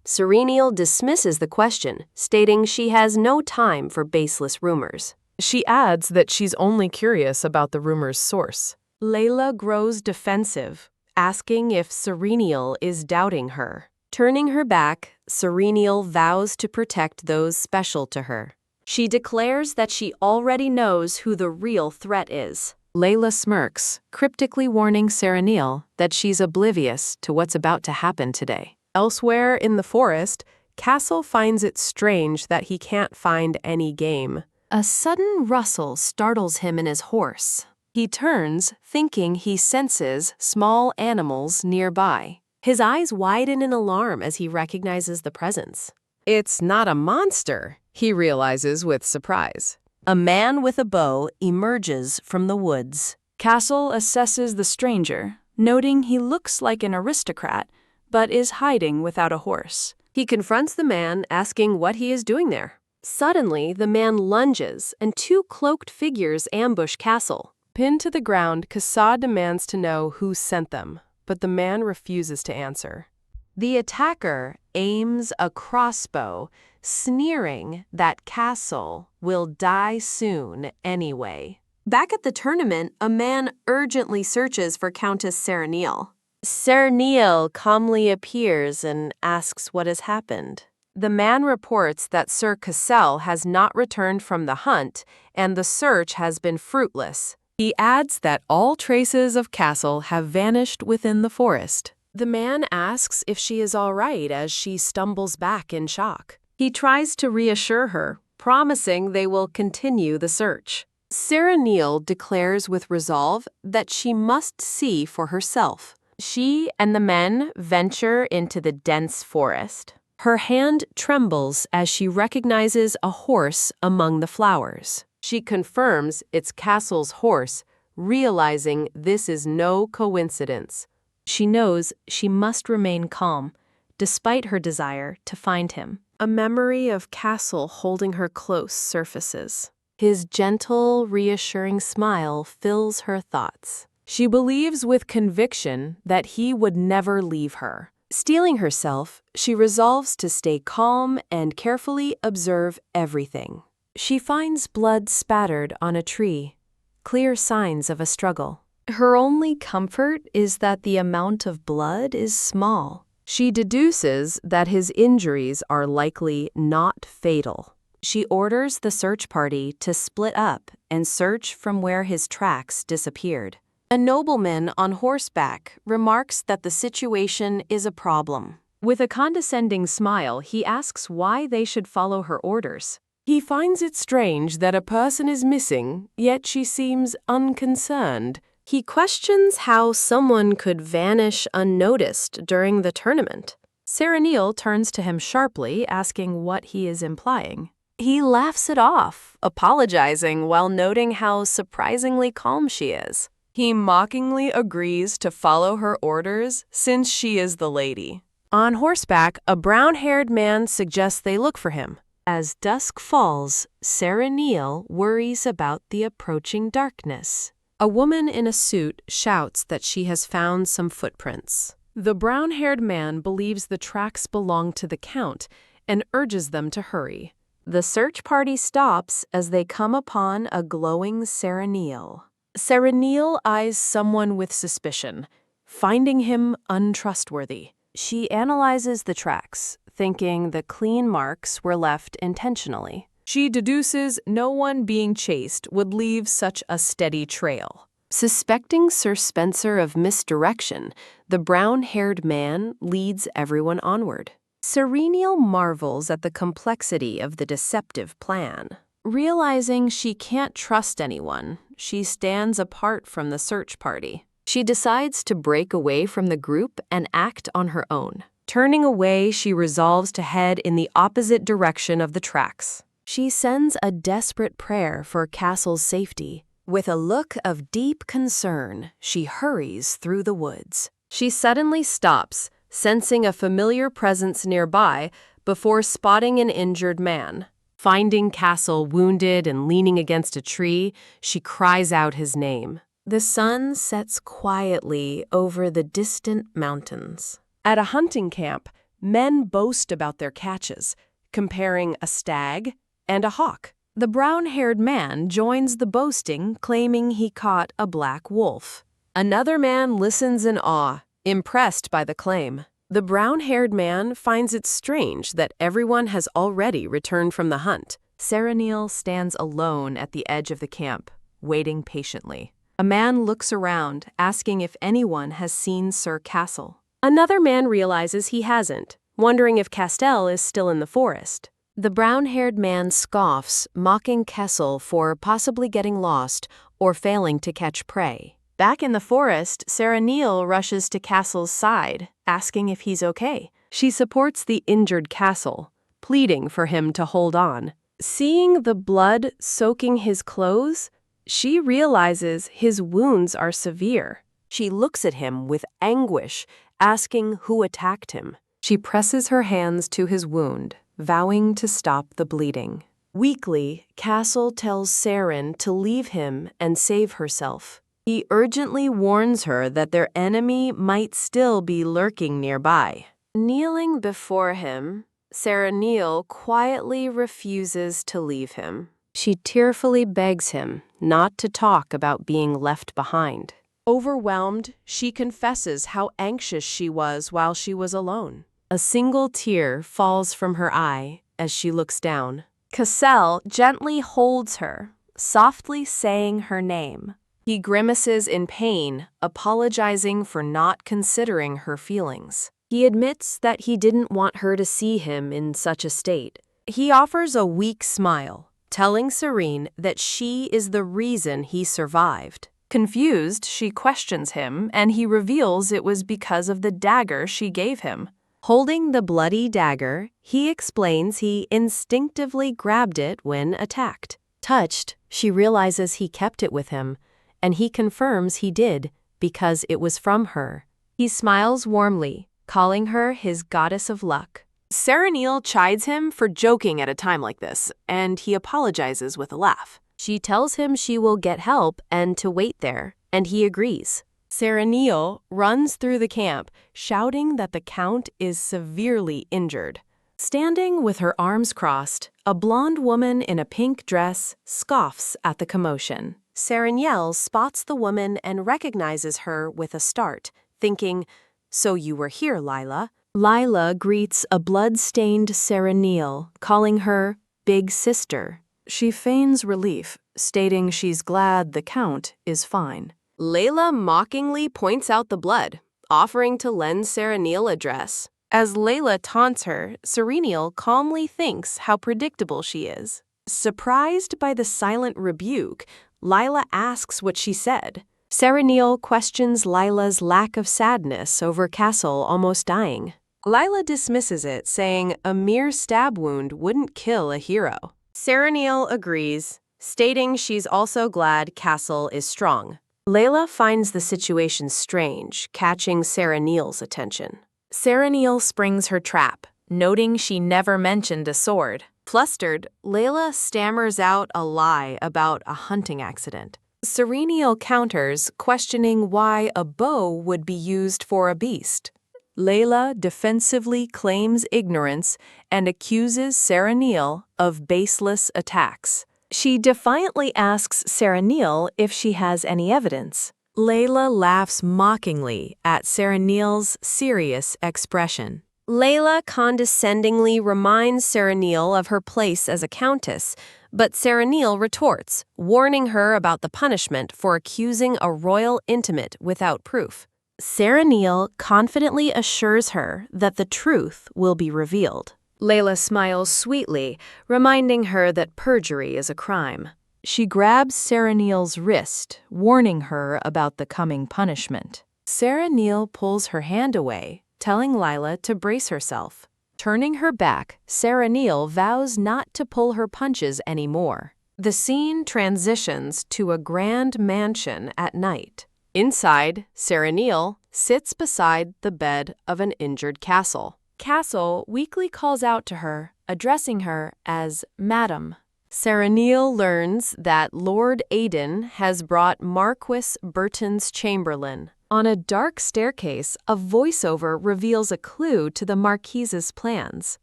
Serenial dismisses the question, stating she has no time for baseless rumors. She adds that she's only curious about the rumor's source. Layla grows defensive, asking if Serenial is doubting her. Turning her back, Serenial vows to protect those special to her. She declares that she already knows who the real threat is. Layla smirks, cryptically warning Serenial that she's oblivious to what's about to happen today. Elsewhere in the forest, Castle finds it strange that he can't find any game. A sudden rustle startles him in his horse. He turns, thinking he senses small animals nearby. His eyes widen in alarm as he recognizes the presence. It's not a monster, he realizes with surprise. A man with a bow emerges from the woods. Castle assesses the stranger, noting he looks like an aristocrat, but is hiding without a horse. He confronts the man, asking what he is doing there. Suddenly, the man lunges, and two cloaked figures ambush Castle. Pinned to the ground, Kasa demands to know who sent them, but the man refuses to answer. The attacker aims a crossbow, sneering that Castle will die soon anyway. Back at the tournament, a man urgently searches for Countess Serenial. Serenial calmly appears and asks what has happened. The man reports that Sir Cassel has not returned from the hunt, and the search has been fruitless. He adds that all traces of Castle have vanished within the forest. The man asks if she is all right as she stumbles back in shock. He tries to reassure her, promising they will continue the search. Serenial declares with resolve that she must see for herself. She and the men venture into the dense forest. Her hand trembles as she recognizes a horse among the flowers. She confirms it's Castle's horse, realizing this is no coincidence. She knows she must remain calm, despite her desire to find him. A memory of Castle holding her close surfaces. His gentle, reassuring smile fills her thoughts. She believes with conviction that he would never leave her. Steeling herself, she resolves to stay calm and carefully observe everything. She finds blood spattered on a tree, clear signs of a struggle. Her only comfort is that the amount of blood is small. She deduces that his injuries are likely not fatal. She orders the search party to split up and search from where his tracks disappeared. A nobleman on horseback remarks that the situation is a problem. With a condescending smile, he asks why they should follow her orders. He finds it strange that a person is missing, yet she seems unconcerned. He questions how someone could vanish unnoticed during the tournament. Serenial turns to him sharply, asking what he is implying. He laughs it off, apologizing while noting how surprisingly calm she is. He mockingly agrees to follow her orders since she is the lady. On horseback, a brown-haired man suggests they look for him. As dusk falls, Serenial worries about the approaching darkness. A woman in a suit shouts that she has found some footprints. The brown-haired man believes the tracks belong to the Count and urges them to hurry. The search party stops as they come upon a glowing Serenial. Serenial eyes someone with suspicion, finding him untrustworthy. She analyzes the tracks, thinking the clean marks were left intentionally. She deduces no one being chased would leave such a steady trail. Suspecting Sir Spencer of misdirection, the brown-haired man leads everyone onward. Serenial marvels at the complexity of the deceptive plan. Realizing she can't trust anyone, she stands apart from the search party. She decides to break away from the group and act on her own. Turning away, she resolves to head in the opposite direction of the tracks. She sends a desperate prayer for Castle's safety. With a look of deep concern, she hurries through the woods. She suddenly stops, sensing a familiar presence nearby, before spotting an injured man. Finding Castle wounded and leaning against a tree, she cries out his name. The sun sets quietly over the distant mountains. At a hunting camp, men boast about their catches, comparing a stag and a hawk. The brown-haired man joins the boasting, claiming he caught a black wolf. Another man listens in awe, Impressed by the claim, the brown-haired man finds it strange that everyone has already returned from the hunt. Serenil stands alone at the edge of the camp, waiting patiently. A man looks around, asking if anyone has seen Sir Castle. Another man realizes he hasn't, wondering if Castell is still in the forest. The brown-haired man scoffs, mocking Kessel for possibly getting lost or failing to catch prey. Back in the forest, Serenil rushes to Castle's side, asking if he's okay. She supports the injured Castle, pleading for him to hold on. Seeing the blood soaking his clothes, she realizes his wounds are severe. She looks at him with anguish, asking who attacked him. She presses her hands to his wound, vowing to stop the bleeding. Weakly, Castle tells Seren to leave him and save herself. He urgently warns her that their enemy might still be lurking nearby. Kneeling before him, Serenil quietly refuses to leave him. She tearfully begs him not to talk about being left behind. Overwhelmed, she confesses how anxious she was while she was alone. A single tear falls from her eye as she looks down. Cassel gently holds her, softly saying her name. He grimaces in pain, apologizing for not considering her feelings. He admits that he didn't want her to see him in such a state. He offers a weak smile, telling Serene that she is the reason he survived. Confused, she questions him, and he reveals it was because of the dagger she gave him. Holding the bloody dagger, he explains he instinctively grabbed it when attacked. Touched, she realizes he kept it with him, and he confirms he did because it was from her. He smiles warmly, calling her his goddess of luck. Serenil chides him for joking at a time like this, and he apologizes with a laugh. She tells him she will get help and to wait there, and he agrees. Serenil runs through the camp, shouting that the Count is severely injured. Standing with her arms crossed, a blonde woman in a pink dress scoffs at the commotion. Serenil spots the woman and recognizes her with a start, thinking, "So you were here, Lila." Lila greets a blood-stained Serenil, calling her Big Sister. She feigns relief, stating she's glad the Count is fine. Layla mockingly points out the blood, offering to lend Serenil a dress. As Layla taunts her, Serenil calmly thinks how predictable she is. Surprised by the silent rebuke, Lila asks what she said. Serenil questions Lila's lack of sadness over Castle almost dying. Lila dismisses it, saying a mere stab wound wouldn't kill a hero. Serenil agrees, stating she's also glad Castle is strong. Layla finds the situation strange, catching Serenil's attention. Serenil springs her trap, noting she never mentioned a sword. Flustered, Layla stammers out a lie about a hunting accident. Serenil counters, questioning why a bow would be used for a beast. Layla defensively claims ignorance and accuses Serenil of baseless attacks. She defiantly asks Serenil if she has any evidence. Layla laughs mockingly at Serenil's serious expression. Layla condescendingly reminds Serenil of her place as a countess, but Serenil retorts, warning her about the punishment for accusing a royal intimate without proof. Serenil confidently assures her that the truth will be revealed. Layla smiles sweetly, reminding her that perjury is a crime. She grabs Serenil's wrist, warning her about the coming punishment. Serenil pulls her hand away, telling Lila to brace herself. Turning her back, Serenil vows not to pull her punches anymore. The scene transitions to a grand mansion at night. Inside, Serenil sits beside the bed of an injured Castle. Castle weakly calls out to her, addressing her as Madam. Serenil learns that Lord Aiden has brought Marquis Burton's chamberlain. On a dark staircase, a voiceover reveals a clue to the Marquise's plans.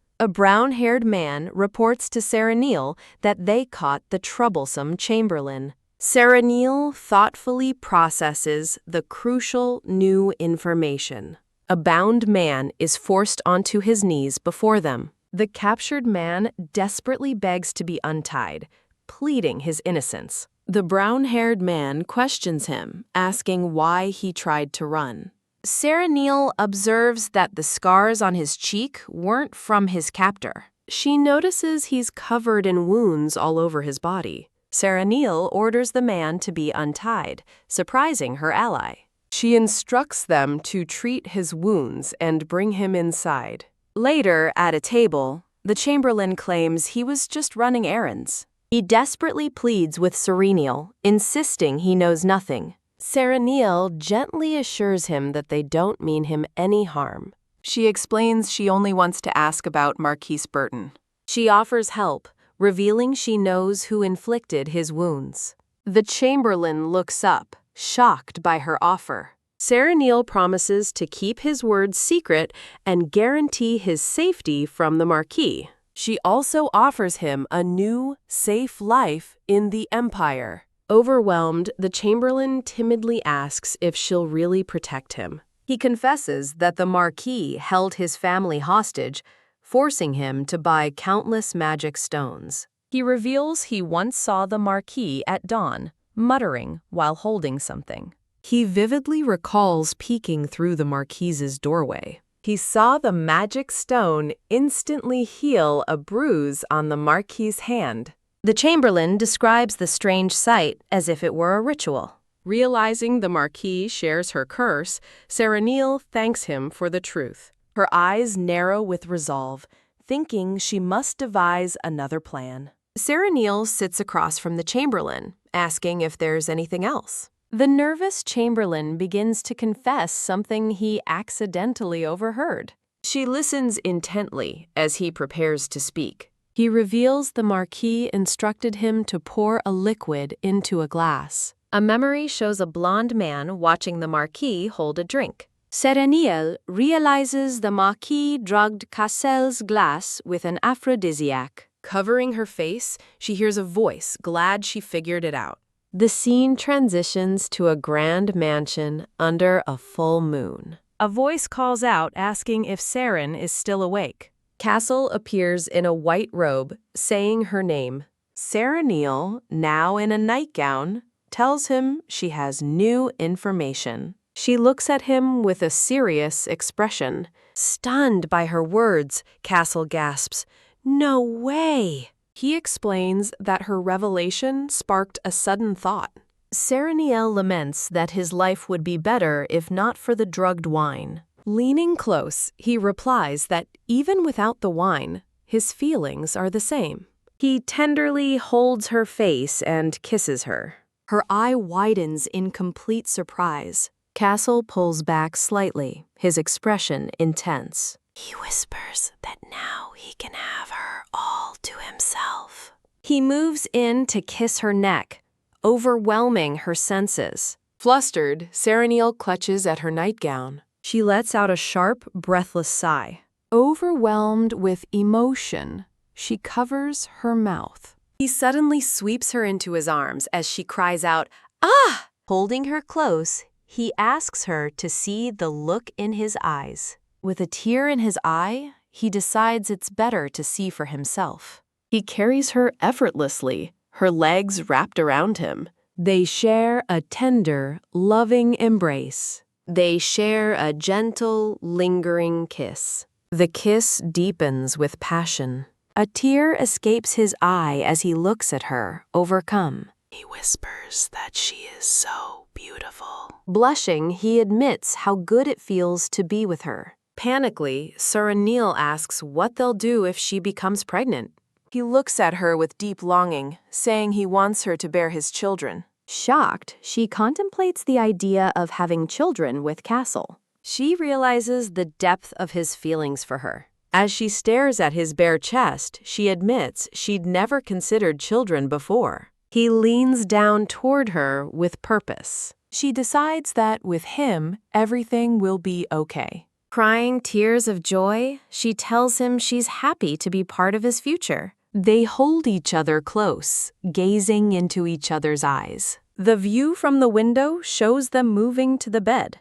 A brown-haired man reports to Serenil that they caught the troublesome chamberlain. Serenil thoughtfully processes the crucial new information. A bound man is forced onto his knees before them. The captured man desperately begs to be untied, pleading his innocence. The brown-haired man questions him, asking why he tried to run. Serenil observes that the scars on his cheek weren't from his captor. She notices he's covered in wounds all over his body. Serenil orders the man to be untied, surprising her ally. She instructs them to treat his wounds and bring him inside. Later, at a table, the chamberlain claims he was just running errands. He desperately pleads with Serenil, insisting he knows nothing. Serenil gently assures him that they don't mean him any harm. She explains she only wants to ask about Marquise Burton. She offers help, revealing she knows who inflicted his wounds. The chamberlain looks up, shocked by her offer. Serenil promises to keep his words secret and guarantee his safety from the Marquis. She also offers him a new, safe life in the Empire. Overwhelmed, the chamberlain timidly asks if she'll really protect him. He confesses that the Marquis held his family hostage, forcing him to buy countless magic stones. He reveals he once saw the Marquis at dawn, muttering while holding something. He vividly recalls peeking through the Marquis's doorway. He saw the magic stone instantly heal a bruise on the Marquis's hand. The chamberlain describes the strange sight as if it were a ritual. Realizing the Marquis shares her curse, Serenil thanks him for the truth. Her eyes narrow with resolve, thinking she must devise another plan. Serenil sits across from the chamberlain, asking if there's anything else. The nervous chamberlain begins to confess something he accidentally overheard. She listens intently as he prepares to speak. He reveals the Marquis instructed him to pour a liquid into a glass. A memory shows a blond man watching the Marquis hold a drink. Serenil realizes the Marquis drugged Cassel's glass with an aphrodisiac. Covering her face, she hears a voice, glad she figured it out. The scene transitions to a grand mansion under a full moon. A voice calls out asking if Seren is still awake. Cassel appears in a white robe, saying her name. Serenil, now in a nightgown, tells him she has new information. She looks at him with a serious expression. Stunned by her words, Cassel gasps, "No way!" He explains that her revelation sparked a sudden thought. Serenil laments that his life would be better if not for the drugged wine. Leaning close, he replies that even without the wine, his feelings are the same. He tenderly holds her face and kisses her. Her eye widens in complete surprise. Cassel pulls back slightly, his expression intense. He whispers that now he can have her all to himself. He moves in to kiss her neck, overwhelming her senses. Flustered, Serenil clutches at her nightgown. She lets out a sharp, breathless sigh. Overwhelmed with emotion, she covers her mouth. He suddenly sweeps her into his arms as she cries out, "Ah!" Holding her close, he asks her to see the look in his eyes. With a tear in his eye, he decides it's better to see for himself. He carries her effortlessly, her legs wrapped around him. They share a tender, loving embrace. They share a gentle, lingering kiss. The kiss deepens with passion. A tear escapes his eye as he looks at her, overcome. He whispers that she is so beautiful. Blushing, he admits how good it feels to be with her. Panically, Serenil asks what they'll do if she becomes pregnant. He looks at her with deep longing, saying he wants her to bear his children. Shocked, she contemplates the idea of having children with Cassel. She realizes the depth of his feelings for her. As she stares at his bare chest, she admits she'd never considered children before. He leans down toward her with purpose. She decides that with him, everything will be okay. Crying tears of joy, she tells him she's happy to be part of his future. They hold each other close, gazing into each other's eyes. The view from the window shows them moving to the bed.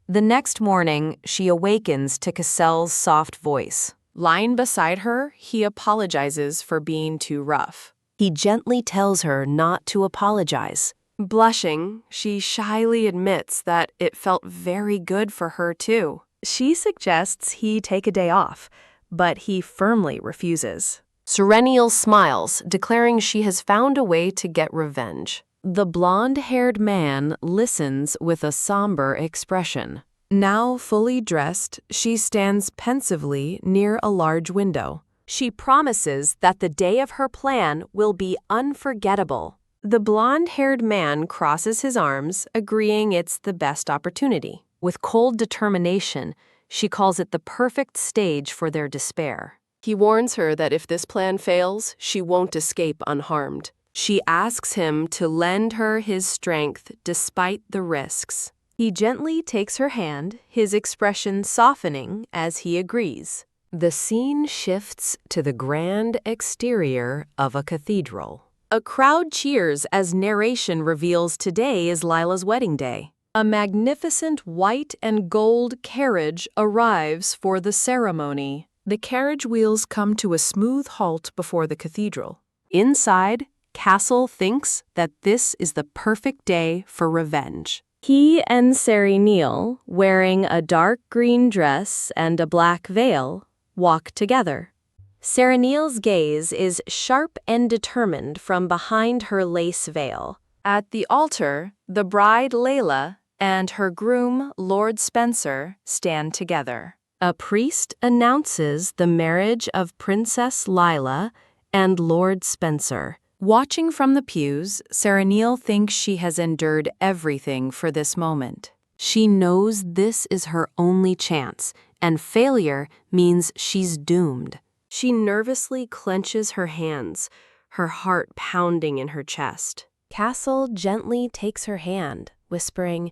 The next morning, she awakens to Cassel's soft voice. Lying beside her, he apologizes for being too rough. He gently tells her not to apologize. Blushing, she shyly admits that it felt very good for her too. She suggests he take a day off, but he firmly refuses. Serenial smiles, declaring she has found a way to get revenge. The blonde-haired man listens with a somber expression. Now fully dressed, she stands pensively near a large window. She promises that the day of her plan will be unforgettable. The blonde-haired man crosses his arms, agreeing it's the best opportunity. With cold determination, she calls it the perfect stage for their despair. He warns her that if this plan fails, she won't escape unharmed. She asks him to lend her his strength despite the risks. He gently takes her hand, his expression softening as he agrees. The scene shifts to the grand exterior of a cathedral. A crowd cheers as narration reveals today is Lila's wedding day. A magnificent white and gold carriage arrives for the ceremony. The carriage wheels come to a smooth halt before the cathedral. Inside, Castle thinks that this is the perfect day for revenge. He and Serenial, wearing a dark green dress and a black veil, walk together. Serenial's gaze is sharp and determined from behind her lace veil. At the altar, the bride Layla and her groom Lord Spencer stand together. A priest announces the marriage of Princess Lila and Lord Spencer. Watching from the pews, Serenial thinks she has endured everything for this moment. She knows this is her only chance, and failure means she's doomed. She nervously clenches her hands, her heart pounding in her chest. Castle gently takes her hand, whispering,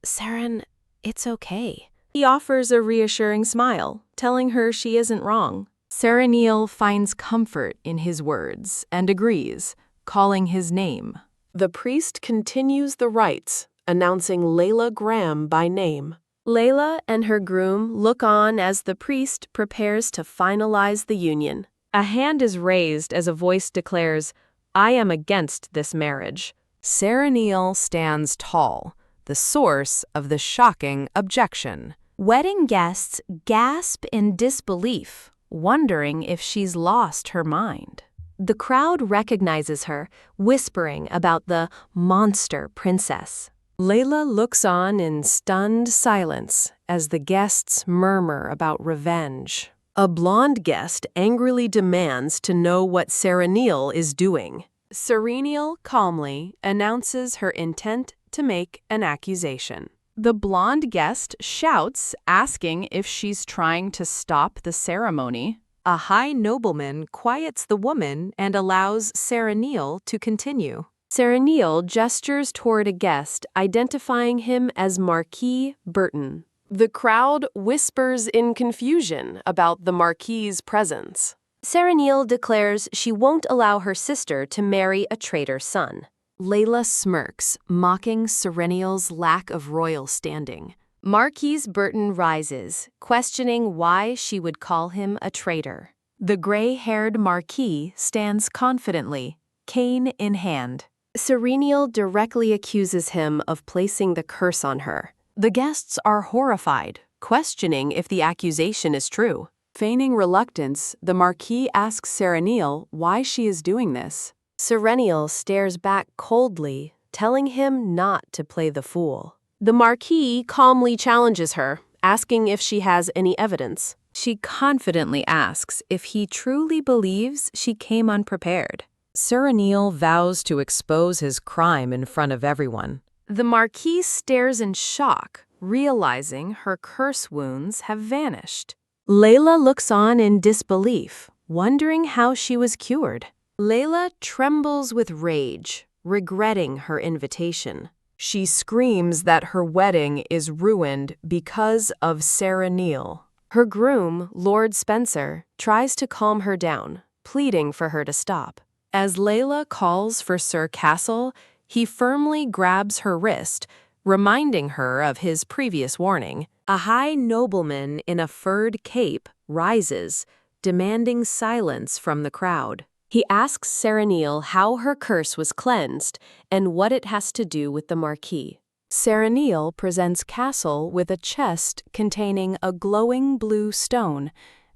"Seren, it's okay." He offers a reassuring smile, telling her she isn't wrong. Serenial finds comfort in his words and agrees, calling his name. The priest continues the rites, announcing Layla Graham by name. Layla and her groom look on as the priest prepares to finalize the union. A hand is raised as a voice declares, "I am against this marriage." Serenial stands tall, the source of the shocking objection. Wedding guests gasp in disbelief, wondering if she's lost her mind. The crowd recognizes her, whispering about the monster princess. Layla looks on in stunned silence as the guests murmur about revenge. A blonde guest angrily demands to know what Serenial is doing. Serenial calmly announces her intent to make an accusation. The blonde guest shouts, asking if she's trying to stop the ceremony. A high nobleman quiets the woman and allows Serenial to continue. Serenial gestures toward a guest, identifying him as Marquis Burton. The crowd whispers in confusion about the Marquis's presence. Serenial declares she won't allow her sister to marry a traitor's son. Layla smirks, mocking Serenial's lack of royal standing. Marquis Burton rises, questioning why she would call him a traitor. The gray-haired Marquis stands confidently, cane in hand. Serenial directly accuses him of placing the curse on her. The guests are horrified, questioning if the accusation is true. Feigning reluctance, the Marquis asks Serenial why she is doing this. Serenial stares back coldly, telling him not to play the fool. The Marquis calmly challenges her, asking if she has any evidence. She confidently asks if he truly believes she came unprepared. Serenial vows to expose his crime in front of everyone. The Marquis stares in shock, realizing her curse wounds have vanished. Layla looks on in disbelief, wondering how she was cured. Layla trembles with rage, regretting her invitation. She screams that her wedding is ruined because of Serenial. Her groom, Lord Spencer, tries to calm her down, pleading for her to stop. As Layla calls for Sir Castle, he firmly grabs her wrist, reminding her of his previous warning. A high nobleman in a furred cape rises, demanding silence from the crowd. He asks Serenil how her curse was cleansed and what it has to do with the Marquis. Serenil presents Castle with a chest containing a glowing blue stone,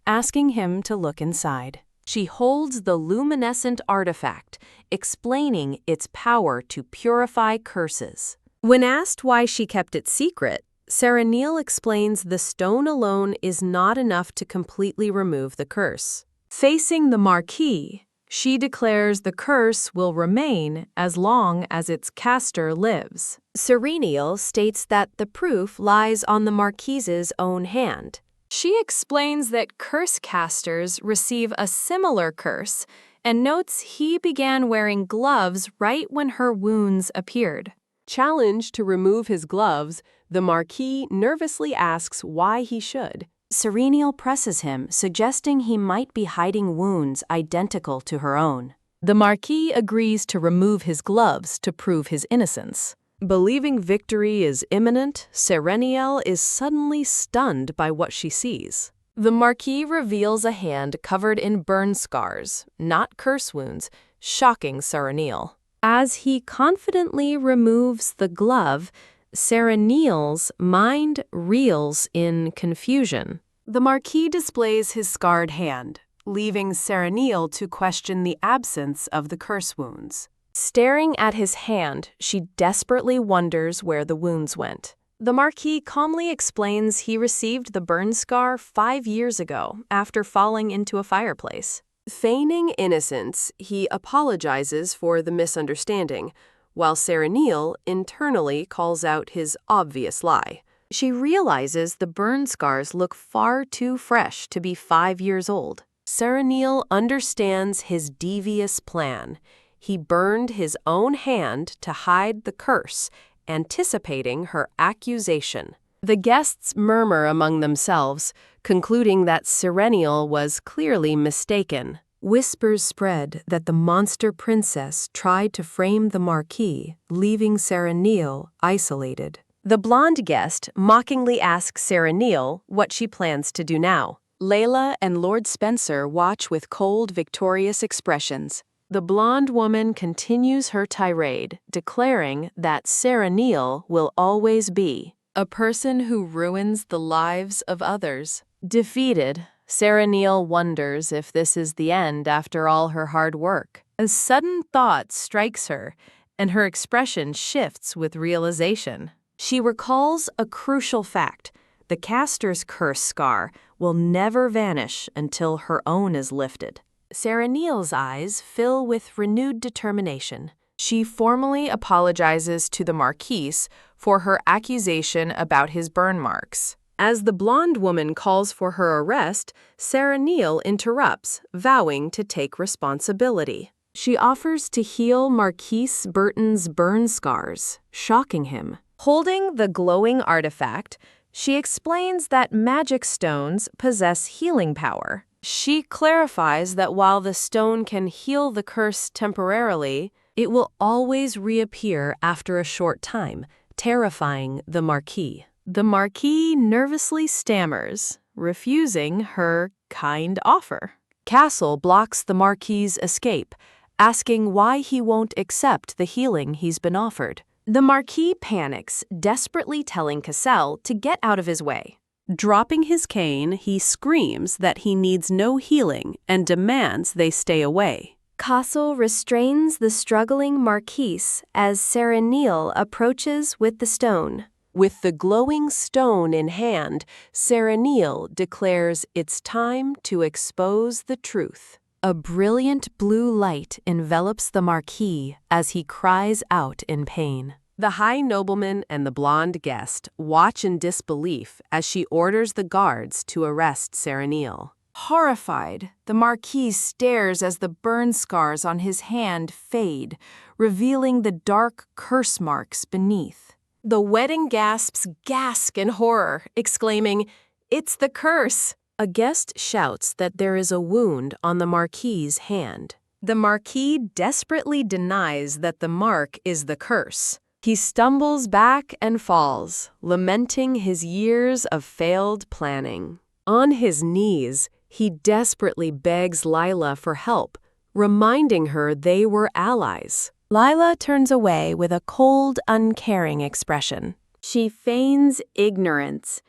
asking him to look inside. She holds the luminescent artifact, explaining its power to purify curses. When asked why she kept it secret, Serenil explains the stone alone is not enough to completely remove the curse. Facing the Marquis, she declares the curse will remain as long as its caster lives. Serenil states that the proof lies on the Marquis's own hand. She explains that curse casters receive a similar curse and notes he began wearing gloves right when her wounds appeared. Challenged to remove his gloves, the Marquis nervously asks why he should. Serenil presses him, suggesting he might be hiding wounds identical to her own. The Marquis agrees to remove his gloves to prove his innocence. Believing victory is imminent, Serenil is suddenly stunned by what she sees. The Marquis reveals a hand covered in burn scars, not curse wounds, shocking Serenil. As he confidently removes the glove, Serenil's mind reels in confusion. The Marquis displays his scarred hand, leaving Serenil to question the absence of the curse wounds. Staring at his hand, she desperately wonders where the wounds went. The Marquis calmly explains he received the burn scar 5 years ago after falling into a fireplace. Feigning innocence, he apologizes for the misunderstanding, while Serenil internally calls out his obvious lie. She realizes the burn scars look far too fresh to be 5 years old. Serenil understands his devious plan. He burned his own hand to hide the curse, anticipating her accusation. The guests murmur among themselves, concluding that Serenil was clearly mistaken. Whispers spread that the monster princess tried to frame the Marquis, leaving Serenil isolated. The blonde guest mockingly asks Serenil what she plans to do now. Layla and Lord Spencer watch with cold, victorious expressions. The blonde woman continues her tirade, declaring that Serenil will always be a person who ruins the lives of others. Defeated, Serenil wonders if this is the end after all her hard work. A sudden thought strikes her, and her expression shifts with realization. She recalls a crucial fact. The caster's curse scar will never vanish until her own is lifted. Serenil's eyes fill with renewed determination. She formally apologizes to the Marquis for her accusation about his burn marks. As the blonde woman calls for her arrest, Serenil interrupts, vowing to take responsibility. She offers to heal Marquis Burton's burn scars, shocking him. Holding the glowing artifact, she explains that magic stones possess healing power. She clarifies that while the stone can heal the curse temporarily, it will always reappear after a short time, terrifying the Marquis. The Marquis nervously stammers, refusing her kind offer. Castle blocks the Marquis's escape, asking why he won't accept the healing he's been offered. The Marquis panics, desperately telling Cassel to get out of his way. Dropping his cane, he screams that he needs no healing and demands they stay away. Castle restrains the struggling Marquis as Serenil approaches with the stone. With the glowing stone in hand, Serenil declares it's time to expose the truth. A brilliant blue light envelops the Marquis as he cries out in pain. The high nobleman and the blonde guest watch in disbelief as she orders the guards to arrest Serenil. Horrified, the Marquis stares as the burn scars on his hand fade, revealing the dark curse marks beneath. The wedding gasps gasp in horror, exclaiming, "It's the curse!" A guest shouts that there is a wound on the Marquis's hand. The Marquis desperately denies that the mark is the curse. He stumbles back and falls, lamenting his years of failed planning. On his knees, he desperately begs Lila for help, reminding her they were allies. Lila turns away with a cold, uncaring expression. She feigns ignorance,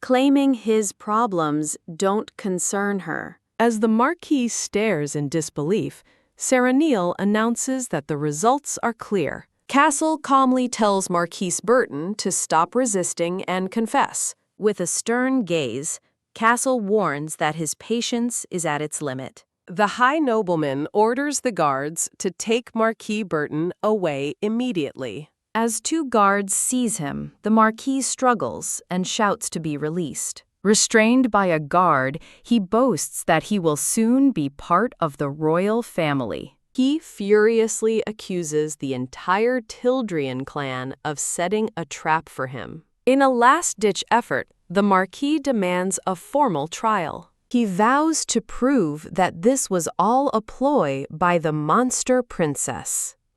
claiming his problems don't concern her. As the Marquis stares in disbelief, Sarah Neal announces that the results are clear. Castle calmly tells Marquise Burton to stop resisting and confess. With a stern gaze, Castle warns that his patience is at its limit. The High Nobleman orders the guards to take Marquis Burton away immediately. As two guards seize him, the Marquis struggles and shouts to be released. Restrained by a guard, he boasts that he will soon be part of the royal family. He furiously accuses the entire Tildrian clan of setting a trap for him. In a last-ditch effort, the Marquis demands a formal trial. He vows to prove that this was all a ploy by the monster princess.